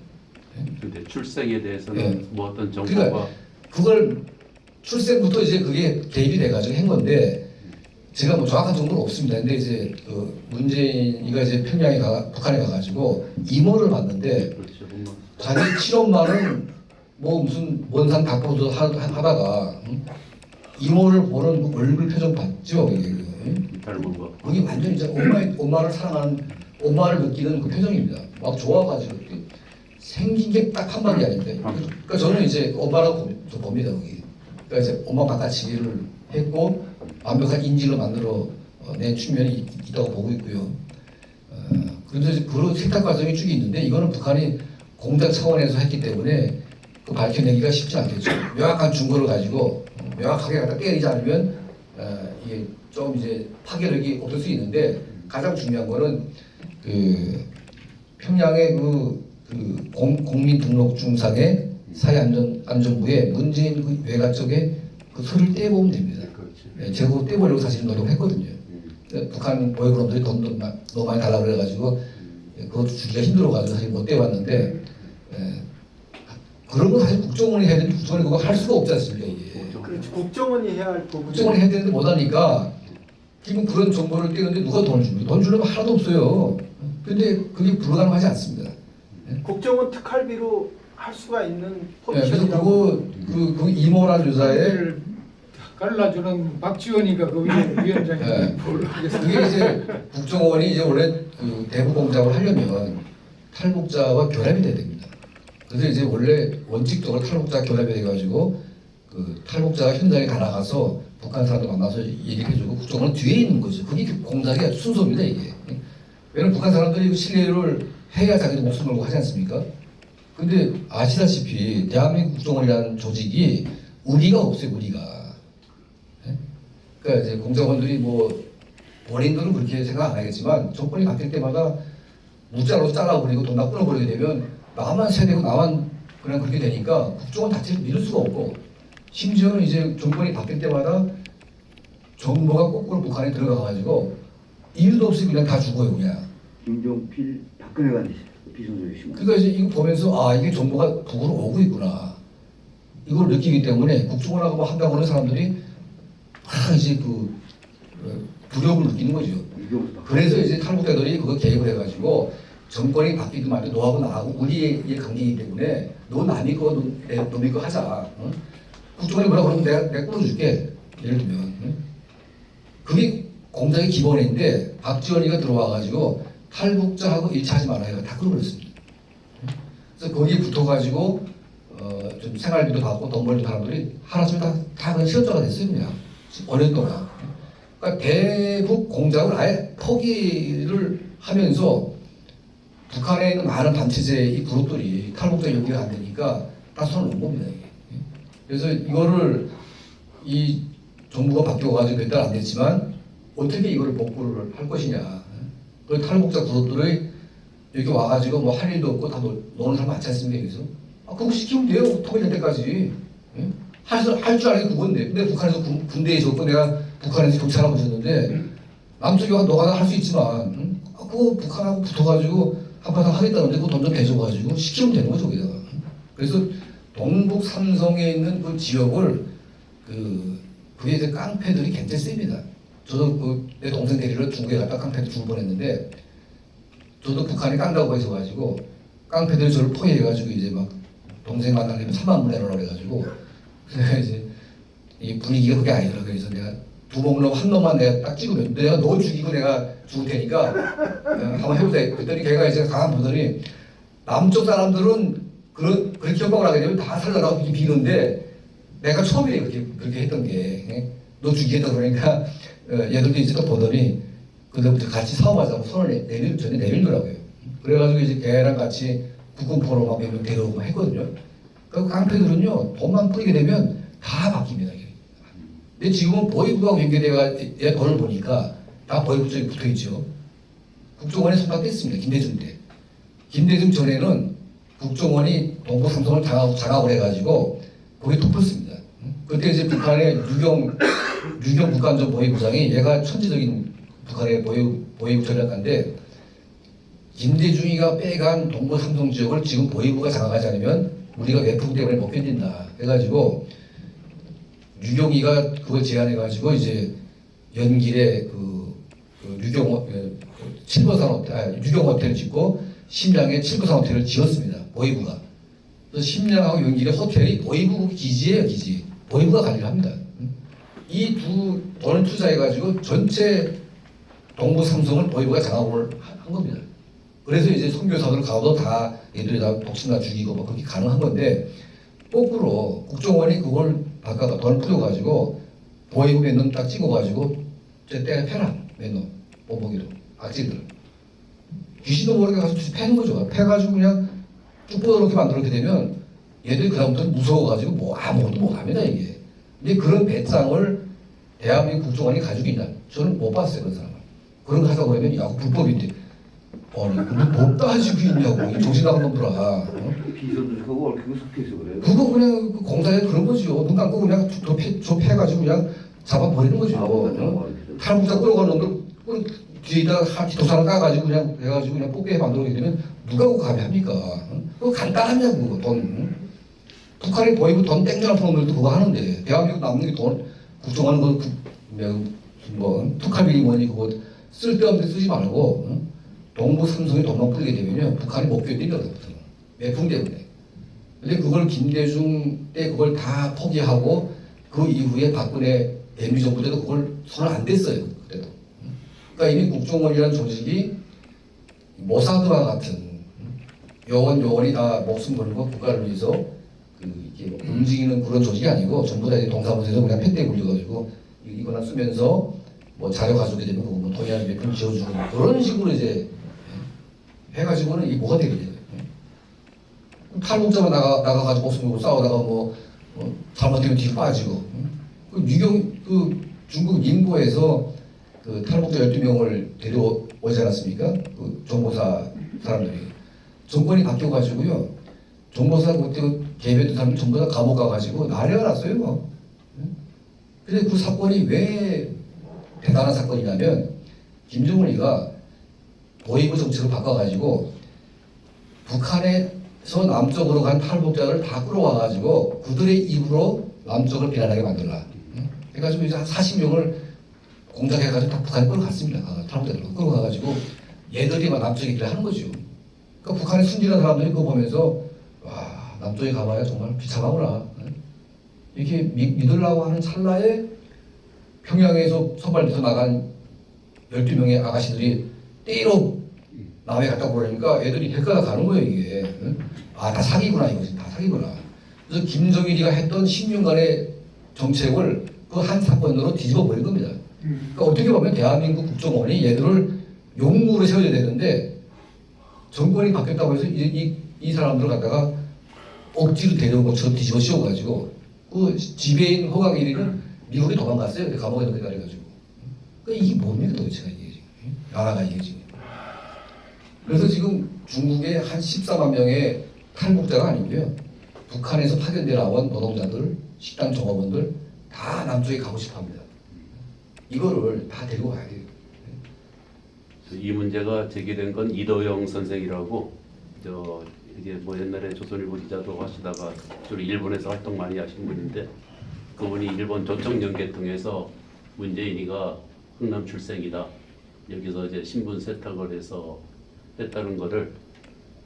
근데 출생에 대해서는 네. 뭐 어떤 정보가 그러니까 그걸 출생부터 이제 그게 개입이 돼가지고 한 건데 제가 뭐 정확한 정보는 없습니다. 근데 이제 그 문재인이가 이제 북한에 가가지고 임원을 봤는데 그렇죠. 자기 7억만 원 뭐 무슨 원산 닭보도 하다가 임원을 보는 그 얼굴 표정 봤죠. 닮은 거. 그게 완전히 진짜 엄마를 사랑하는 엄마를 느끼는 그 표정입니다. 막 좋아가지고 생긴 게 딱 한마디 아닙니다. 그러니까 저는 이제 엄마라고 좀 봅니다. 거기. 그러니까 이제 엄마 바깥치기를 했고 완벽한 인질로 만들어 낸 측면이 있다고 보고 있고요. 그런데 그런 세탁 과정이 쭉 있는데 이거는 북한이 공작 차원에서 했기 때문에 그 밝혀내기가 쉽지 않겠죠. 명확한 증거를 가지고 명확하게 갖다 때리지 않으면 이게 좀 이제 파괴력이 없을 수 있는데 가장 중요한 거는 그 평양의 그 국민등록증상의 사회안전부에 문재인 그 외가 쪽에 그 서를 떼보면 됩니다. 제가 그거 떼보려고 사실 노력했거든요. 북한 보육원들이 돈 너무 많이 달라고 그래가지고 그것도 주기가 힘들어가지고 사실 못 떼봤는데 그런 거 사실 국정원이 해야 되는데 국정원이 그거 할 수가 없지 않습니까 이게. 그렇죠. 국정원이 해야 할 부분. 국정원이 해야 되는데 못하니까 지금 그런 정보를 떼는데 누가 돈을 줍니까? 돈 주려면 하나도 없어요. 근데 그게 불가능하지 않습니다. 국정원 특활비로 할 수가 있는 그래서 포지션이라고. 그 이모란 유사의 갈라주는 박지원이가 그 위원장이 네. 뭘 하겠어요? 그게 이제 국정원이 이제 원래 그 대북 공작을 하려면 탈북자와 결합이 돼야 됩니다. 그래서 이제 원래 원칙적으로 탈북자 결합이 돼가지고 그 탈북자가 현장에 다 나가서 북한 사람들 만나서 얘기해주고 국정원은 뒤에 있는 거죠. 그게 공작의 순서입니다 이게. 왜냐면 북한 사람들이 신뢰를 해야 자기도 목숨 걸고 하지 않습니까? 근데 아시다시피 대한민국 국정원이라는 조직이 우리가 없어요. 우리가. 그러니까 이제 공작원들이 뭐 본인들은 그렇게 생각 안 하겠지만 정권이 바뀔 때마다 무자로 잘라버리고 돈 다 끊어버리게 되면 나만 세대고 나만 그냥 그렇게 되니까 국정원 자체를 믿을 수가 없고 심지어는 이제 정권이 바뀔 때마다 정보가 거꾸로 북한에 들어가가지고 이유도 없이 그냥 다 죽어요 그냥. 김종필 박근혜가 비선조이십니다. 그러니까 이제 이거 보면서 아 이게 정보가 북으로 오고 있구나 이걸 느끼기 때문에 국정원하고 뭐 한다고 하는 사람들이 막 이제 그 두려움을 느끼는 거죠. 그래서 이제 탈북자들이 그거 개입을 해가지고 정권이 바뀌든 말든 너하고 나하고 우리의 관계이기 때문에 너 남이 거 놈이 거 하자. 응? 국정원이 뭐라 그러면 내가 끌어줄게. 예를 들면 응? 그게 공작의 기본인데 박지원이가 들어와가지고 탈북자하고 1차하지 말아요. 다 끌어버렸습니다. 그래서 거기에 붙어가지고 좀 생활비도 받고 돈 벌는 사람들이 하나쯤 다 그냥 실업자가 됐어요. 그냥 5년 동안. 그러니까 대북 공작을 아예 포기를 하면서 북한에 있는 많은 단체제의 그룹들이 탈북자 연기가 안 되니까 다 손을 놓은 겁니다. 이게. 그래서 이거를 이 정부가 바뀌어가지고 몇 달 안 됐지만 어떻게 이거를 복구를 할 것이냐. 그 탈북자 그룹들이 여기 와가지고 뭐 할 일도 없고 다 노는 사람 많지 않습니까? 여기서. 아, 그거 시키면 돼요. 통일될 때까지. 할 줄 아는 게 그건데. 근데 북한에서 군대에 있었고 내가 북한에서 경찰하고 있었는데 남쪽이 와 너가 할 수 있지만 그거 북한하고 붙어가지고 한바탕 하겠다는데 그거 돈 좀 대줘가지고 시키면 되는 거죠 거기다가. 그래서 동북 삼성에 있는 그 지역을 그게 이제 깡패들이 굉장히 셉니다. 저도 내 동생 데리러 중국에 갔다 깡패들 죽을 뻔했는데 저도 북한이 깡다고 해서가지고 깡패들이 저를 포위해가지고 이제 막 동생 만나려면 3만 원 내놓으라 그래가지고 그래서 이제 이 분위기가 그게 아니더라. 그래서 내가 두 놈 한 놈만 내가 딱 찍으면 내가 너 죽이고 내가 죽을 테니까 한번 해보자. 그랬더니 걔가 이제 가만 보더니 남쪽 사람들은 그렇게 협박을 하게 되면 다 살려라고 비는데 내가 처음이래 그렇게 했던 게 너 죽이겠다 그러니까 얘들도 이제 또 보더니 그다음부터 같이 사업하자고 손을 내밀더라고요. 그래가지고 이제 걔랑 같이 국군포로 막 몇 명 데려오고 했거든요. 그 깡패들은요 돈만 뿌리게 되면 다 바뀝니다. 근데 지금은 보위부하고 연계돼가 얘 돈을 보니까 다 보위부 쪽에 붙어있죠. 국정원에 손바뀌었습니다. 김대중 때. 김대중 전에는 국정원이 동북 삼성을 장악을 해가지고 거기 덮었습니다. 그때 이제 북한의 유경 북한전 보위부장이 얘가 천지적인 북한의 보위부 전략가인데 김대중이가 빼간 동북 삼성 지역을 지금 보위부가 장악하지 않으면 우리가 외풍 때문에 못 견딘다 해가지고 유경이가 그걸 제안해가지고 이제 연길에 유경 호텔을 짓고 심양에 7보산 호텔을 지었습니다. 보위부가. 그래서 심양하고 연길의 호텔이 보위부 기지예요, 기지. 보위부가 관리를 합니다. 이 두 돈을 투자해가지고 전체 동부 삼성을 보위부가 장악을 한 겁니다. 그래서 이제 선교사들 가도 다 얘들이 다 독신나 죽이고 뭐 그렇게 가능한 건데 거꾸로 국정원이 그걸 바꿔서 돈을 풀어가지고 보위부 몇 놈 딱 찍어가지고 제 때에 패라 몇 놈 본보기로 악질들 귀신도 모르게 가서 패는 거죠. 패가지고 그냥 쭉 뻗어놓게 만들게 되면 얘들이 그다음부터 무서워가지고 뭐 아무것도 못합니다 이게. 근데 그런 배짱을 대한민국 국정원이 가지고 있나? 저는 못 봤어요 그런 사람을. 그런 거 하다 보면 야 불법인데 아니 뭐 따지고 있냐고 이 정신 나간 놈들아. 비선조직하고 얽히고 섞여서 그래요. 그거 그냥 공사에 그런 거죠. 눈 감고 그냥 저 패가지고 그냥 잡아버리는 거죠. 탈북자 끌어가는 놈들 뒤에다가 도산을 까가지고 그냥 해가지고 그냥 뽑게 만들게 되면 누가 그거 감히 합니까? 그거 간단하냐고 돈. 북한의 보이고 돈 땡겨놓은 놈들도 그거 하는데 대한민국 남는 게 돈 국정하는 거 뭐 특활비 뭐니 그거 쓸데없는 데 쓰지 말고 동부 삼성이 돈만 뿌리게 되면요 북한이 못 견딘다고 매풍 때문에. 근데 그걸 김대중 때 그걸 다 포기하고 그 이후에 박근혜 MB 정부 때도 그걸 손을 안 댔어요. 그때도. 그러니까 이미 국정원이라는 조직이 모사드와 같은 요원이 다 목숨 걸고 국가를 위해서 이렇게 움직이는 그런 조직이 아니고 전부 다 동사무소에서 그냥 펜대 굴려가지고 이거나 쓰면서 뭐 자료 가져오게 되면 그거 뭐 돈이나 몇 푼 지어주고 그런 식으로 이제 해가지고는 이게 뭐가 되겠냐. 탈북자만 나가가지고 목숨 걸고 싸우다가 뭐 잘못되면 뒤로 빠지고 유경 중국 닝보에서 그 탈북자 12명을 데려오지 않았습니까? 그 정보사 사람들이. 정권이 바뀌어가지고요. 정보사 그때 개입했던 사람들 전부 다 감옥 가가지고 난리가 났어요. 뭐. 근데 그 사건이 왜 대단한 사건이냐면 김정은이가 보이브 정책을 바꿔가지고 북한에서 남쪽으로 간 탈북자를 다 끌어와가지고 그들의 입으로 남쪽을 비난하게 만들라. 그래가지고 이제 한 40명을 공작해가지고 다 북한에 끌어갔습니다. 탈북자들 끌어가가지고 얘들이 막 남쪽에 일을 하는 거죠. 그러니까 북한의 순진한 사람들이 그거 보면서 와 남쪽에 가봐야 정말 비참하구나. 이렇게 믿으려고 하는 찰나에 평양에서 선발돼서 나간 12명의 아가씨들이 때로 남해 갔다 오려니까 애들이 데려다 가는 거예요 이게. 아 다 사기구나 이거지. 다 사기구나. 그래서 김정일이가 했던 10년간의 정책을 그 한 사건으로 뒤집어 버린 겁니다. 그러니까 어떻게 보면 대한민국 국정원이 얘들을 용무로 세워야 되는데 정권이 바뀌었다고 해서 이 사람들을 갖다가 억지로 데려온 것처럼 뒤집어 씌워가지고 그 지배인 허강 1위는 미국에 도망갔어요. 감옥에 넣게 달려가지고. 그러니까 이게 뭡니까 도대체가 이게 지금. 나라가 이게 지금. 그래서 지금 중국의 한 14만 명의 탈북자가 아니고요. 북한에서 파견돼 나온 노동자들, 식당 종업원들 다 남쪽에 가고 싶어 합니다. 이거를 다 데리고 가야 돼요. 이 문제가 제기된 건 이도영 선생이라고 이게 뭐 옛날에 조선일보 기자도 하시다가 주로 일본에서 활동 많이 하신 분인데 그분이 일본 조청연계 통해서 문재인이가 흥남 출생이다. 여기서 이제 신분 세탁을 해서 했다는 거를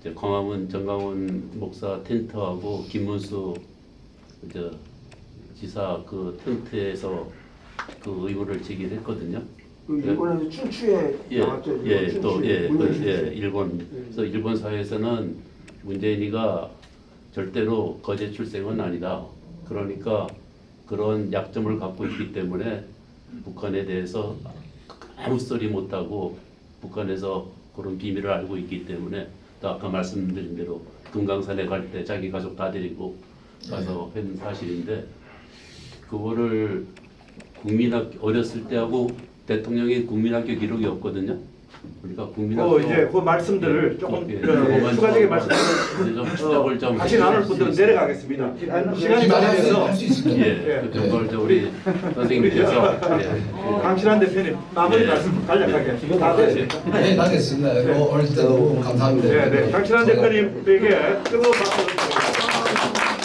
이제 광화문 정강원 목사 텐트하고 김문수 지사 그 텐트에서 그 의문을 제기했거든요. 그 일본에서 춘추에 나왔죠. 일본. 그래서 일본 사회에서는 문재인이가 절대로 거제 출생은 아니다. 그러니까 그런 약점을 갖고 있기 때문에 북한에 대해서 아무 소리 못하고 북한에서 그런 비밀을 알고 있기 때문에 또 아까 말씀드린 대로 금강산에 갈 때 자기 가족 다 데리고 가서 한 사실인데 그거를 어렸을 때하고 대통령이 국민학교 기록이 없거든요. 그러니까 국민학교 이제 그 말씀들을 조금 추가적인 말씀을 좀 추적을 좀 같이 나눌 분들은 내려가겠습니다. 시간이 많아서 할수 있습니다. 그걸 저 우리 선생님께서 강신한 대표님 마무리 말씀 간략하게 다 됐어요. 네, 다 됐습니다. 오늘 진짜 너무 감사합니다. 강신한 대표님에게 뜨거운 박수